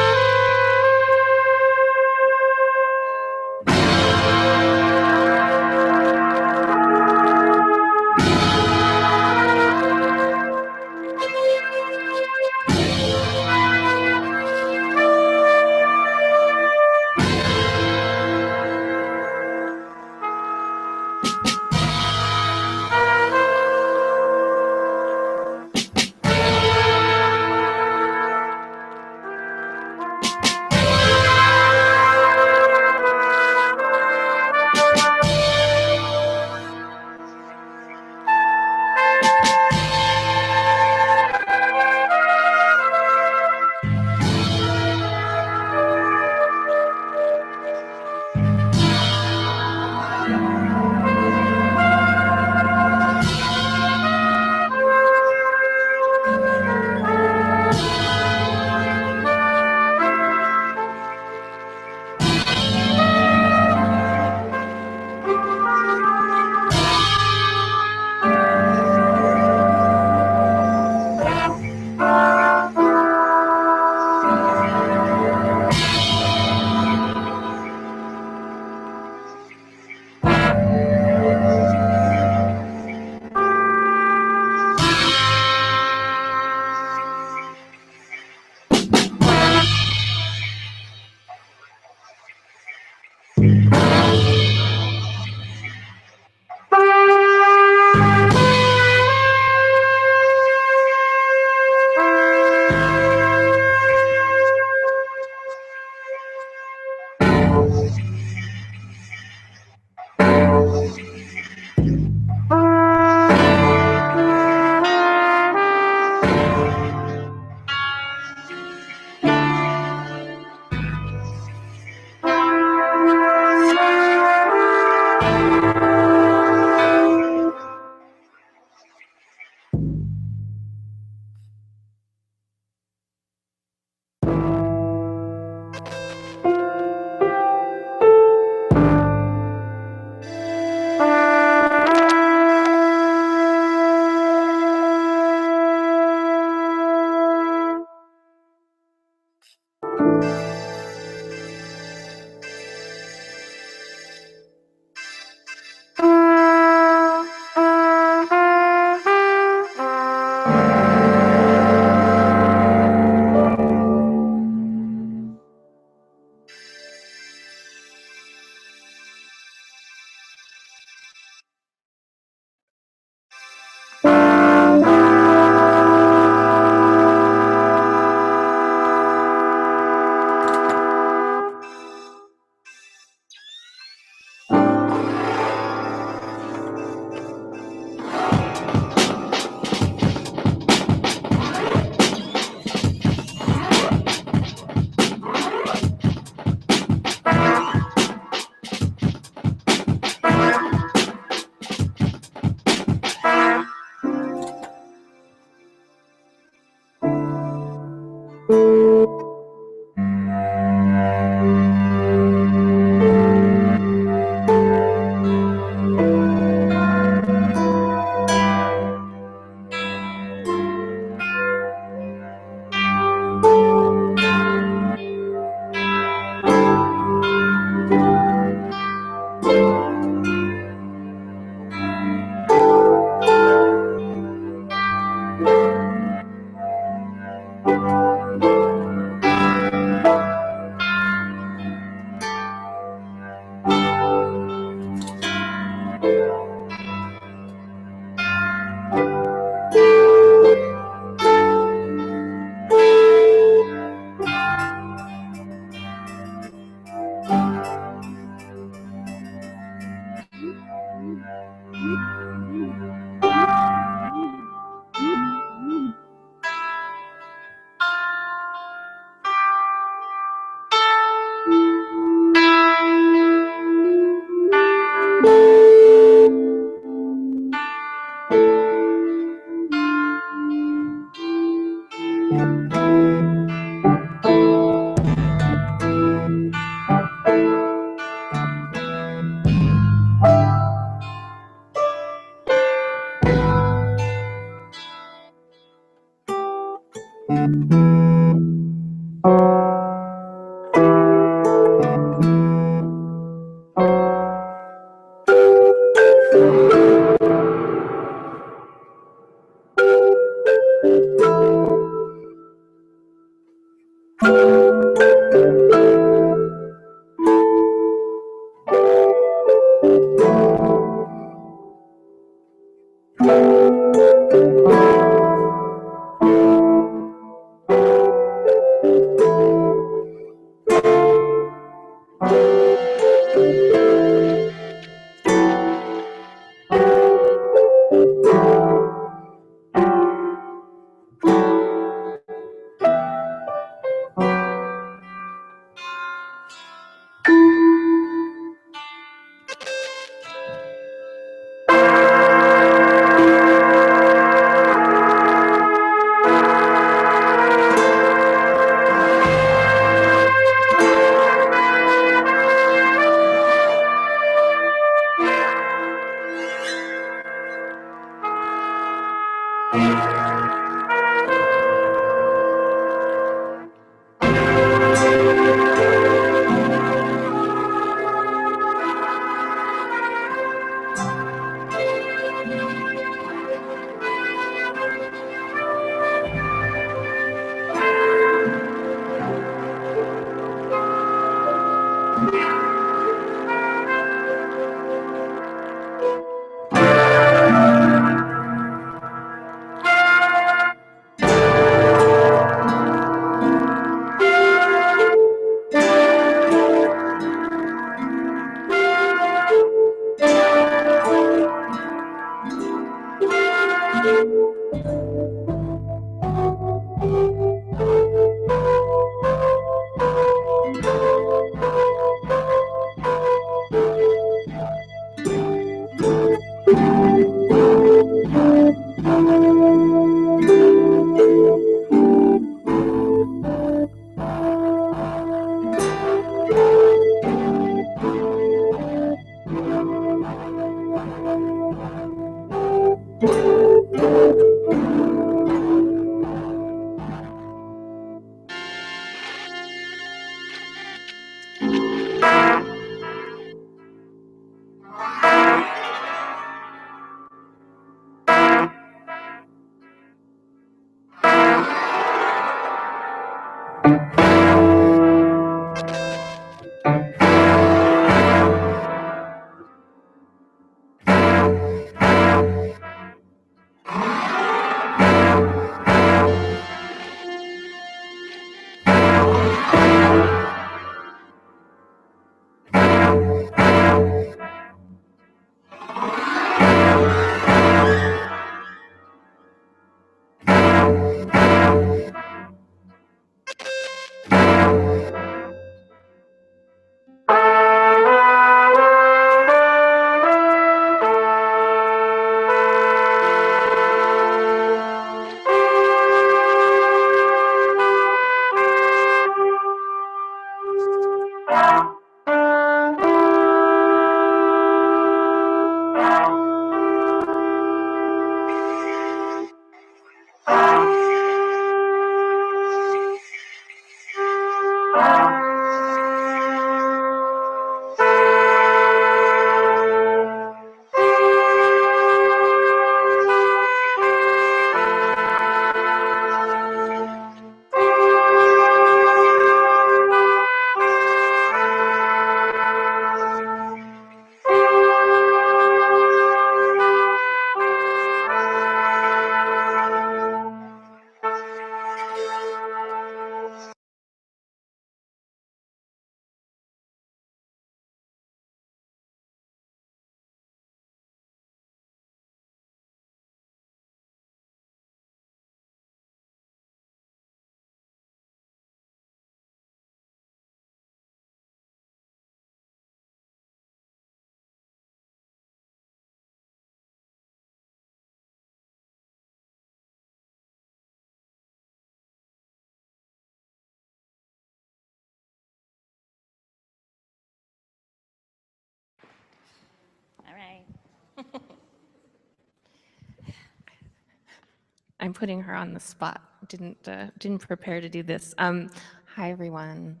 I'm putting her on the spot. Didn't prepare to do this. Hi everyone.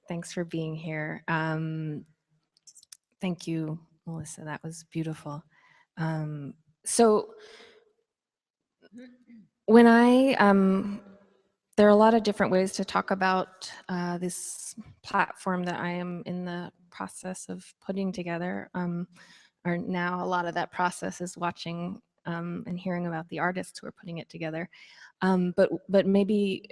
Thanks for being here. Thank you, Melissa. That was beautiful. So when there are a lot of different ways to talk about this platform that I am in the process of putting together. Or now a lot of that process is watching and hearing about the artists who are putting it together. But maybe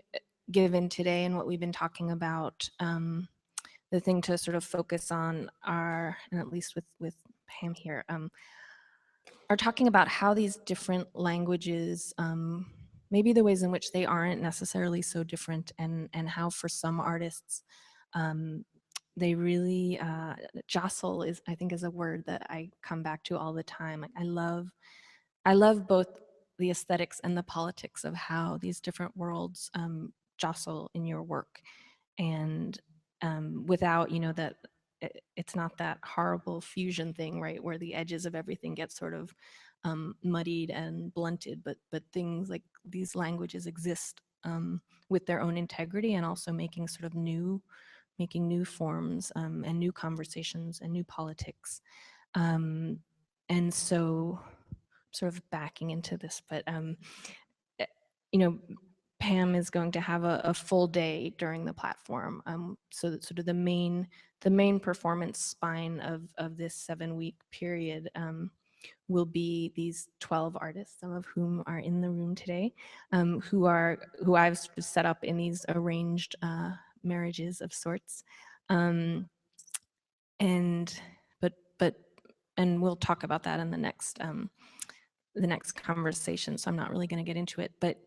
given today and what we've been talking about, the thing to sort of focus on are, and at least with Pam here, are talking about how these different languages, maybe the ways in which they aren't necessarily so different, and how for some artists, they really jostle is, I think, is a word that I come back to all the time. Like, I love both the aesthetics and the politics of how these different worlds jostle in your work, and without, that it's not that horrible fusion thing, right, where the edges of everything get sort of muddied and blunted, but things like these languages exist with their own integrity, and also making sort of making new forms and new conversations and new politics. And so sort of backing into this, but Pam is going to have a full day during the platform. So that sort of the main performance spine of this 7-week period will be these 12 artists, some of whom are in the room today, who I've set up in these arranged marriages of sorts. And we'll talk about that in the next conversation, so I'm not really going to get into it. But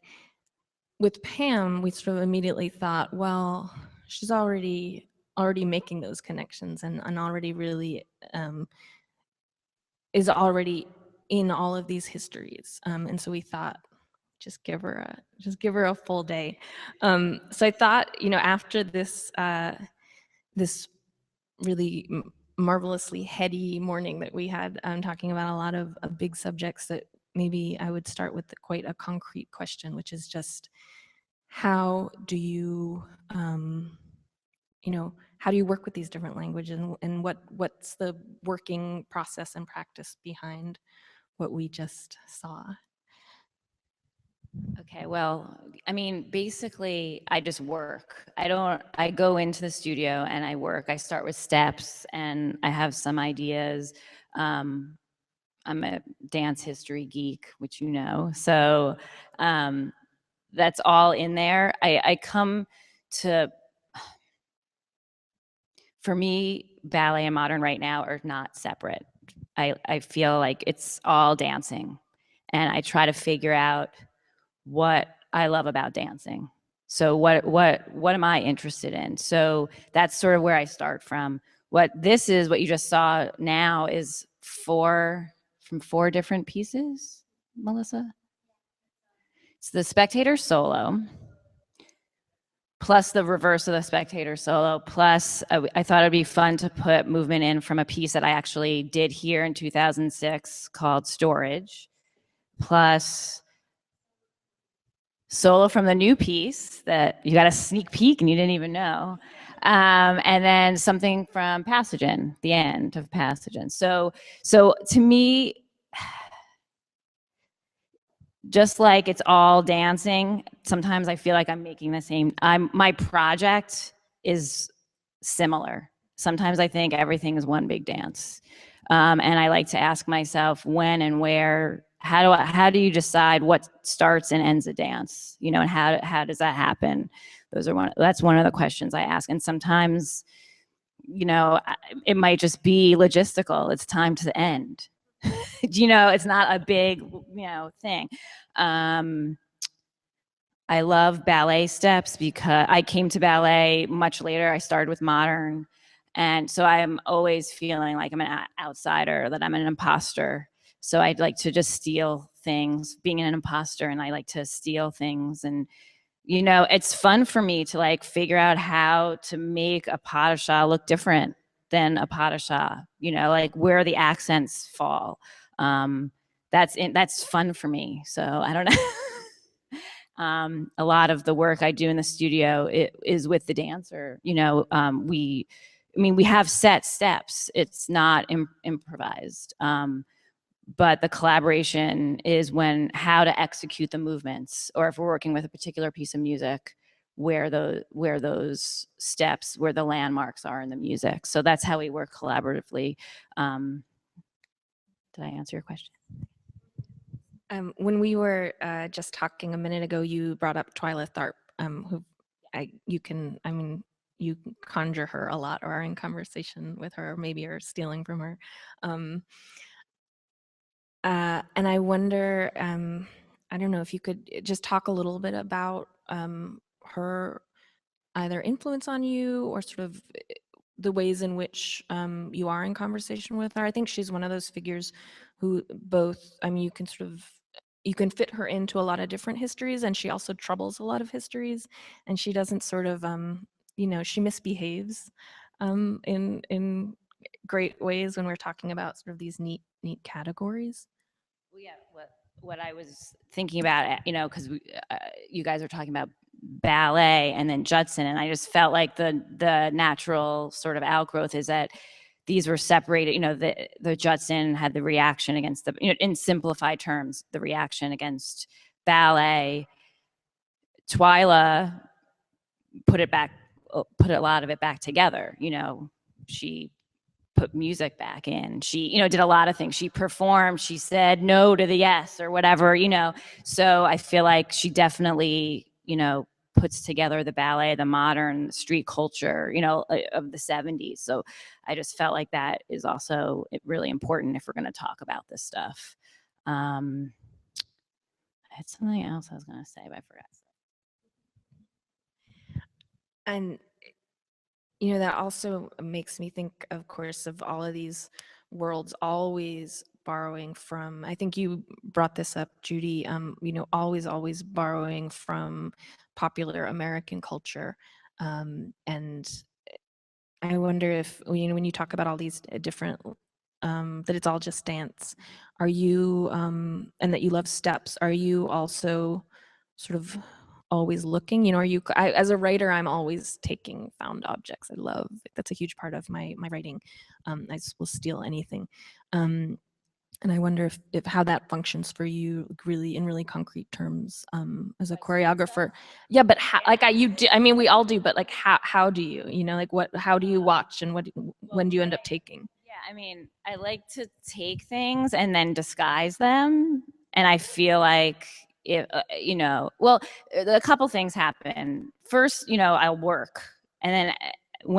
with Pam, we sort of immediately thought, well, she's already making those connections, and already really is already in all of these histories, and so we thought, just give her a full day. So I thought, after this this really marvelously heady morning that we had, talking about a lot of big subjects, that maybe I would start with quite a concrete question, which is just, how do you how do you work with these different languages, and what's the working process and practice behind what we just saw? Okay, well, I mean, basically, I just work. I go into the studio and I work. I start with steps and I have some ideas. I'm a dance history geek, which you know. So that's all in there. I come to, for me, ballet and modern right now are not separate. I feel like it's all dancing. And I try to figure out what I love about dancing. So what am I interested in? So that's sort of where I start from. What you just saw now is from 4 different pieces, Melissa? It's the spectator solo, plus the reverse of the spectator solo, plus I thought it'd be fun to put movement in from a piece that I actually did here in 2006 called Storage, plus solo from the new piece that you got a sneak peek and you didn't even know. And then something from Passagen, the end of Passagen. So to me, just like it's all dancing, sometimes I feel like I'm making the same, my project is similar. Sometimes I think everything is one big dance. And I like to ask myself when and where, how do you decide what starts and ends a dance? And how does that happen? That's one of the questions I ask. And sometimes, it might just be logistical. It's time to end. It's not a big, thing. I love ballet steps because I came to ballet much later. I started with modern. And so I'm always feeling like I'm an outsider, that I'm an imposter. So I'd like to just steal things, being an imposter, and I like to steal things. And, it's fun for me to like figure out how to make a pas de chat look different than a pas de chat, like where the accents fall. That's fun for me. So I don't know. A lot of the work I do in the studio is with the dancer. We have set steps. It's not improvised. But the collaboration is how to execute the movements, or if we're working with a particular piece of music, where those steps, where the landmarks are in the music. So that's how we work collaboratively. Did I answer your question? When we were just talking a minute ago, you brought up Twyla Tharp, who you conjure her a lot, or are in conversation with her, or maybe are stealing from her. And I wonder, I don't know if you could just talk a little bit about her either influence on you, or sort of the ways in which you are in conversation with her. I think she's one of those figures who you can fit her into a lot of different histories, and she also troubles a lot of histories, and she doesn't sort of, she misbehaves in great ways when we're talking about sort of these neat categories. Well, yeah, what I was thinking about, because you guys are talking about ballet and then Judson, and I just felt like the natural sort of outgrowth is that these were separated. The Judson had the reaction against in simplified terms, the reaction against ballet. Twyla put a lot of it back together. She put music back in. She, did a lot of things. She performed, she said no to the yes or whatever, So I feel like she definitely, puts together the ballet, the modern street culture, of the 70s. So I just felt like that is also really important if we're going to talk about this stuff. I had something else I was going to say, but I forgot. And that also makes me think, of course, of all of these worlds always borrowing from, I think you brought this up, Judy, always borrowing from popular American culture. And I wonder if, when you talk about all these different, that it's all just dance, are you, and that you love steps, are you also sort of always looking, as a writer, I'm always taking found objects. That's a huge part of my writing. I just will steal anything. And I wonder if how that functions for you really in really concrete terms, as a choreographer. Yeah, but we all do, but like how do you, how do you watch, and when do you end up taking? Yeah, I like to take things and then disguise them. And I feel like, a couple things happen. First, I'll work. And then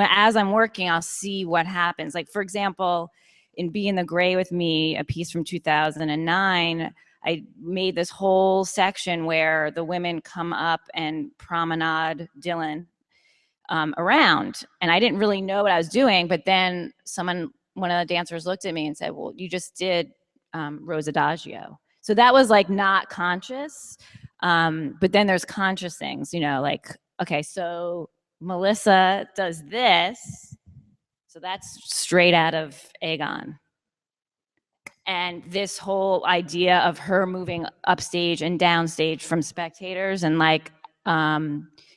as I'm working, I'll see what happens. Like, for example, in Be in the Gray with Me, a piece from 2009, I made this whole section where the women come up and promenade Dylan around. And I didn't really know what I was doing, but then one of the dancers looked at me and said, well, you just did Rose Adagio. So that was like not conscious. But then there's conscious things, like, okay, so Melissa does this. So that's straight out of Aegon. And this whole idea of her moving upstage and downstage from spectators and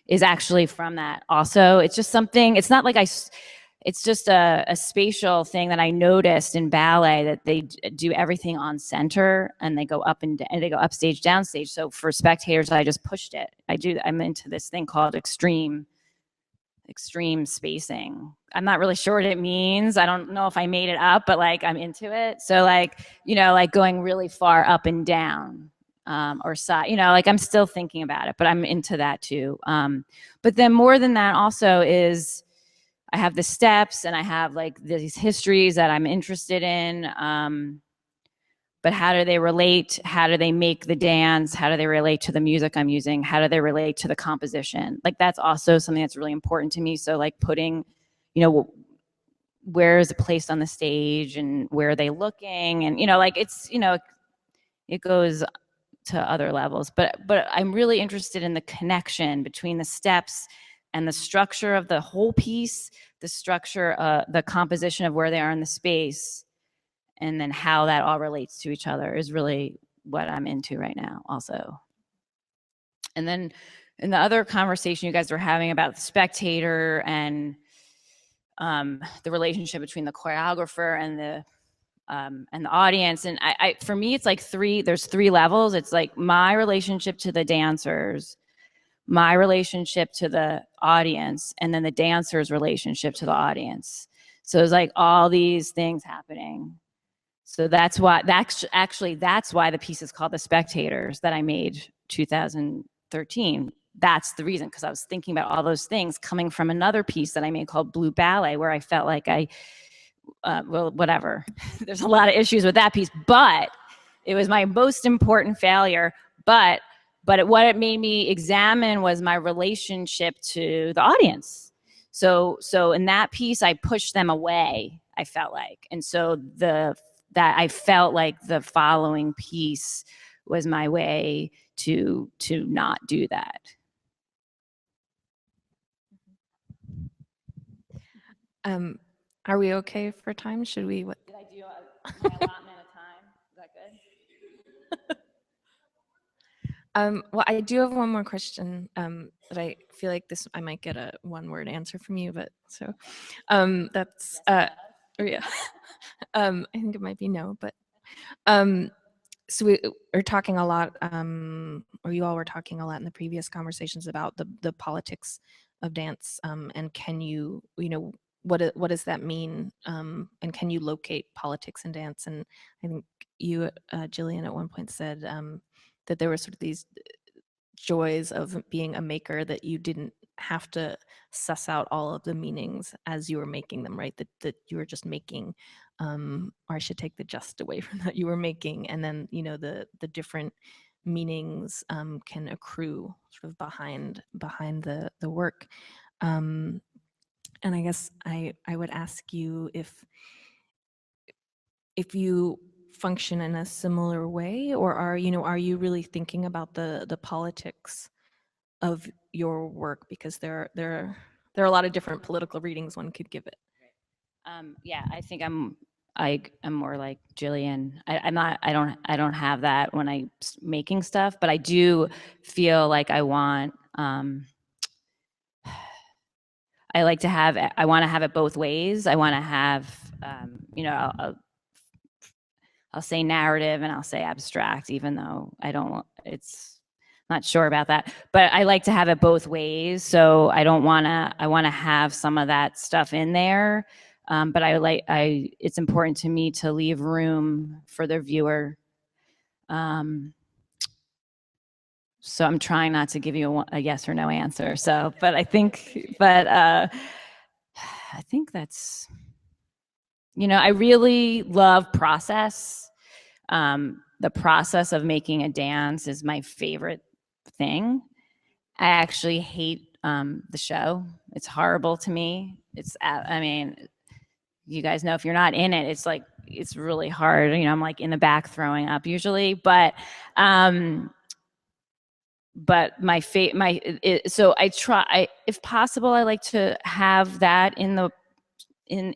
is actually from that also. It's just something, it's not like it's just a spatial thing that I noticed in ballet, that they do everything on center and they go up and they go upstage, downstage. So for spectators, I just pushed it. I'm into this thing called extreme spacing. I'm not really sure what it means. I don't know if I made it up, but I'm into it. So going really far up and down, or side, I'm still thinking about it, but I'm into that too. But then more than that also is, I have the steps and I have these histories that I'm interested in. But how do they relate? How do they make the dance? How do they relate to the music I'm using? How do they relate to the composition? That's also something that's really important to me. So putting, where is it placed on the stage and where are they looking? And, it goes to other levels, but I'm really interested in the connection between the steps and the structure of the whole piece, the structure, the composition of where they are in the space, and then how that all relates to each other is really what I'm into right now also. And then in the other conversation you guys were having about the spectator and the relationship between the choreographer and the audience. And I for me, it's like there's three levels. It's like my relationship to the dancers, my relationship to the audience, and then the dancer's relationship to the audience. So it's like all these things happening. So that's why that's why the piece is called The Spectators that I made 2013. That's the reason, because I was thinking about all those things coming from another piece that I made called Blue Ballet, where I felt like well, whatever. There's a lot of issues with that piece, but it was my most important failure. But what it made me examine was my relationship to the audience. So in that piece, I pushed them away, I felt like. And so that I felt like the following piece was my way to not do that. Are we okay for time? Should we? What? Did I do my allotment of time? Is that good? Well, I do have one more question that I feel like I might get a one-word answer from you, but so that's yeah. I think it might be no, but so we're talking a lot, or you all were talking a lot in the previous conversations about the politics of dance, and can you know, what does that mean, and can you locate politics in dance? And I think you, Jillian, at one point said that there were sort of these joys of being a maker, that you didn't have to suss out all of the meanings as you were making them, right? That you were just making, or I should take the just away from that, you were making, and then, you know, the different meanings can accrue sort of behind the work. And I guess I would ask you if you function in a similar way, or are you really thinking about the politics of your work, because there are a lot of different political readings one could give it. Yeah, I think I'm more like Jillian. I don't have that when I'm making stuff, but I do feel like I want I want to have it both ways. I want to have you know, I'll say narrative and I'll say abstract, even though it's not sure about that, but I like to have it both ways. So I want to have some of that stuff in there. But it's important to me to leave room for the viewer. So I'm trying not to give you a yes or no answer. So, but I think that's, you know, I really love process. The process of making a dance is my favorite thing. I actually hate the show. It's horrible to me. I mean, you guys know if you're not in it, it's like, it's really hard. You know, I'm like in the back throwing up usually, but so I try, if possible, I like to have that in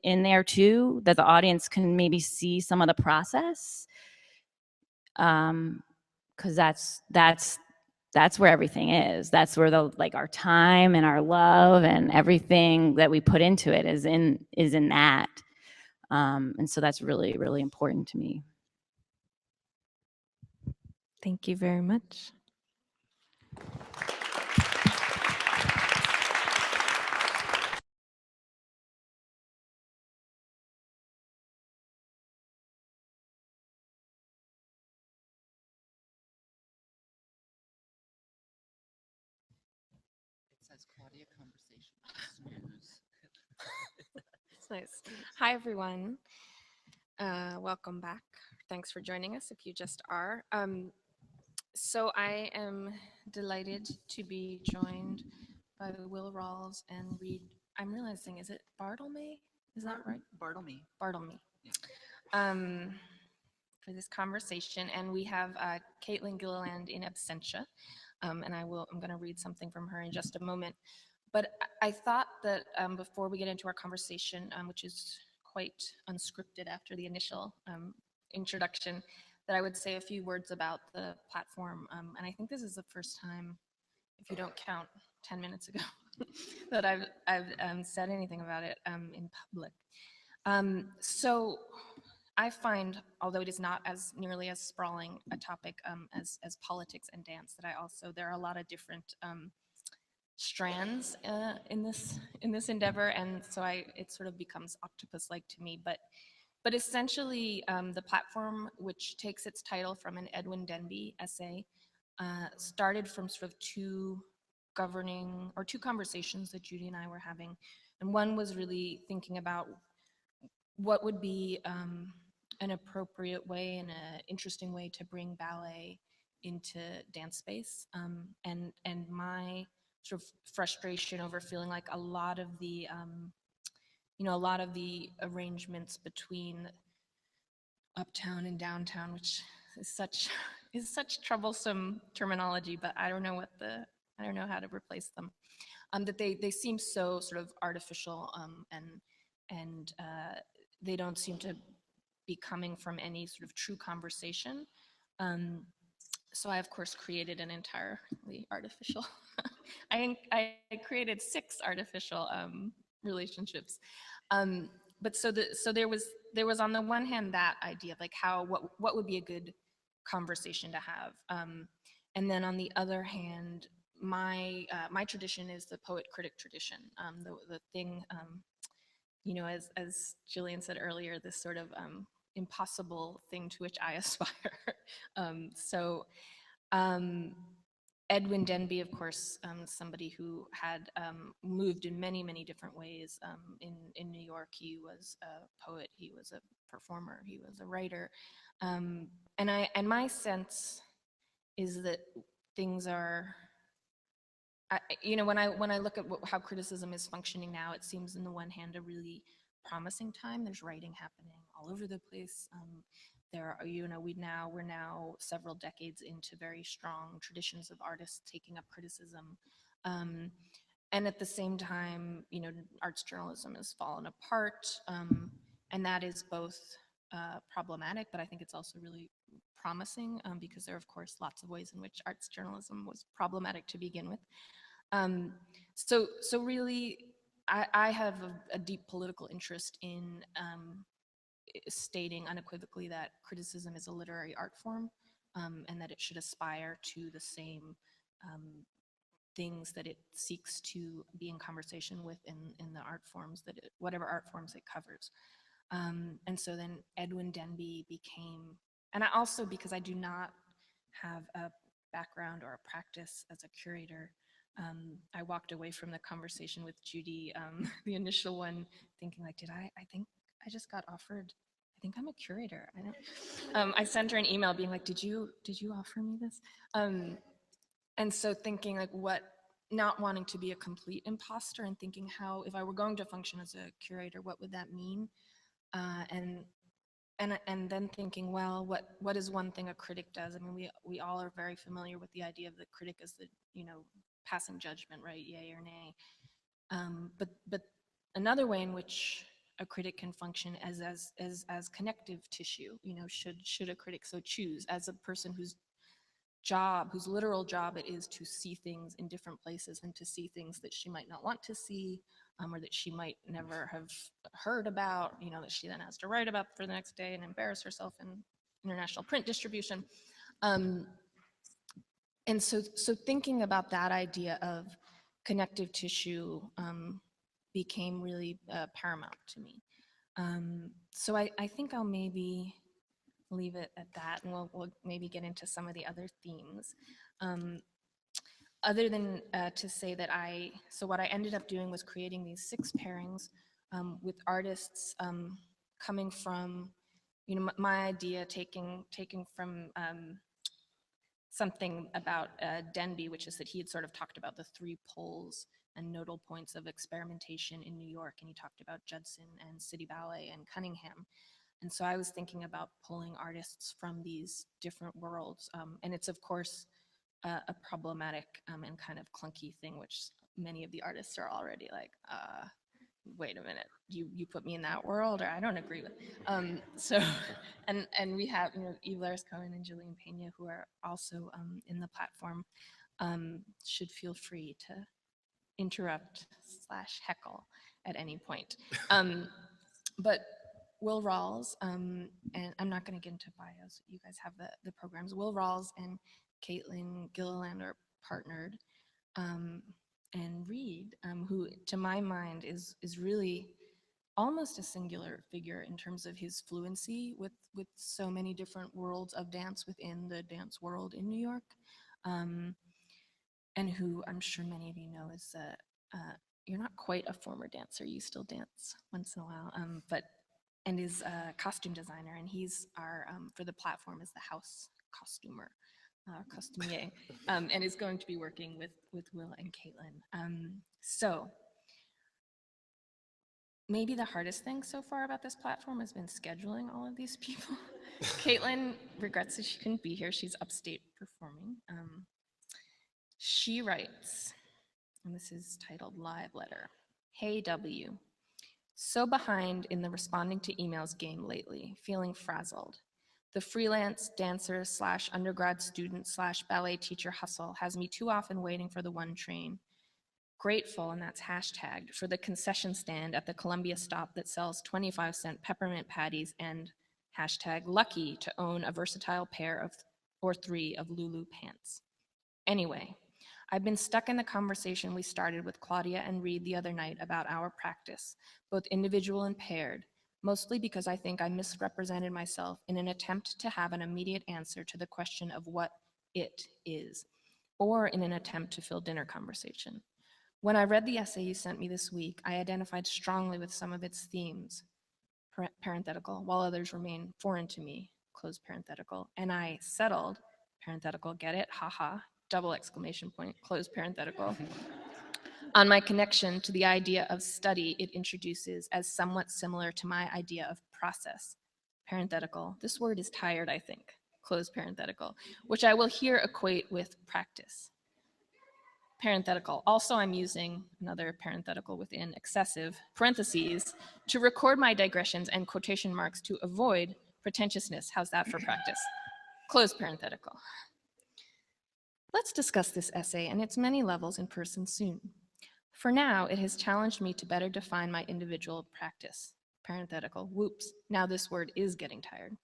there too, that the audience can maybe see some of the process. Because that's where everything is. That's where our time and our love and everything that we put into it is in that. And so that's really, really important to me. Thank you very much. Claudia conversation. It's nice. Hi, everyone. Welcome back. Thanks for joining us if you just are. So I am delighted to be joined by Will Rawls and Reed. I'm realizing, is it Bartlemy? Is that right? Bartlemy. Bartlemy. For this conversation. And we have Caitlin Gilliland in absentia. And I'm going to read something from her in just a moment. But I thought that before we get into our conversation, which is quite unscripted after the initial introduction, that I would say a few words about the platform. And I think this is the first time, if you don't count 10 minutes ago, that I've said anything about it in public. So I find, although it is not as nearly as sprawling a topic as politics and dance, that there are a lot of different strands in this endeavor, and so it sort of becomes octopus-like to me. But essentially, the platform, which takes its title from an Edwin Denby essay, started from sort of two conversations that Judy and I were having, and one was really thinking about what would be an appropriate way and an interesting way to bring ballet into dance space, and my sort of frustration over feeling like a lot of the arrangements between uptown and downtown, which is such troublesome terminology, but I don't know how to replace them. That they seem so sort of artificial, and they don't seem to be coming from any sort of true conversation. So I, of course, created an entirely artificial. I created 6 artificial relationships. But so there was on the one hand that idea of like what would be a good conversation to have, and then on the other hand, my tradition is the poet critic tradition. The thing, as Jillian said earlier, this sort of impossible thing to which I aspire. So Edwin Denby, of course, somebody who had moved in many, many different ways in New York. He was a poet, he was a performer, he was a writer. And my sense is that things are, when I look at how criticism is functioning now, it seems on the one hand a really promising time. There's writing happening all over the place. We're now several decades into very strong traditions of artists taking up criticism. And at the same time, arts journalism has fallen apart. And that is both problematic, but I think it's also really promising, because there are, of course, lots of ways in which arts journalism was problematic to begin with. So really, I have a deep political interest in stating unequivocally that criticism is a literary art form, and that it should aspire to the same things that it seeks to be in conversation with in the art forms whatever art forms it covers. And so then Edwin Denby became, and I also, because I do not have a background or a practice as a curator, I walked away from the conversation with Judy, the initial one, thinking like, I think I just got offered, I think I'm a curator. I sent her an email being like, did you offer me this? And so thinking like not wanting to be a complete imposter, and thinking how, if I were going to function as a curator, what would that mean? And then thinking, well, what is one thing a critic does? I mean, we all are very familiar with the idea of the critic as the, passing judgment, right? Yay or nay. But another way in which a critic can function as connective tissue, should a critic so choose, as a person whose literal job it is to see things in different places and to see things that she might not want to see, or that she might never have heard about, that she then has to write about for the next day and embarrass herself in international print distribution. And so thinking about that idea of connective tissue became really paramount to me. So I think I'll maybe leave it at that, and we'll maybe get into some of the other themes. Other than to say that so what I ended up doing was creating these 6 pairings with artists coming from, my idea taking from something about Denby, which is that he had sort of talked about the 3 poles and nodal points of experimentation in New York, and he talked about Judson and City Ballet and Cunningham. And so I was thinking about pulling artists from these different worlds, and it's of course a problematic and kind of clunky thing, which many of the artists are already like, wait a minute, you put me in that world, or I don't agree with. So, and we have, Eve Laris Cohen and Julian Pena, who are also in the platform, should feel free to interrupt / heckle at any point. But Will Rawls, and I'm not going to get into bios, you guys have the programs. Will Rawls and Caitlin Gilliland are partnered. And Reed, who to my mind is really almost a singular figure in terms of his fluency with so many different worlds of dance within the dance world in New York, and who I'm sure many of you know is you're not quite a former dancer, you still dance once in a while, and is a costume designer, and he's our for the platform is the house costumer. Costumier, and is going to be working with Will and Caitlin. So maybe the hardest thing so far about this platform has been scheduling all of these people. Caitlin regrets that she couldn't be here. She's upstate performing. She writes, and this is titled Live Letter. Hey W, so behind in the responding to emails game lately, feeling frazzled. The freelance dancer / undergrad student / ballet teacher hustle has me too often waiting for the one train. Grateful, and that's hashtagged, for the concession stand at the Columbia stop that sells 25-cent peppermint patties, and hashtag lucky to own a versatile pair of or 3 of Lulu pants. Anyway, I've been stuck in the conversation we started with Claudia and Reed the other night about our practice, both individual and paired, mostly because I think I misrepresented myself in an attempt to have an immediate answer to the question of what it is, or in an attempt to fill dinner conversation. When I read the essay you sent me this week, I identified strongly with some of its themes, parenthetical, while others remain foreign to me, close parenthetical, and I settled, parenthetical, get it, haha, double exclamation point, close parenthetical, on my connection to the idea of study it introduces as somewhat similar to my idea of process, parenthetical. This word is tired, I think, close parenthetical, which I will here equate with practice. Parenthetical. Also, I'm using another parenthetical within excessive parentheses to record my digressions and quotation marks to avoid pretentiousness. How's that for practice? Close parenthetical. Let's discuss this essay and its many levels in person soon. For now, it has challenged me to better define my individual practice. Parenthetical, whoops, now this word is getting tired.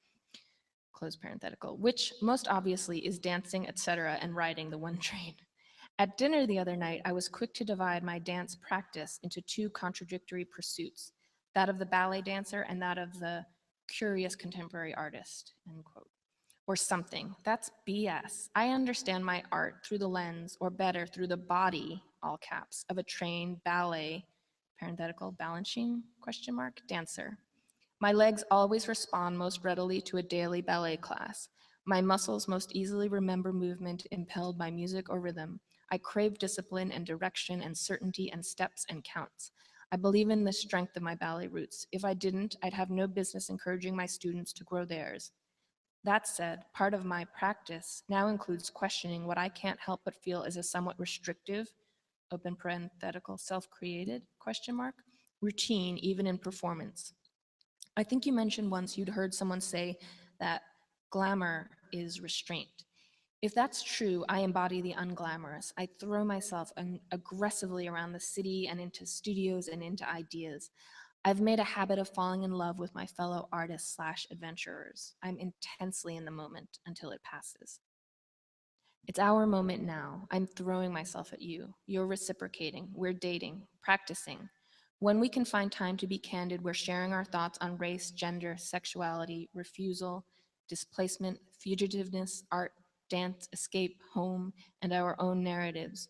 Close parenthetical, which most obviously is dancing, etc., and riding the one train. At dinner the other night, I was quick to divide my dance practice into 2 contradictory pursuits, that of the ballet dancer and that of the curious contemporary artist, end quote. Or something. That's BS. I understand my art through the lens, or better, through the body, all caps, of a trained ballet, parenthetical, Balanchine, question mark, dancer. My legs always respond most readily to a daily ballet class. My muscles most easily remember movement impelled by music or rhythm. I crave discipline and direction and certainty and steps and counts. I believe in the strength of my ballet roots. If I didn't, I'd have no business encouraging my students to grow theirs. That said, part of my practice now includes questioning what I can't help but feel is a somewhat restrictive, open parenthetical, self-created, question mark, routine even in performance. I think you mentioned once you'd heard someone say that glamour is restraint. If that's true, I embody the unglamorous. I throw myself aggressively around the city and into studios and into ideas. I've made a habit of falling in love with my fellow artists / adventurers. I'm intensely in the moment until it passes. It's our moment now. I'm throwing myself at you. You're reciprocating. We're dating, practicing. When we can find time to be candid, we're sharing our thoughts on race, gender, sexuality, refusal, displacement, fugitiveness, art, dance, escape, home, and our own narratives.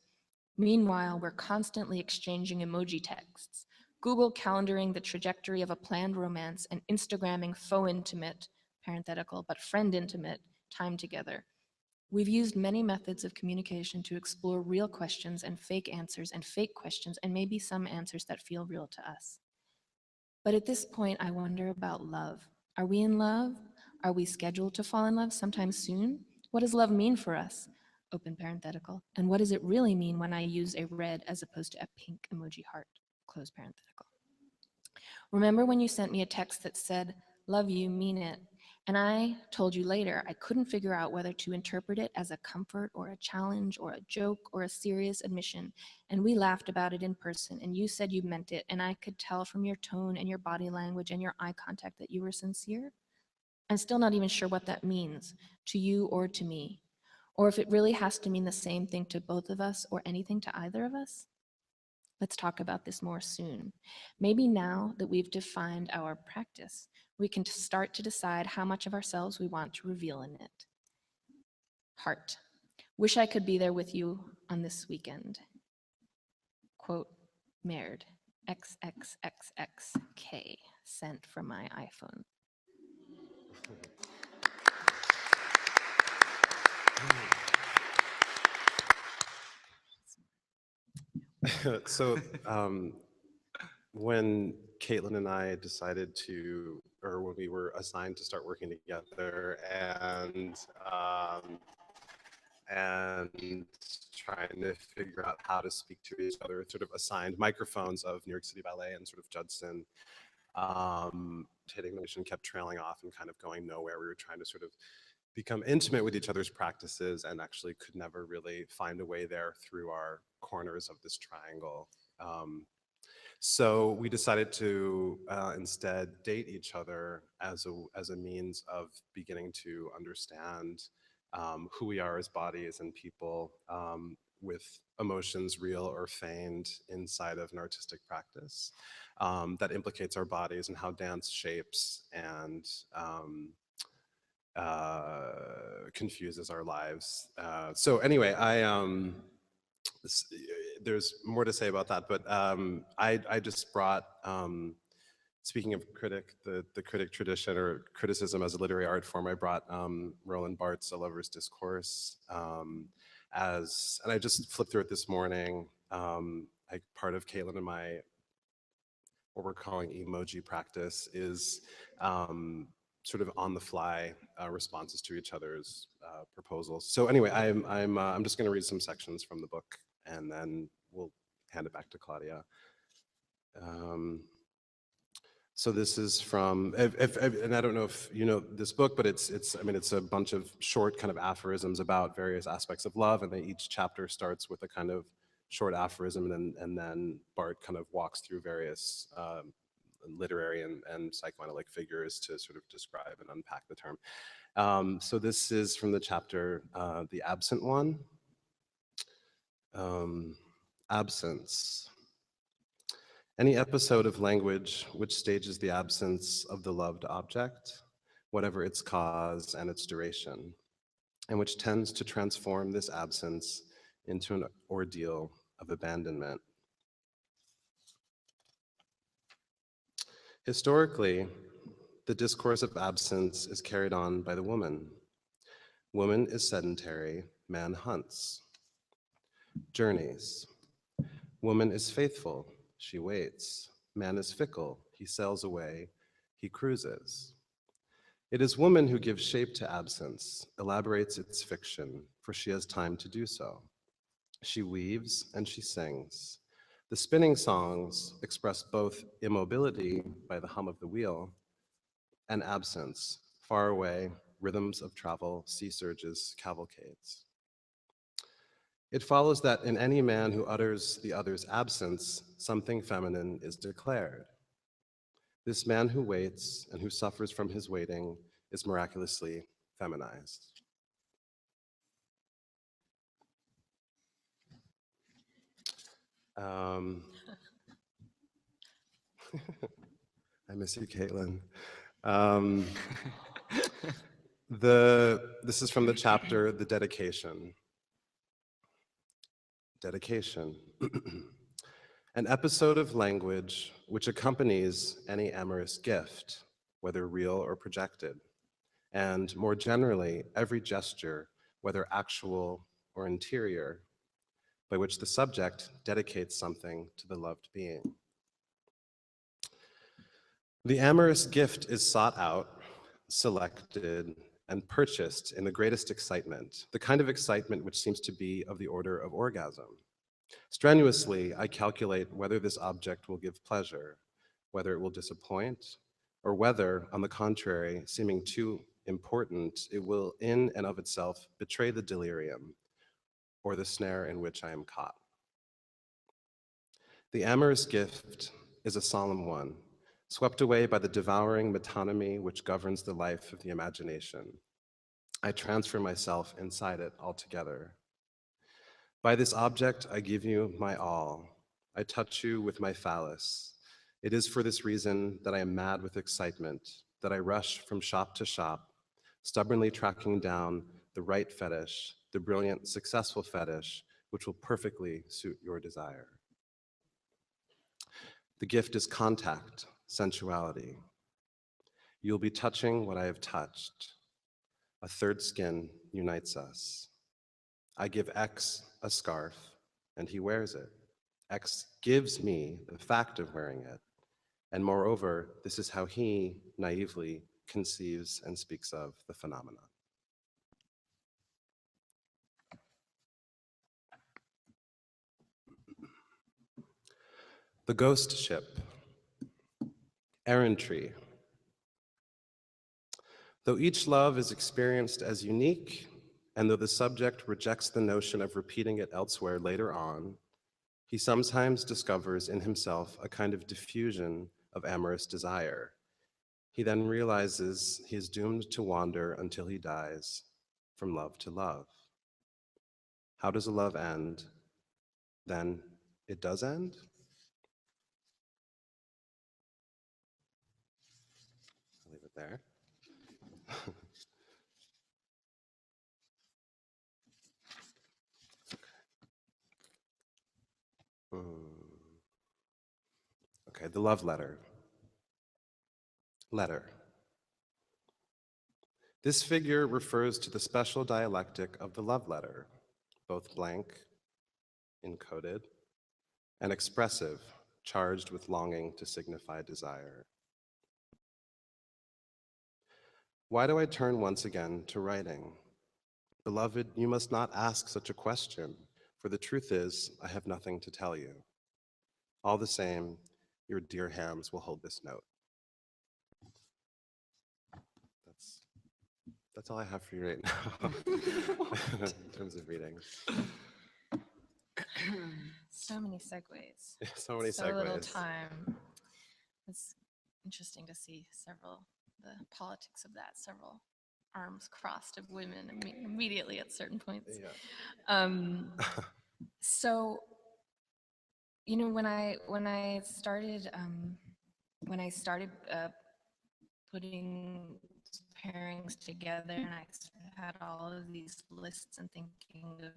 Meanwhile, we're constantly exchanging emoji texts, Google calendaring the trajectory of a planned romance, and Instagramming faux intimate, parenthetical, but friend intimate, time together. We've used many methods of communication to explore real questions and fake answers and fake questions and maybe some answers that feel real to us. But at this point, I wonder about love. Are we in love? Are we scheduled to fall in love sometime soon? What does love mean for us? Open parenthetical. And what does it really mean when I use a red as opposed to a pink emoji heart? Close parenthetical. Remember when you sent me a text that said, "Love you, mean it." And I told you later I couldn't figure out whether to interpret it as a comfort or a challenge or a joke or a serious admission. And we laughed about it in person, and you said you meant it, and I could tell from your tone and your body language and your eye contact that you were sincere. I'm still not even sure what that means to you or to me, or if it really has to mean the same thing to both of us or anything to either of us. Let's talk about this more soon. Maybe now that we've defined our practice, we can start to decide how much of ourselves we want to reveal in it. Heart. Wish I could be there with you on this weekend. Quote, Mared, XXXXK, sent from my iPhone. So when Caitlin and I decided to, or when we were assigned to start working together and trying to figure out how to speak to each other, sort of assigned microphones of New York City Ballet and sort of Judson, hitting the mission, kept trailing off and kind of going nowhere. We were trying to sort of become intimate with each other's practices and actually could never really find a way there through our corners of this triangle. So we decided to instead date each other as a means of beginning to understand who we are as bodies and people, with emotions real or feigned inside of an artistic practice that implicates our bodies and how dance shapes and confuses our lives. So anyway, there's more to say about that, but I just brought, speaking of the critic tradition or criticism as a literary art form, I brought Roland Barthes' A Lover's Discourse, and I just flipped through it this morning. Part of Caitlin and my, what we're calling emoji practice is sort of on the fly responses to each other's proposals. So anyway, I'm just going to read some sections from the book and then we'll hand it back to Claudia. So this is from, and I don't know if you know this book, but it's a bunch of short kind of aphorisms about various aspects of love, and then each chapter starts with a kind of short aphorism, and then Bart kind of walks through various literary and psychoanalytic figures to sort of describe and unpack the term. So this is from the chapter, The Absent One. Absence. Any episode of language which stages the absence of the loved object, whatever its cause and its duration, and which tends to transform this absence into an ordeal of abandonment. Historically, the discourse of absence is carried on by the woman. Woman is sedentary, man hunts. Journeys. Woman is faithful, she waits. Man is fickle, he sails away, he cruises. It is woman who gives shape to absence, elaborates its fiction, for she has time to do so. She weaves and she sings. The spinning songs express both immobility by the hum of the wheel and absence, far away, rhythms of travel, sea surges, cavalcades. It follows that in any man who utters the other's absence, something feminine is declared. This man who waits and who suffers from his waiting is miraculously feminized. I miss you, Caitlin. This is from the chapter, The Dedication. Dedication. An episode of language which accompanies any amorous gift, whether real or projected, and more generally, every gesture, whether actual or interior, by which the subject dedicates something to the loved being. The amorous gift is sought out, selected, and purchased in the greatest excitement, the kind of excitement which seems to be of the order of orgasm. Strenuously, I calculate whether this object will give pleasure, whether it will disappoint, or whether, on the contrary, seeming too important, it will in and of itself betray the delirium or the snare in which I am caught. The amorous gift is a solemn one, swept away by the devouring metonymy which governs the life of the imagination. I transfer myself inside it altogether. By this object, I give you my all. I touch you with my phallus. It is for this reason that I am mad with excitement, that I rush from shop to shop, stubbornly tracking down the right fetish, the brilliant, successful fetish, which will perfectly suit your desire. The gift is contact, sensuality. You'll be touching what I have touched. A third skin unites us. I give X a scarf, and he wears it. X gives me the fact of wearing it. And moreover, this is how he naively conceives and speaks of the phenomenon. The ghost ship, errantry. Though each love is experienced as unique, and though the subject rejects the notion of repeating it elsewhere later on, he sometimes discovers in himself a kind of diffusion of amorous desire. He then realizes he is doomed to wander until he dies, from love to love. How does a love end? Then it does end? I'll leave it there. Okay, the love letter. Letter. This figure refers to the special dialectic of the love letter, both blank, encoded, and expressive, charged with longing to signify desire. Why do I turn once again to writing? Beloved, you must not ask such a question, for the truth is, I have nothing to tell you. All the same, your dear hands will hold this note. That's all I have for you right now in terms of reading. So many segues. So many So little segues. time. It's interesting to see the politics of that, several arms crossed of women immediately at certain points. Yeah. So, you know, when I started putting pairings together, and I had all of these lists and thinking of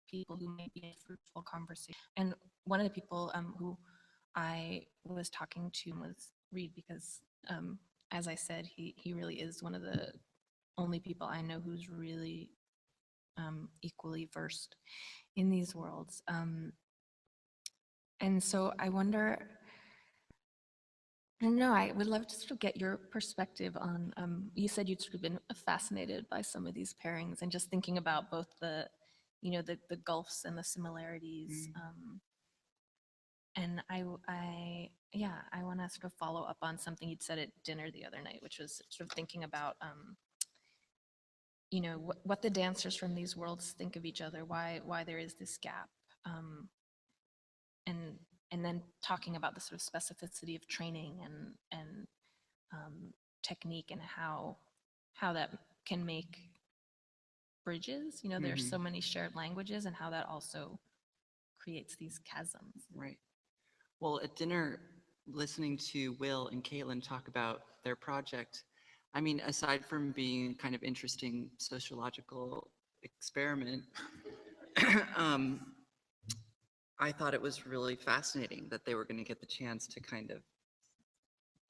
people who may be in fruitful conversation. And one of the people who I was talking to was Reed, because as I said, he really is one of the only people I know who's really equally versed in these worlds. And so I wonder, I don't know, I would love to sort of get your perspective on, you said you'd sort of been fascinated by some of these pairings and just thinking about both the, you know, the gulfs and the similarities. And I want to sort of follow up on something you'd said at dinner the other night, which was sort of thinking about, you know, what the dancers from these worlds think of each other, why there is this gap. And then talking about the sort of specificity of training and technique and how that can make bridges. You know, there's so many shared languages, and how that also creates these chasms. Right. Well, at dinner, listening to Will and Caitlin talk about their project, I mean, aside from being kind of interesting sociological experiment, I thought it was really fascinating that they were going to get the chance to kind of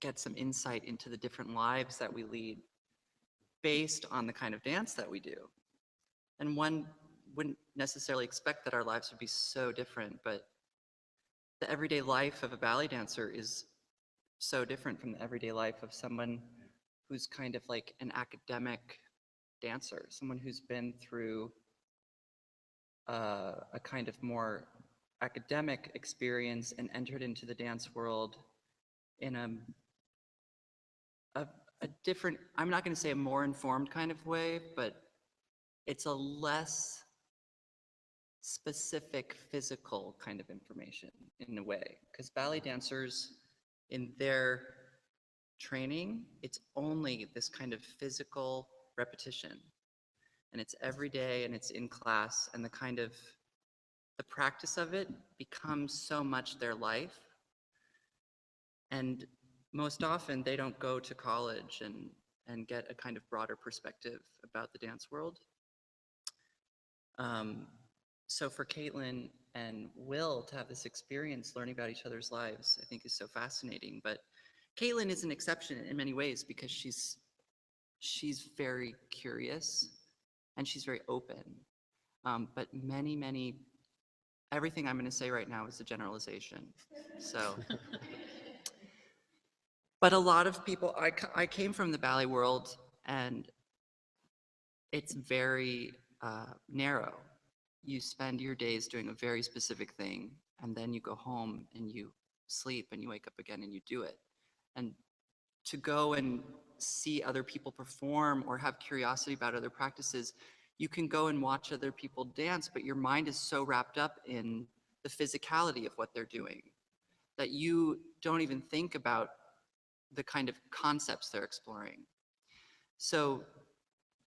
get some insight into the different lives that we lead based on the kind of dance that we do. And one wouldn't necessarily expect that our lives would be so different, but the everyday life of a ballet dancer is so different from the everyday life of someone who's kind of like an academic dancer, someone who's been through a kind of more academic experience and entered into the dance world in a different, I'm not going to say a more informed kind of way, but it's a less specific physical kind of information in a way, because ballet dancers in their training, it's only this kind of physical repetition, and it's every day and it's in class, and the practice of it becomes so much their life. And most often they don't go to college and get a kind of broader perspective about the dance world. So for Caitlin and Will to have this experience learning about each other's lives, I think is so fascinating. But Caitlin is an exception in many ways because she's very curious and she's very open. But everything I'm going to say right now is a generalization. So, but a lot of people, I came from the ballet world, and it's very narrow. You spend your days doing a very specific thing, and then you go home and you sleep and you wake up again and you do it. And to go and see other people perform or have curiosity about other practices, you can go and watch other people dance, but your mind is so wrapped up in the physicality of what they're doing that you don't even think about the kind of concepts they're exploring. So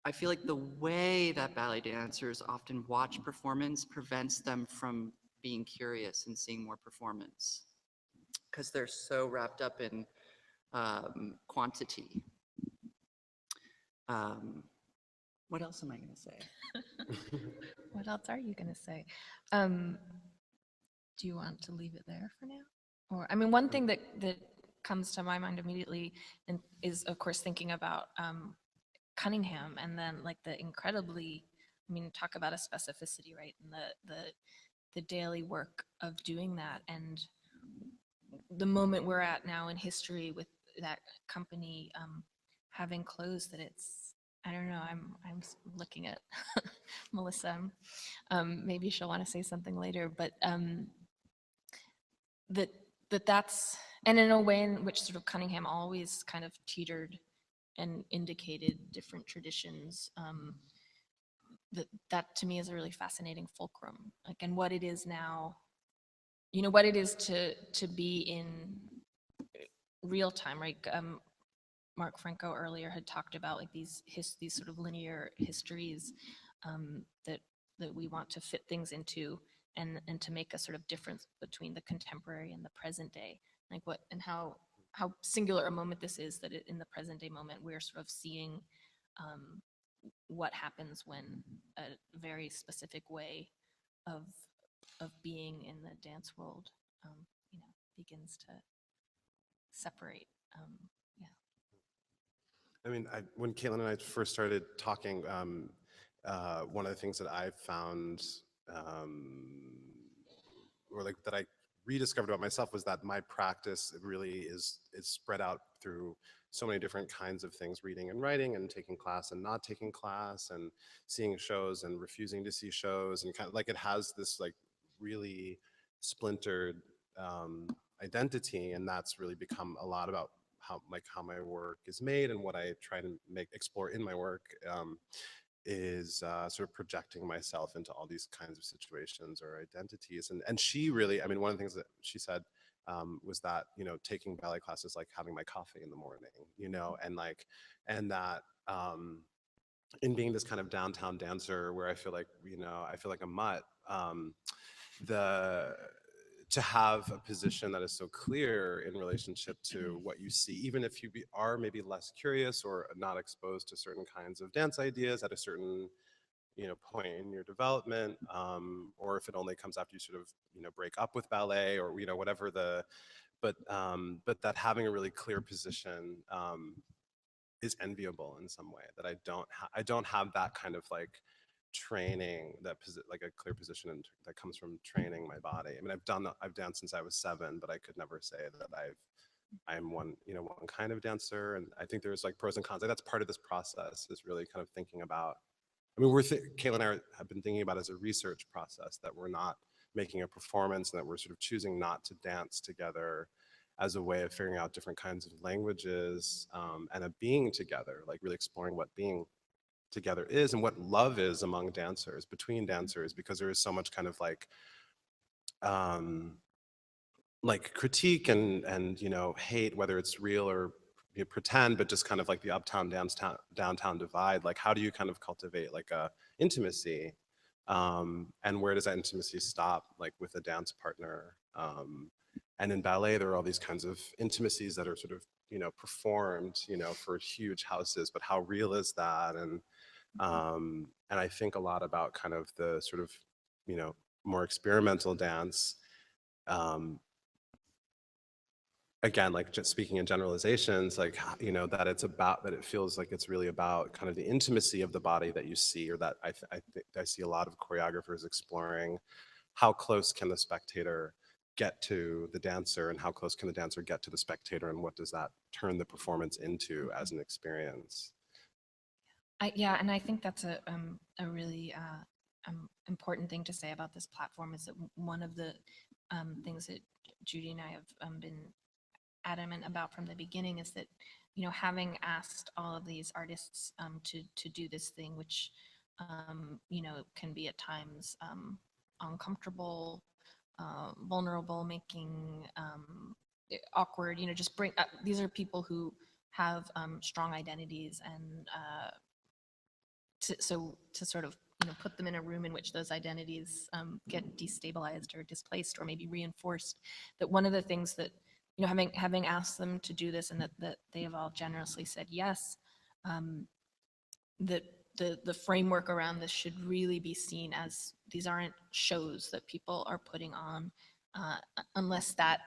I feel like the way that ballet dancers often watch performance prevents them from being curious and seeing more performance because they're so wrapped up in quantity. What else am I going to say? What else are you going to say? Do you want to leave it there for now? Or, I mean, one thing that comes to my mind immediately is, of course, thinking about Cunningham, and then like the incredibly, I mean, talk about a specificity, right? And the daily work of doing that, and the moment we're at now in history with that company having closed, that it's, I don't know, I'm looking at Melissa. Maybe she'll want to say something later, but that's, and in a way in which sort of Cunningham always kind of teetered and indicated different traditions, that to me is a really fascinating fulcrum, like, and what it is now, you know, what it is to be in real time, right? Mark Franco earlier had talked about like these sort of linear histories that we want to fit things into, and to make a sort of difference between the contemporary and the present day, like what and how singular a moment this is, that in the present day moment we're sort of seeing what happens when a very specific way of being in the dance world you know, begins to separate. Yeah. I mean, when Caitlin and I first started talking, one of the things that I found, or like that I rediscovered about myself, was that my practice really is spread out through so many different kinds of things: reading and writing, and taking class and not taking class, and seeing shows and refusing to see shows, and kind of like it has this like really splintered identity, and that's really become a lot about how my work is made, and what I try to explore in my work is sort of projecting myself into all these kinds of situations or identities. And she really, I mean, one of the things that she said was that, you know, taking ballet class is like having my coffee in the morning, you know, and that in being this kind of downtown dancer where I feel like, you know, I feel like a mutt, to have a position that is so clear in relationship to what you see, even if you are maybe less curious or not exposed to certain kinds of dance ideas at a certain, you know, point in your development, or if it only comes after you sort of, you know, break up with ballet, or, you know, whatever but that having a really clear position is enviable in some way, that I don't have that kind of like training, like a clear position that comes from training my body. I mean, I've danced since I was 7, but I could never say that I'm one kind of dancer. And I think there's like pros and cons. Like that's part of this process, is really kind of thinking about, I mean, Kayla and I have been thinking about as a research process, that we're not making a performance, and that we're sort of choosing not to dance together as a way of figuring out different kinds of languages, and of being together, like really exploring what being together is and what love is among dancers, between dancers, because there is so much kind of like critique and you know, hate, whether it's real or you pretend, but just kind of like the uptown downtown divide. Like, how do you kind of cultivate like a intimacy, and where does that intimacy stop, like with a dance partner? And in ballet, there are all these kinds of intimacies that are sort of, you know, performed, you know, for huge houses, but how real is that? And I think a lot about kind of the sort of, you know, more experimental dance. Again, like just speaking in generalizations, like, you know, that it's about, that it feels like it's really about kind of the intimacy of the body that you see, or that I think I see a lot of choreographers exploring how close can the spectator get to the dancer, and how close can the dancer get to the spectator, and what does that turn the performance into as an experience? Yeah, and I think that's a really important thing to say about this platform is that one of the things that Judy and I have been adamant about from the beginning is that, you know, having asked all of these artists to do this thing, which, you know, can be at times uncomfortable, vulnerable, making awkward, you know, just bring these are people who have strong identities, and to sort of, you know, put them in a room in which those identities get destabilized or displaced or maybe reinforced. That one of the things that, you know, having asked them to do this, and that they have all generously said yes, that the framework around this should really be seen as these aren't shows that people are putting on, unless that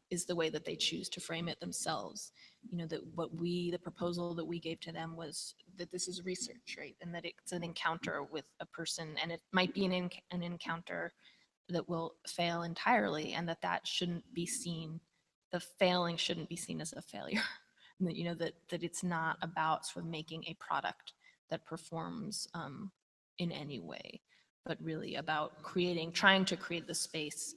is the way that they choose to frame it themselves. You know, that the proposal that we gave to them was that this is research, right? And that it's an encounter with a person, and it might be an encounter that will fail entirely, and that shouldn't be seen, the failing shouldn't be seen as a failure. And that, you know, that it's not about sort of making a product that performs in any way, but really about trying to create the space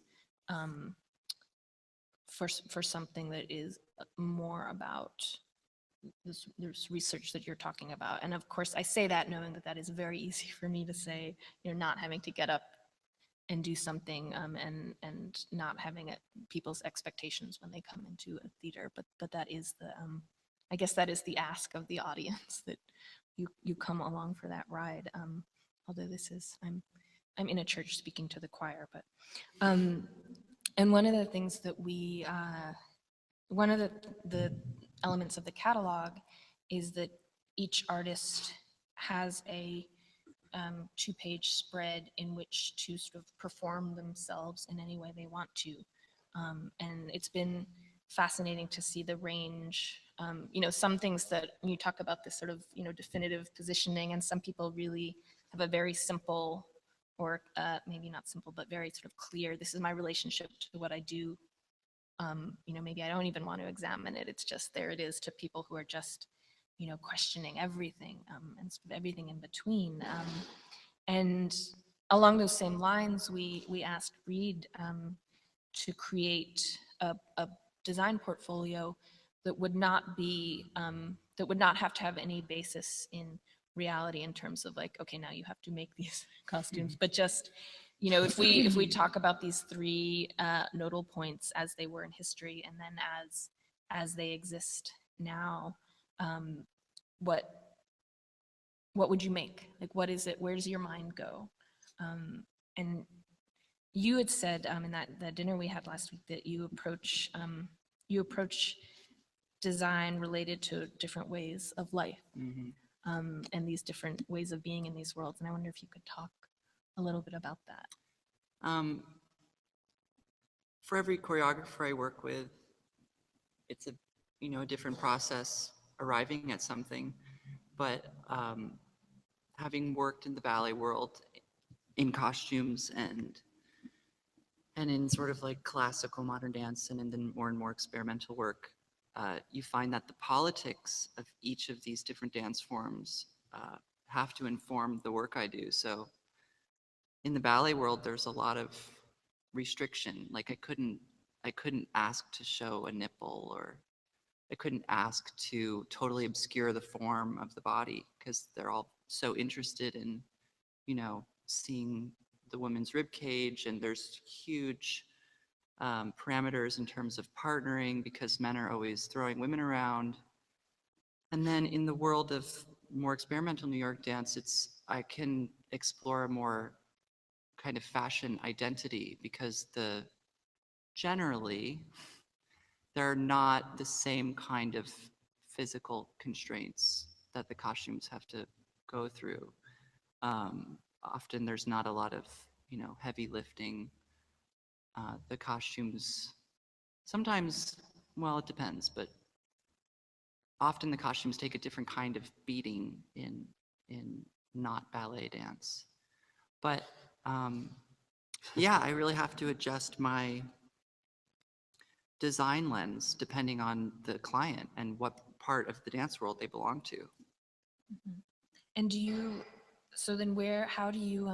for something that is more about this research that you're talking about. And of course, I say that knowing that is very easy for me to say, you know, not having to get up and do something, and not having people's expectations when they come into a theater. But that is I guess that is the ask of the audience, that you come along for that ride. Although I'm in a church speaking to the choir, but and one of the things that one of the elements of the catalog is that each artist has a 2-page spread in which to sort of perform themselves in any way they want to. And it's been fascinating to see the range. You know, some things that when you talk about this sort of, you know, definitive positioning, and some people really have a very simple, or maybe not simple, but very sort of clear, this is my relationship to what I do. You know, maybe I don't even want to examine it. It's just there it is, to people who are just, you know, questioning everything, and sort of everything in between. And along those same lines, we asked Reed to create a design portfolio that would not have to have any basis in reality in terms of like, okay, now you have to make these costumes, but just, you know, if we talk about these 3 nodal points as they were in history, and then as they exist now, what would you make? Like, what is it? Where does your mind go? And you had said in that dinner we had last week that you approach design related to different ways of life, and these different ways of being in these worlds. And I wonder if you could talk a little bit about that. For every choreographer I work with, it's a different process arriving at something. But having worked in the ballet world in costumes and in sort of like classical modern dance, and then more and more experimental work, you find that the politics of each of these different dance forms have to inform the work I do. So in the ballet world, there's a lot of restriction. Like I I couldn't ask to show a nipple, or I couldn't ask to totally obscure the form of the body, because they're all so interested in, you know, seeing the woman's rib cage, and there's huge parameters in terms of partnering because men are always throwing women around. And then in the world of more experimental New York dance, I can explore a more kind of fashion identity, because generally there are not the same kind of physical constraints that the costumes have to go through. Often there's not a lot of, you know, heavy lifting. The costumes, sometimes, well, it depends, but often the costumes take a different kind of beating in not ballet dance. But yeah, I really have to adjust my design lens depending on the client and what part of the dance world they belong to. Mhm. And do you, so then how do you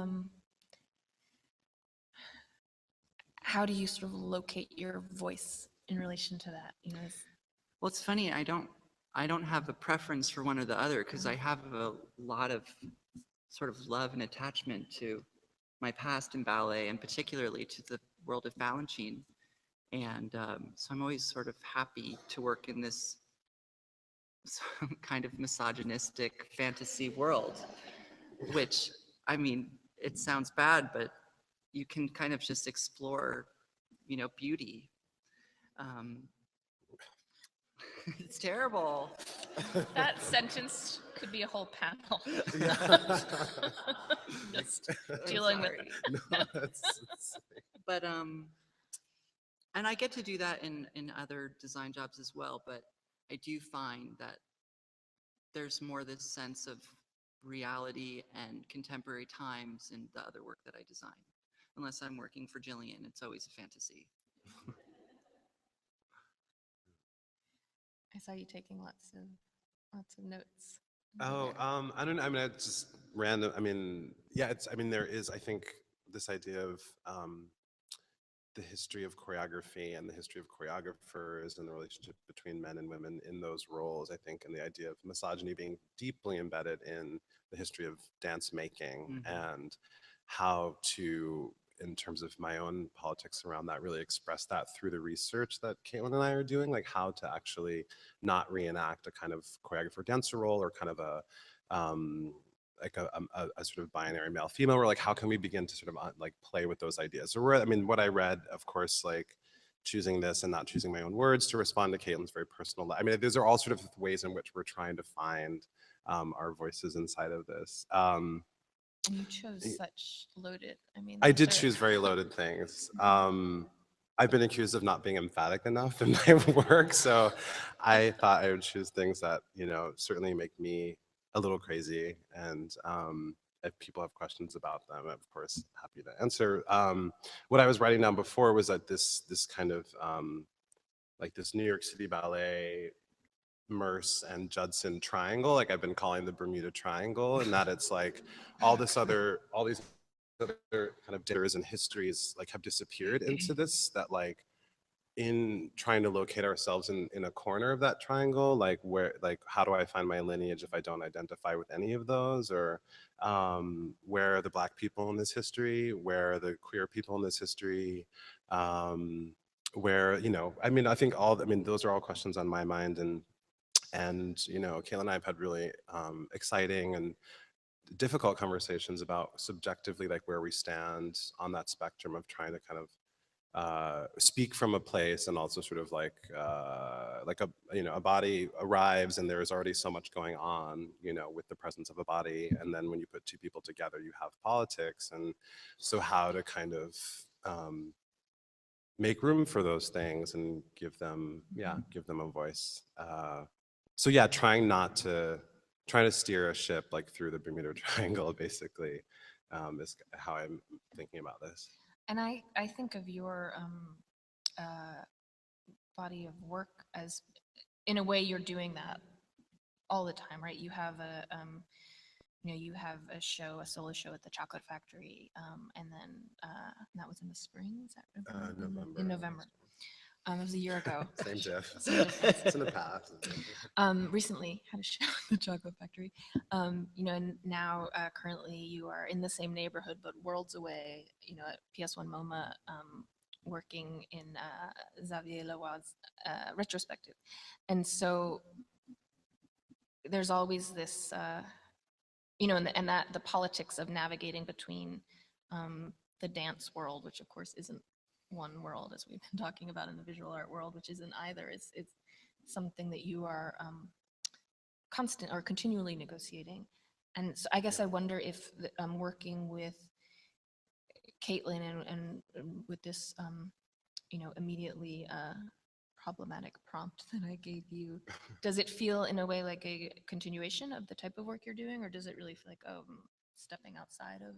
sort of locate your voice in relation to that? You know, Well, it's funny, I don't have a preference for one or the other, because I have a lot of sort of love and attachment to my past in ballet, and particularly to the world of Balanchine. And so I'm always sort of happy to work in this kind of misogynistic fantasy world, which, I mean, it sounds bad, but you can kind of just explore, you know, beauty. It's terrible. that sentence could be a whole panel. Just dealing with it. No, it's But and I get to do that in other design jobs as well, but I do find that there's more this sense of reality and contemporary times in the other work that I design. Unless I'm working for Jillian, it's always a fantasy. I saw you taking lots of notes. Oh, I don't know. I mean, it's just random. I mean, yeah, there is, I think, this idea of the history of choreography and the history of choreographers and the relationship between men and women in those roles, I think, and the idea of misogyny being deeply embedded in the history of dance making, and how to, in terms of my own politics around that, really express that through the research that Caitlin and I are doing, like how to actually not reenact a kind of choreographer dancer role, or kind of a like a sort of binary male female, where like how can we begin to sort of like play with those ideas. So I mean, what I read, of course, like choosing this and not choosing my own words to respond to Caitlin's very personal, I mean, these are all sort of ways in which we're trying to find our voices inside of this. And you chose such loaded, I mean. I did choose very loaded things. I've been accused of not being emphatic enough in my work, so I thought I would choose things that, you know, certainly make me a little crazy. And if people have questions about them, I'm of course happy to answer. What I was writing down before was that this kind of like this New York City Ballet, Merce and Judson triangle, like I've been calling the Bermuda Triangle, and that it's like all these other kind of dares and histories like have disappeared into this, that like in trying to locate ourselves in a corner of that triangle, like where, like how do I find my lineage if I don't identify with any of those, or where are the Black people in this history, where are the queer people in this history, where, you know, I mean, I think those are all questions on my mind. And you know, Kayla and I have had really exciting and difficult conversations about subjectively like where we stand on that spectrum of trying to kind of speak from a place, and also sort of like a, you know, a body arrives and there is already so much going on, you know, with the presence of a body, and then when you put two people together you have politics, and so how to kind of make room for those things and give them a voice. So yeah, trying to steer a ship like through the Bermuda Triangle basically is how I'm thinking about this. And I think of your body of work as, in a way, you're doing that all the time, right? You have you have a show, a solo show at the Chocolate Factory, and then that was in the spring. Is that November? November. In November. It was a year ago. Same diff. Same difference. It's in the past. Recently had a show at the Chocolate Factory. And now currently you are in the same neighborhood, but worlds away, at PS1 MoMA, working in Xavier Leroy's retrospective. And so there's always this, and that the politics of navigating between the dance world, which of course isn't one world, as we've been talking about, in the visual art world, which isn't either. It's something that you are constant or continually negotiating. And so I guess I wonder if working with Caitlin and with this, immediately problematic prompt that I gave you, does it feel in a way like a continuation of the type of work you're doing, or does it really feel like, stepping outside of,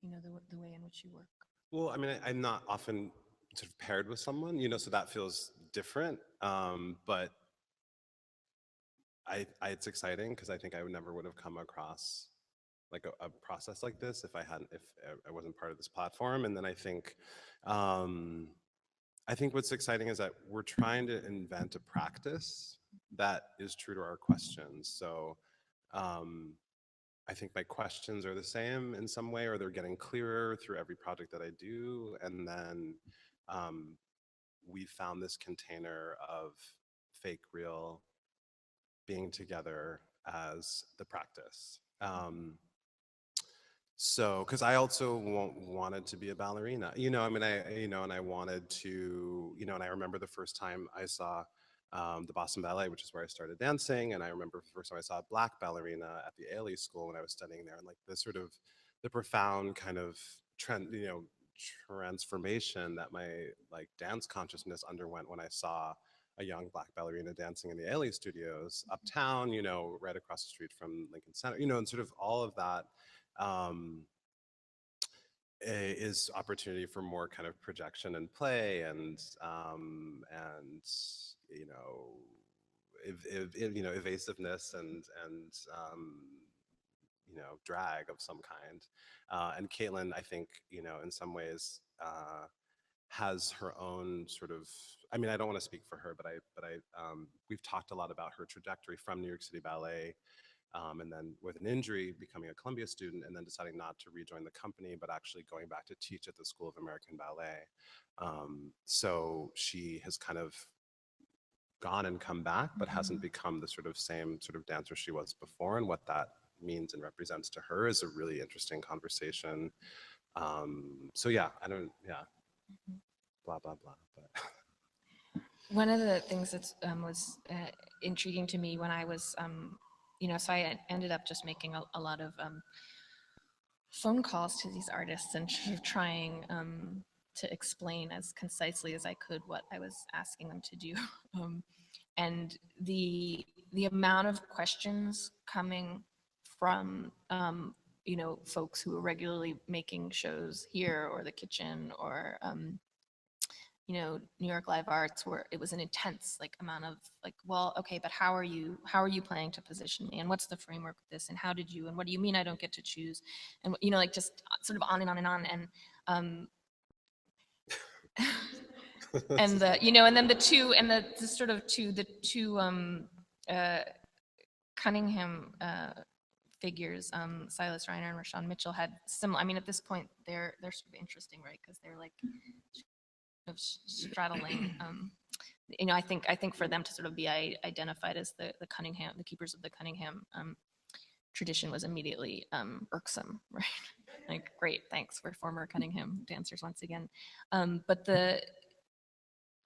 the way in which you work? Well, I mean, I'm not often sort of paired with someone, so that feels different. But it's exciting because I think I never would have come across like a process like this if I wasn't part of this platform. And then I think what's exciting is that we're trying to invent a practice that is true to our questions. So I think my questions are the same in some way, or they're getting clearer through every project that I do. And then we found this container of fake, real being together as the practice. So, because I also wanted to be a ballerina, and I wanted to, and I remember the first time I saw the Boston Ballet, which is where I started dancing, and I remember the first time I saw a black ballerina at the Ailey School when I was studying there, and like the profound kind of transformation that my like dance consciousness underwent when I saw a young black ballerina dancing in the Ailey studios uptown, right across the street from Lincoln Center, and sort of all of that is opportunity for more kind of projection and play and evasiveness and drag of some kind. And Caitlin, I think, in some ways has her own sort of, I mean, I don't want to speak for her, but we've talked a lot about her trajectory from New York City Ballet, and then with an injury, becoming a Columbia student, and then deciding not to rejoin the company, but actually going back to teach at the School of American Ballet. So she has kind of gone and come back, but hasn't become the sort of same sort of dancer she was before, and what that means and represents to her is a really interesting conversation. So yeah, blah, blah, blah. But. One of the things that was intriguing to me when I was, so I ended up just making a lot of phone calls to these artists and trying to explain as concisely as I could what I was asking them to do. And the amount of questions coming from folks who are regularly making shows here or the kitchen or New York Live Arts, where it was an intense amount of well, okay, but how are you planning to position me, and what's the framework of this, and how did you, and what do you mean I don't get to choose, and just sort of on and on and on, and and and then the two Cunningham figures, Silas Reiner and Rashawn Mitchell, had similar. I mean, at this point, they're sort of interesting, right? Because they're of straddling. I think for them to sort of be identified as the Cunningham, the keepers of the Cunningham tradition was immediately irksome, right? Like, great, thanks, we're former Cunningham dancers once again.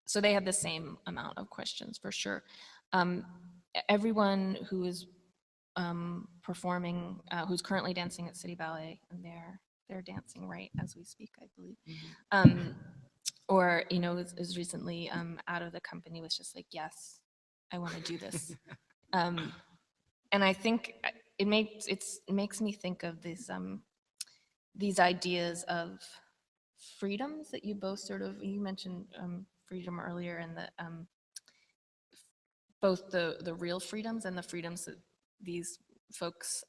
So they had the same amount of questions for sure. Everyone who is performing, who's currently dancing at City Ballet, and they're dancing right as we speak, I believe. Or is recently out of the company, was just like, yes, I want to do this. And I think it makes me think of these ideas of freedoms that you both you mentioned freedom earlier, and that both the real freedoms and the freedoms that these folks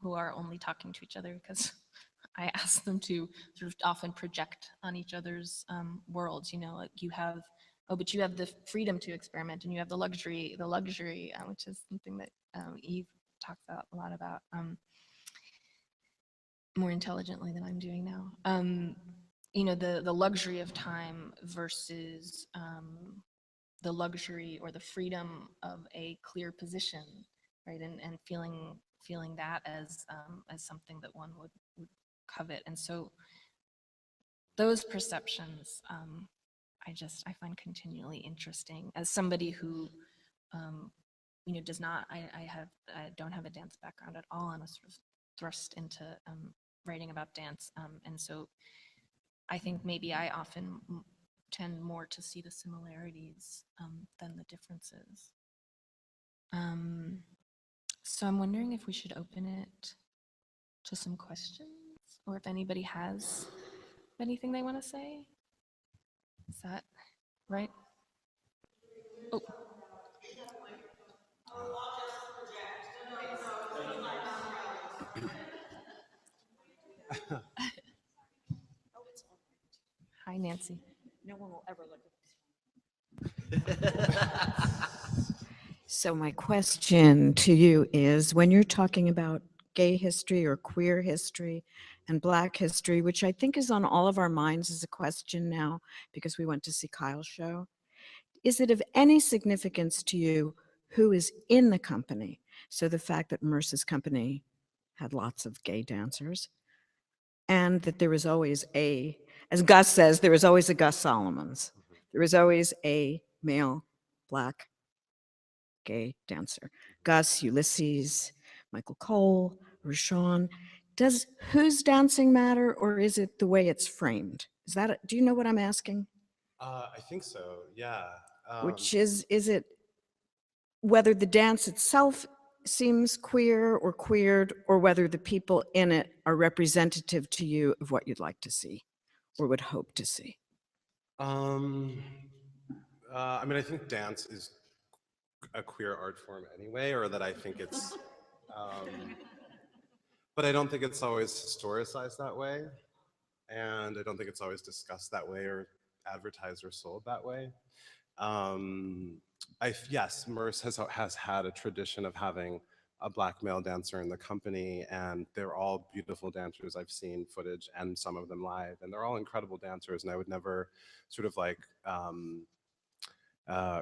who are only talking to each other because I ask them to sort of often project on each other's worlds. Like, you have oh, but you have the freedom to experiment and you have the luxury, which is something that Eve talks a lot about, more intelligently than I'm doing now. You know, the luxury of time versus the luxury or the freedom of a clear position, right? And feeling that as something that one would covet. And so those perceptions, I find continually interesting as somebody who, you know, does not, I don't have a dance background at all. I'm a sort of thrust into writing about dance. And so I think maybe I often tend more to see the similarities than the differences. So I'm wondering if we should open it to some questions, or if anybody has anything they want to say. Is that right? Oh. Hi, Nancy. No one will ever look at So my question to you is, when you're talking about gay history or queer history and Black history, which I think is on all of our minds as a question now because we went to see Kyle's show, is it of any significance to you who is in the company? So the fact that Merce's company had lots of gay dancers, and that there was always as Gus says, there was always a Gus Solomons. There was always a male Black gay dancer. Gus, Ulysses, Michael Cole, Rashawn. Does who's dancing matter, or is it the way it's framed? Is that, do you know what I'm asking? I think so, yeah. Which is it whether the dance itself seems queer or queered, or whether the people in it are representative to you of what you'd like to see or would hope to see? I mean, I think dance is a queer art form anyway, or that I think it's, but I don't think it's always historicized that way. And I don't think it's always discussed that way or advertised or sold that way. Yes, Merce has had a tradition of having a Black male dancer in the company, and they're all beautiful dancers. I've seen footage and some of them live, and they're all incredible dancers, and I would never sort of like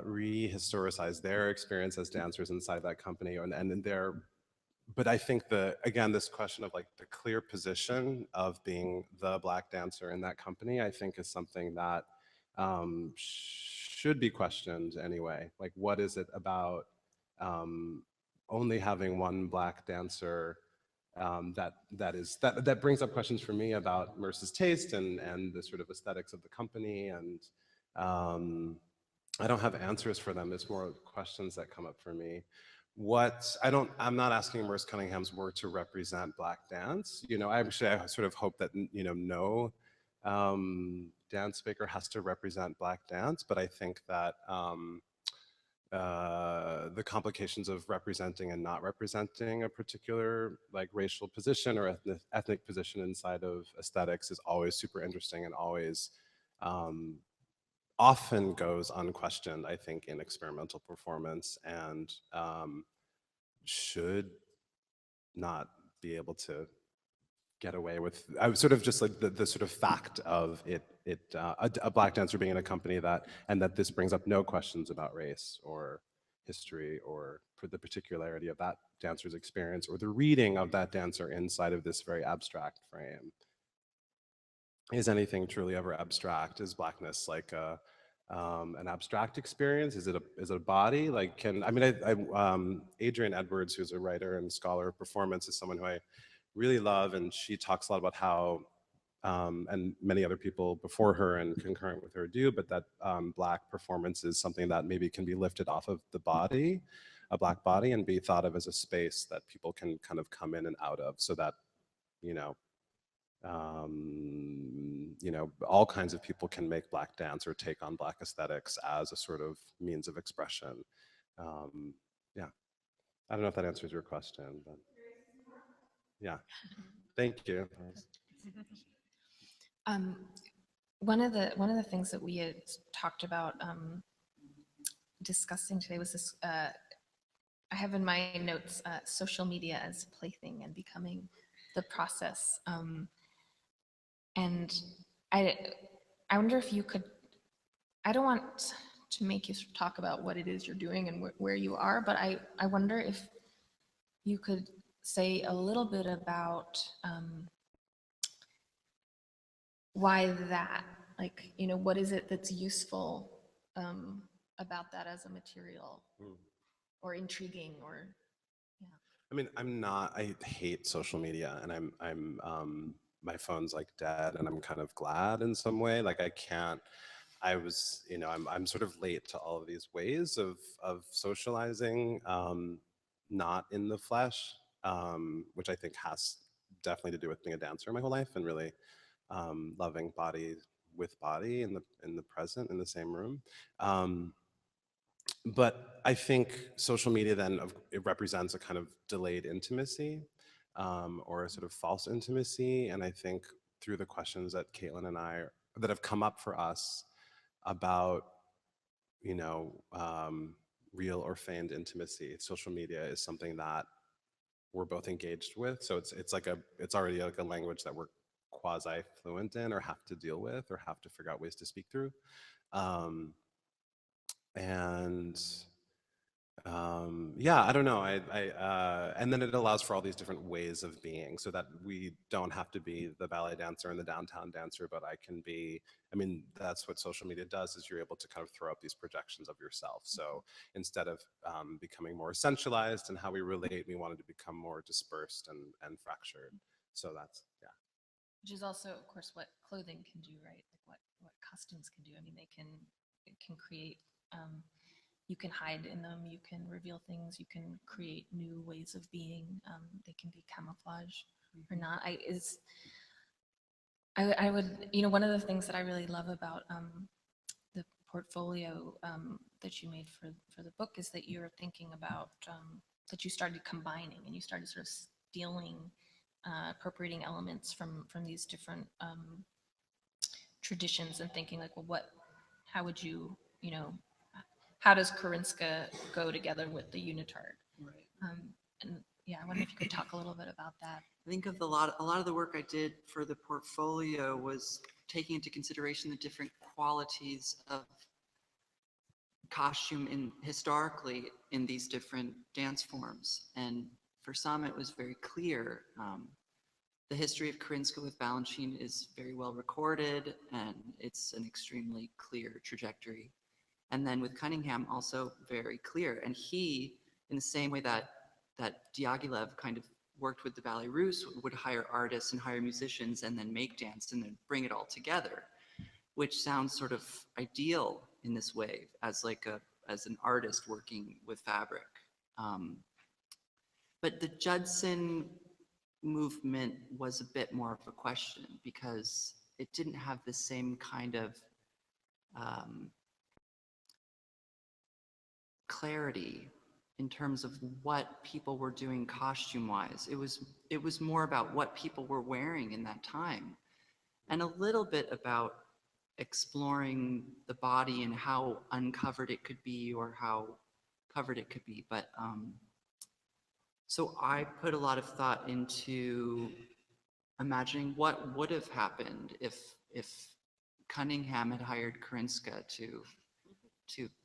re-historicize their experience as dancers inside that company, and they're, but I think again, this question of like the clear position of being the Black dancer in that company, I think is something that should be questioned anyway. Like, what is it about only having one Black dancer that brings up questions for me about Merce's taste and the sort of aesthetics of the company, and I don't have answers for them. It's more questions that come up for me. I'm not asking Merce Cunningham's work to represent Black dance. You know, I sort of hope that, you know, no dance maker has to represent Black dance, but I think that the complications of representing and not representing a particular like racial position or ethnic position inside of aesthetics is always super interesting and always often goes unquestioned, I think, in experimental performance, and should not be able to get away with. I was sort of just like the sort of fact of a Black dancer being in a company and that this brings up no questions about race or history or for the particularity of that dancer's experience or the reading of that dancer inside of this very abstract frame. Is anything truly ever abstract? Is Blackness like an abstract experience? Is it a body? Like, Adrienne Edwards, who's a writer and scholar of performance, is someone who I really love, and she talks a lot about how, and many other people before her and concurrent with her do, but that Black performance is something that maybe can be lifted off of the body, a Black body, and be thought of as a space that people can kind of come in and out of, so that, you know, all kinds of people can make Black dance or take on Black aesthetics as a sort of means of expression. Yeah, I don't know if that answers your question, but yeah, thank you. one of the things that we had talked about discussing today was this. I have in my notes social media as plaything and becoming the process. And I wonder if you could. I don't want to make you talk about what it is you're doing and where you are, but I wonder if you could say a little bit about why that, like, you know, what is it that's useful about that as a material or intriguing or, yeah. I mean, I hate social media, and my phone's like dead, and I'm kind of glad in some way. Like I'm sort of late to all of these ways of socializing, not in the flesh, which I think has definitely to do with being a dancer my whole life and really loving body with body in the present in the same room. But I think social media then it represents a kind of delayed intimacy, or a sort of false intimacy. And I think through the questions that Caitlin and I that have come up for us about, you know, real or feigned intimacy, social media is something that we're both engaged with. So it's already like a language that we're quasi fluent in or have to deal with or have to figure out ways to speak through. And yeah, I don't know. And then it allows for all these different ways of being, so that we don't have to be the ballet dancer and the downtown dancer, but I can be. I mean, that's what social media does, is you're able to kind of throw up these projections of yourself. So instead of becoming more essentialized in how we relate, we wanted to become more dispersed and fractured. So that's, yeah. Which is also, of course, what clothing can do, right? Like what costumes can do. I mean, it can create. You can hide in them, you can reveal things, you can create new ways of being. They can be camouflage or not. I would, you know, one of the things that I really love about the portfolio that you made for the book is that you're thinking about, that you started combining and you started sort of stealing, appropriating elements from these different traditions and thinking like, well, how would you, you know, how does Karinska go together with the unitard? Right. And yeah, I wonder if you could talk a little bit about that. I think of a lot of the work I did for the portfolio was taking into consideration the different qualities of costume historically in these different dance forms. And for some, it was very clear. The history of Karinska with Balanchine is very well recorded, and it's an extremely clear trajectory. And then with Cunningham, also very clear. And he, in the same way that Diaghilev kind of worked with the Ballet Russe, would hire artists and hire musicians and then make dance and then bring it all together, which sounds sort of ideal in this way as as an artist working with fabric. But the Judson movement was a bit more of a question because it didn't have the same kind of clarity in terms of what people were doing costume-wise. It was more about what people were wearing in that time, and a little bit about exploring the body and how uncovered it could be or how covered it could be. But so I put a lot of thought into imagining what would have happened if Cunningham had hired Karinska to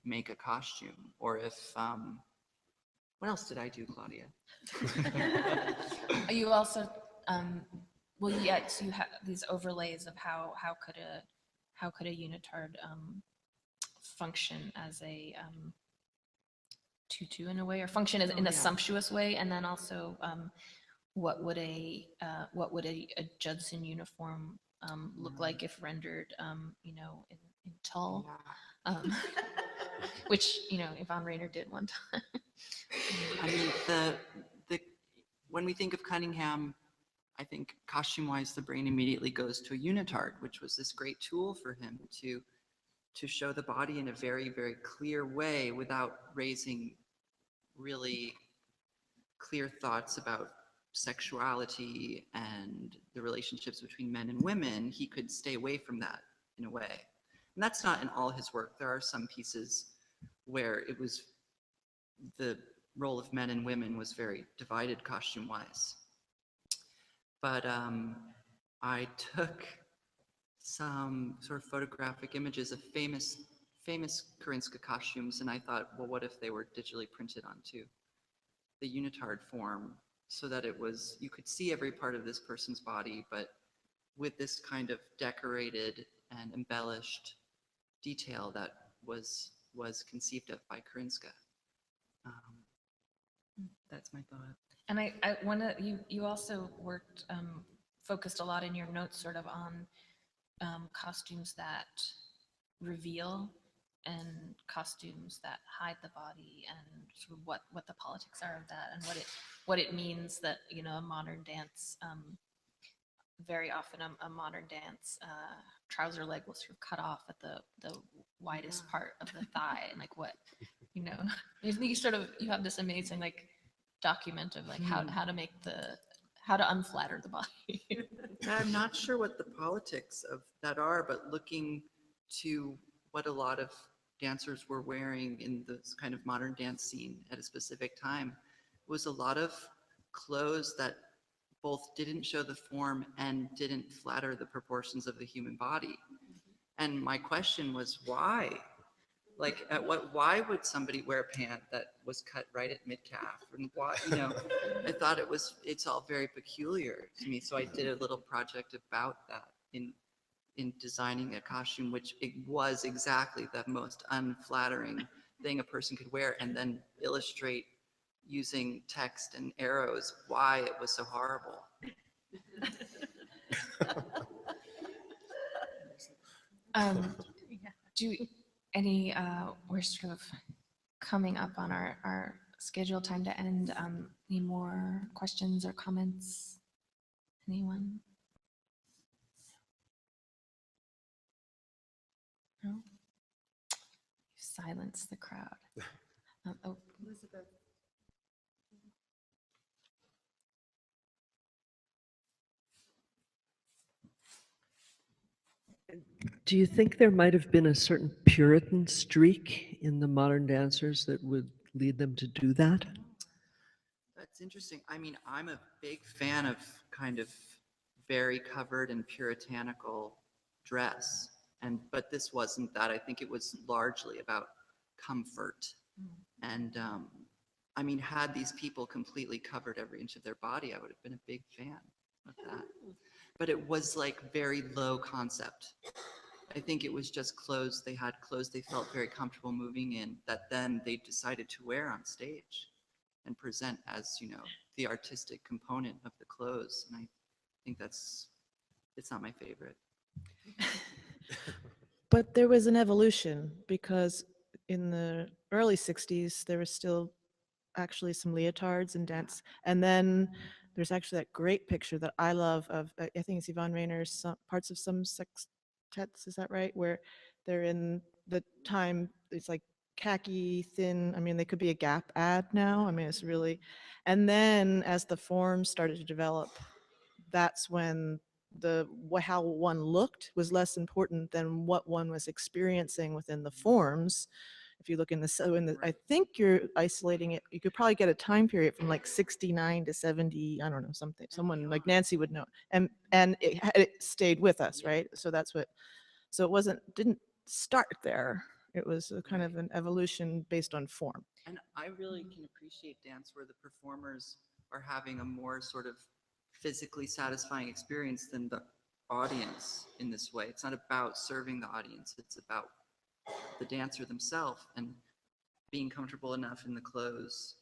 make a costume, or if what else did I do, Claudia? You also, well, yes, you have these overlays of how could a unitard function as a tutu in a way, or function as, in a sumptuous way, and then also what would a Judson uniform look like if rendered, you know, in tulle, which, you know, Yvonne Rainer did one time. I mean, when we think of Cunningham, I think costume-wise, the brain immediately goes to a unitard, which was this great tool for him to show the body in a very, very clear way without raising really clear thoughts about sexuality and the relationships between men and women. He could stay away from that in a way. And that's not in all his work. There are some pieces where it was the role of men and women was very divided costume-wise. But I took some sort of photographic images of famous Karinska costumes, and I thought, well, what if they were digitally printed onto the unitard form so that it was, you could see every part of this person's body, but with this kind of decorated and embellished detail that was conceived of by Karinska. That's my thought. And I want to, you also worked, focused a lot in your notes sort of on costumes that reveal and costumes that hide the body, and sort of what the politics are of that, and what it means that, you know, a modern dance, very often a modern dance trouser leg will sort of cut off at the widest part of the thigh, and like what, you know, you sort of, you have this amazing like document of like how to make how to unflatter the body. I'm not sure what the politics of that are, but looking to what a lot of dancers were wearing in this kind of modern dance scene at a specific time was a lot of clothes that both didn't show the form and didn't flatter the proportions of the human body. And my question was, why? Like, why would somebody wear a pant that was cut right at mid-calf? And why, you know, I thought it's all very peculiar to me. So I did a little project about that in designing a costume, which it was exactly the most unflattering thing a person could wear, and then illustrate using text and arrows why it was so horrible. We're sort of coming up on our scheduled time to end. Any more questions or comments? Anyone? No? You silence the crowd. Oh, Elizabeth. Do you think there might have been a certain Puritan streak in the modern dancers that would lead them to do that? That's interesting. I mean, I'm a big fan of kind of very covered and puritanical dress, but this wasn't that. I think it was largely about comfort. And I mean, had these people completely covered every inch of their body, I would have been a big fan of that. But it was like very low concept. I think it was just clothes. They had clothes they felt very comfortable moving in that then they decided to wear on stage and present as, you know, the artistic component of the clothes. And I think it's not my favorite. But there was an evolution, because in the early 60s, there was still actually some leotards and dance. And then there's actually that great picture that I love of, I think it's Yvonne Rayner's parts of some sextets, is that right? Where they're in the time, it's like khaki, thin. I mean, they could be a Gap ad now. I mean, it's really, and then as the forms started to develop, that's when how one looked was less important than what one was experiencing within the forms. If you look in I think you're isolating it. You could probably get a time period from like 69 to 70. I don't know, something. Someone like Nancy would know. And it stayed with us, right? So that's what. So it didn't start there. It was a kind of an evolution based on form. And I really can appreciate dance where the performers are having a more sort of physically satisfying experience than the audience in this way. It's not about serving the audience. It's about the dancer themselves and being comfortable enough in the clothes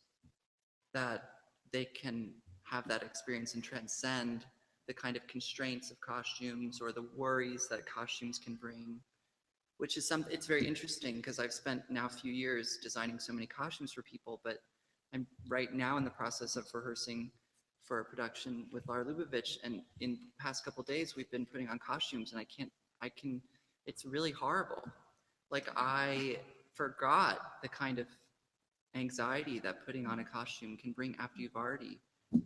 that they can have that experience and transcend the kind of constraints of costumes or the worries that costumes can bring, which is it's very interesting because I've spent now a few years designing so many costumes for people, but I'm right now in the process of rehearsing for a production with Lara Lubavitch, and in the past couple of days we've been putting on costumes, and it's really horrible. Like, I forgot the kind of anxiety that putting on a costume can bring after you've already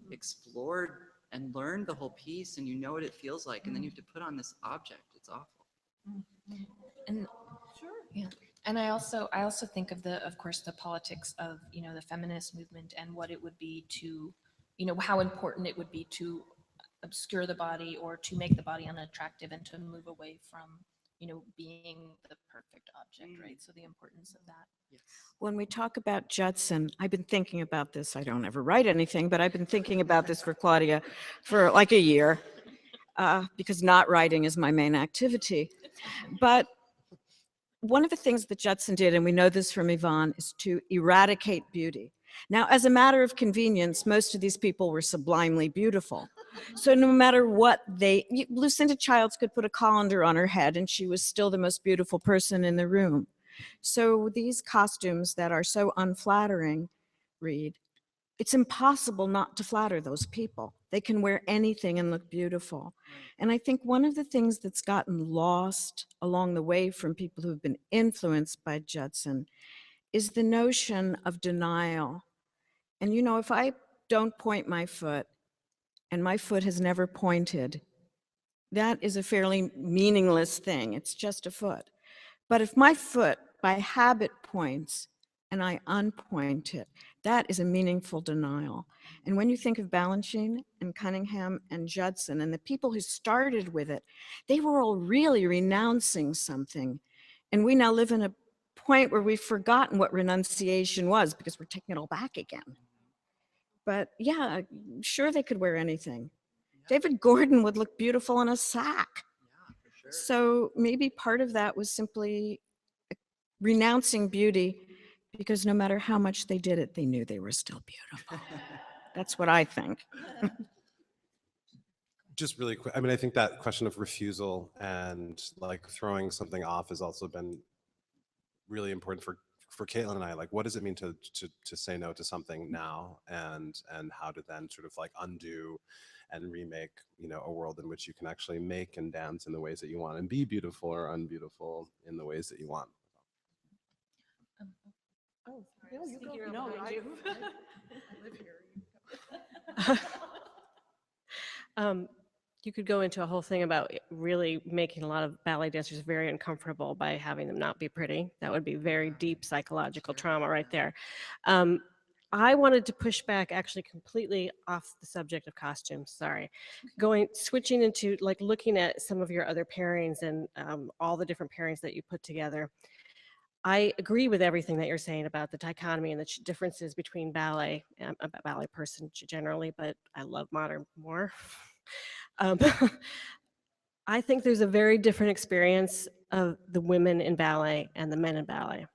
explored and learned the whole piece, and you know what it feels like, and then you have to put on this object. It's awful. And yeah, and I also think of of course, the politics of, the feminist movement and what it would be to, how important it would be to obscure the body or to make the body unattractive and to move away from, being the perfect object, right? So the importance of that. When we talk about Judson, I've been thinking about this. I don't ever write anything, but I've been thinking about this for Claudia for like a year, because not writing is my main activity. But one of the things that Judson did, and we know this from Yvonne, is to eradicate beauty. Now, as a matter of convenience, most of these people were sublimely beautiful. So no matter what Lucinda Childs could put a colander on her head and she was still the most beautiful person in the room. So these costumes that are so unflattering, Reed, it's impossible not to flatter those people. They can wear anything and look beautiful. And I think one of the things that's gotten lost along the way from people who've been influenced by Judson is the notion of denial. And if I don't point my foot and my foot has never pointed, that is a fairly meaningless thing. It's just a foot. But if my foot by habit points and I unpoint it, that is a meaningful denial. And when you think of Balanchine and Cunningham and Judson and the people who started with it, they were all really renouncing something. And we now live in a point where we've forgotten what renunciation was because we're taking it all back again. But yeah, sure they could wear anything. David Gordon would look beautiful in a sack. So maybe part of that was simply renouncing beauty because no matter how much they did it, they knew they were still beautiful. That's what I think. Just really quick, I mean, I think that question of refusal and like throwing something off has also been really important for Caitlin and I. Like, what does it mean to say no to something now, and how to then sort of like undo and remake, a world in which you can actually make and dance in the ways that you want and be beautiful or unbeautiful in the ways that you want. Oh, no, you go. No, I live here. You could go into a whole thing about really making a lot of ballet dancers very uncomfortable by having them not be pretty. That would be very deep psychological trauma right there. I wanted to push back actually completely off the subject of costumes, sorry. Switching into like looking at some of your other pairings and all the different pairings that you put together. I agree with everything that you're saying about the dichotomy and the differences between ballet. I'm a ballet person generally, but I love modern more. I think there's a very different experience of the women in ballet and the men in ballet.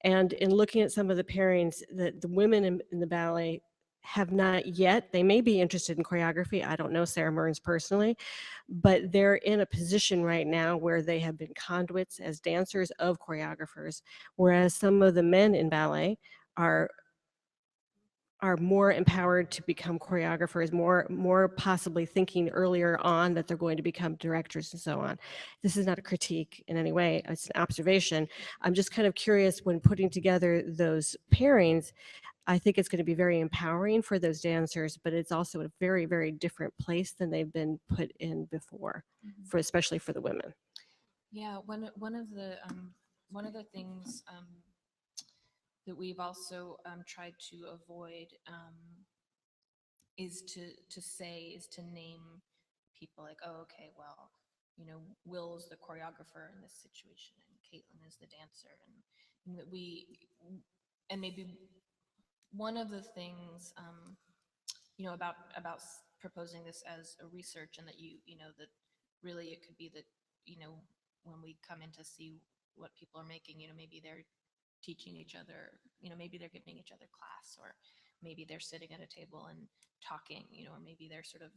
And in looking at some of the pairings, that the women in the ballet have not yet, they may be interested in choreography. I don't know Sarah Mearns personally, but they're in a position right now where they have been conduits as dancers of choreographers, whereas some of the men in ballet are more empowered to become choreographers, more possibly thinking earlier on that they're going to become directors and so on. This is not a critique in any way, it's an observation. I'm just kind of curious when putting together those pairings, I think it's going to be very empowering for those dancers, but it's also a very, very different place than they've been put in before, especially for the women. Yeah, one of the things that we've also tried to avoid is to name people like, oh, okay, well, Will's the choreographer in this situation and Caitlin is the dancer, and that and maybe one of the things about proposing this as a research, and that that really it could be that when we come in to see what people are making, maybe they're teaching each other, maybe they're giving each other class, or maybe they're sitting at a table and talking, or maybe they're sort of,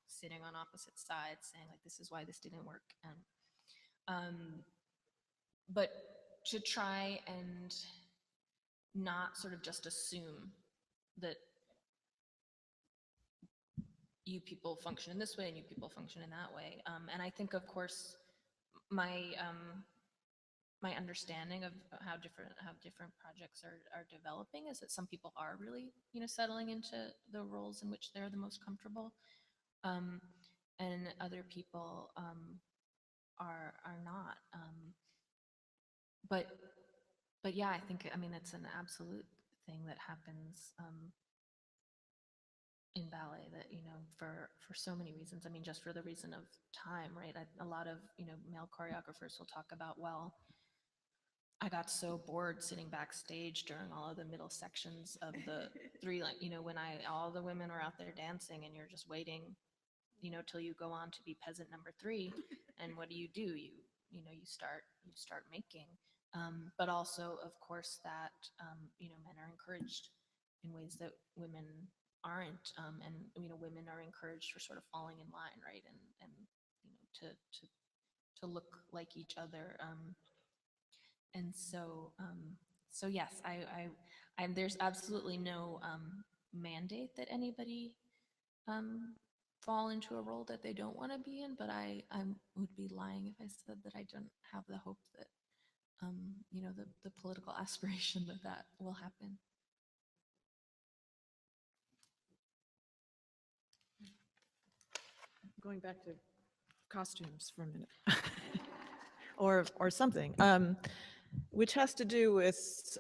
sitting on opposite sides saying like, this is why this didn't work. And, but to try and not sort of just assume that you people function in this way and you people function in that way. And I think, of course, my understanding of how different projects are developing is that some people are really, settling into the roles in which they're the most comfortable, and other people are not. But yeah, I think, I mean, it's an absolute thing that happens in ballet, that, you know, for so many reasons. I mean, just for the reason of time, right? A lot of, you know, male choreographers will talk about, well, I got so bored sitting backstage during all of the middle sections of the three, like, you know, when all the women are out there dancing and you're just waiting, you know, till you go on to be peasant number 3. And what do? You know, you start making. But also, of course, that, you know, men are encouraged in ways that women aren't. And, you know, women are encouraged for sort of falling in line, right? And you know, to look like each other. And so, so yes, there's absolutely no mandate that anybody fall into a role that they don't want to be in, but I would be lying if I said that I don't have the hope that, you know, the political aspiration that will happen. Going back to costumes for a minute, or something, which has to do with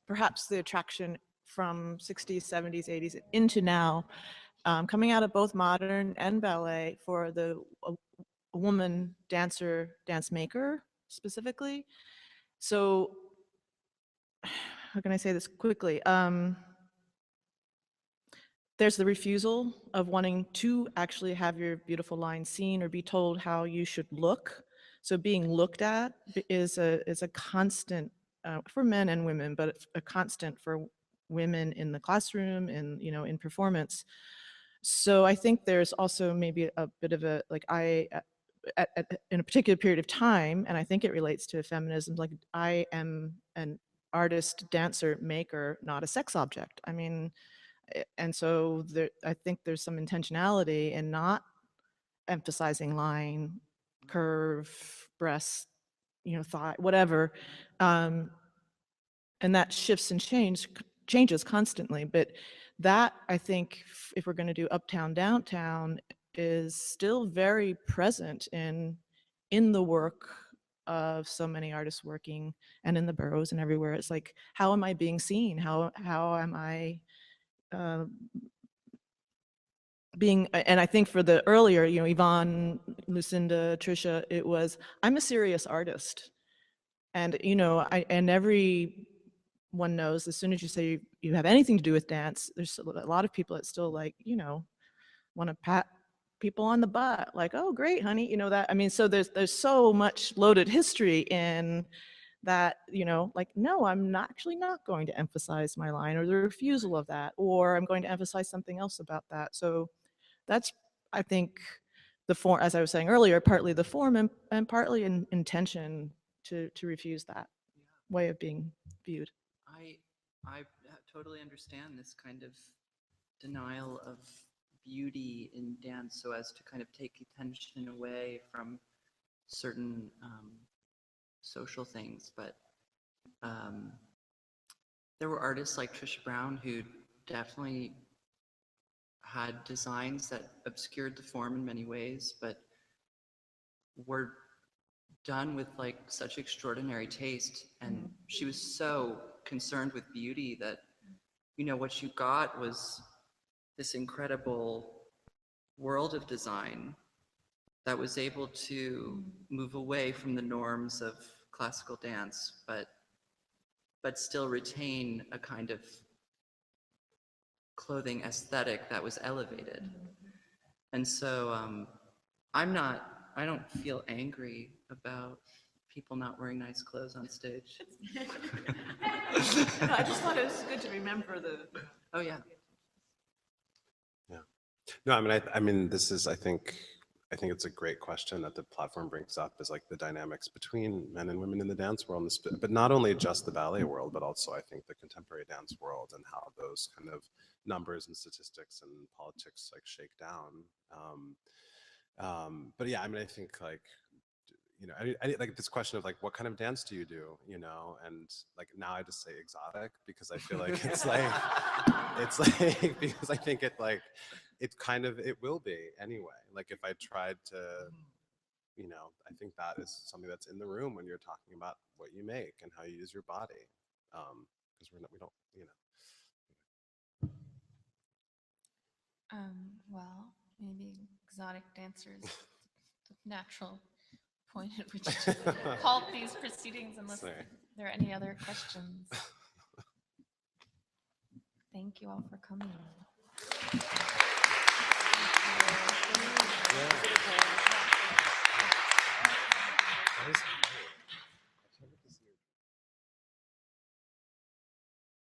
perhaps the attraction from 60s, 70s, 80s into now, coming out of both modern and ballet for the a woman dancer, dance maker specifically. So how can I say this quickly? There's the refusal of wanting to actually have your beautiful line seen or be told how you should look. So being looked at is a constant for men and women, but a constant for women in the classroom and, you know, in performance. So I think there's also maybe a bit of a, like, in a particular period of time, and I think it relates to feminism, like, I am an artist, dancer, maker, not a sex object. I mean, and so there, I think there's some intentionality in not emphasizing line, curve, breast, you know, thigh, whatever. And that shifts and changes constantly. But that, I think, if we're going to do uptown, downtown, is still very present in the work of so many artists working, and in the boroughs and everywhere. It's like, how am I being seen? How am I being, and I think for the earlier, you know, Yvonne, Lucinda, Trisha, it was, I'm a serious artist. And, you know, and everyone knows, as soon as you say you have anything to do with dance, there's a lot of people that still, like, you know, want to pat people on the butt, like, oh, great, honey, you know that. I mean, so there's so much loaded history in that, you know, like, no, I'm not actually not going to emphasize my line, or the refusal of that, or I'm going to emphasize something else about that. So that's, I think, the form, as I was saying earlier, partly the form and partly in intention to refuse that way of being viewed. I totally understand this kind of denial of beauty in dance so as to kind of take attention away from certain social things. But there were artists like Trisha Brown who definitely had designs that obscured the form in many ways, but were done with, like, such extraordinary taste. And she was so concerned with beauty that, you know, what you got was this incredible world of design that was able to move away from the norms of classical dance, but still retain a kind of clothing aesthetic that was elevated. And so I don't feel angry about people not wearing nice clothes on stage. I just thought it was good to remember the. Oh yeah. Yeah. No, I mean, this is, I think it's a great question that the platform brings up, is like the dynamics between men and women in the dance world, but not only just the ballet world, but also I think the contemporary dance world, and how those kind of numbers and statistics and politics, like, shake down. But yeah, I mean, I think, like, you know, I like this question of, like, what kind of dance do you do, you know? And, like, now I just say exotic, because I feel like it's like, because I think it, like, it will be anyway. Like, if I tried to you know, I think that is something that's in the room when you're talking about what you make and how you use your body. Because we don't, you know. Well, maybe exotic dancers, the natural point at which to halt these proceedings unless Sorry. there are any other questions. Thank you all for coming.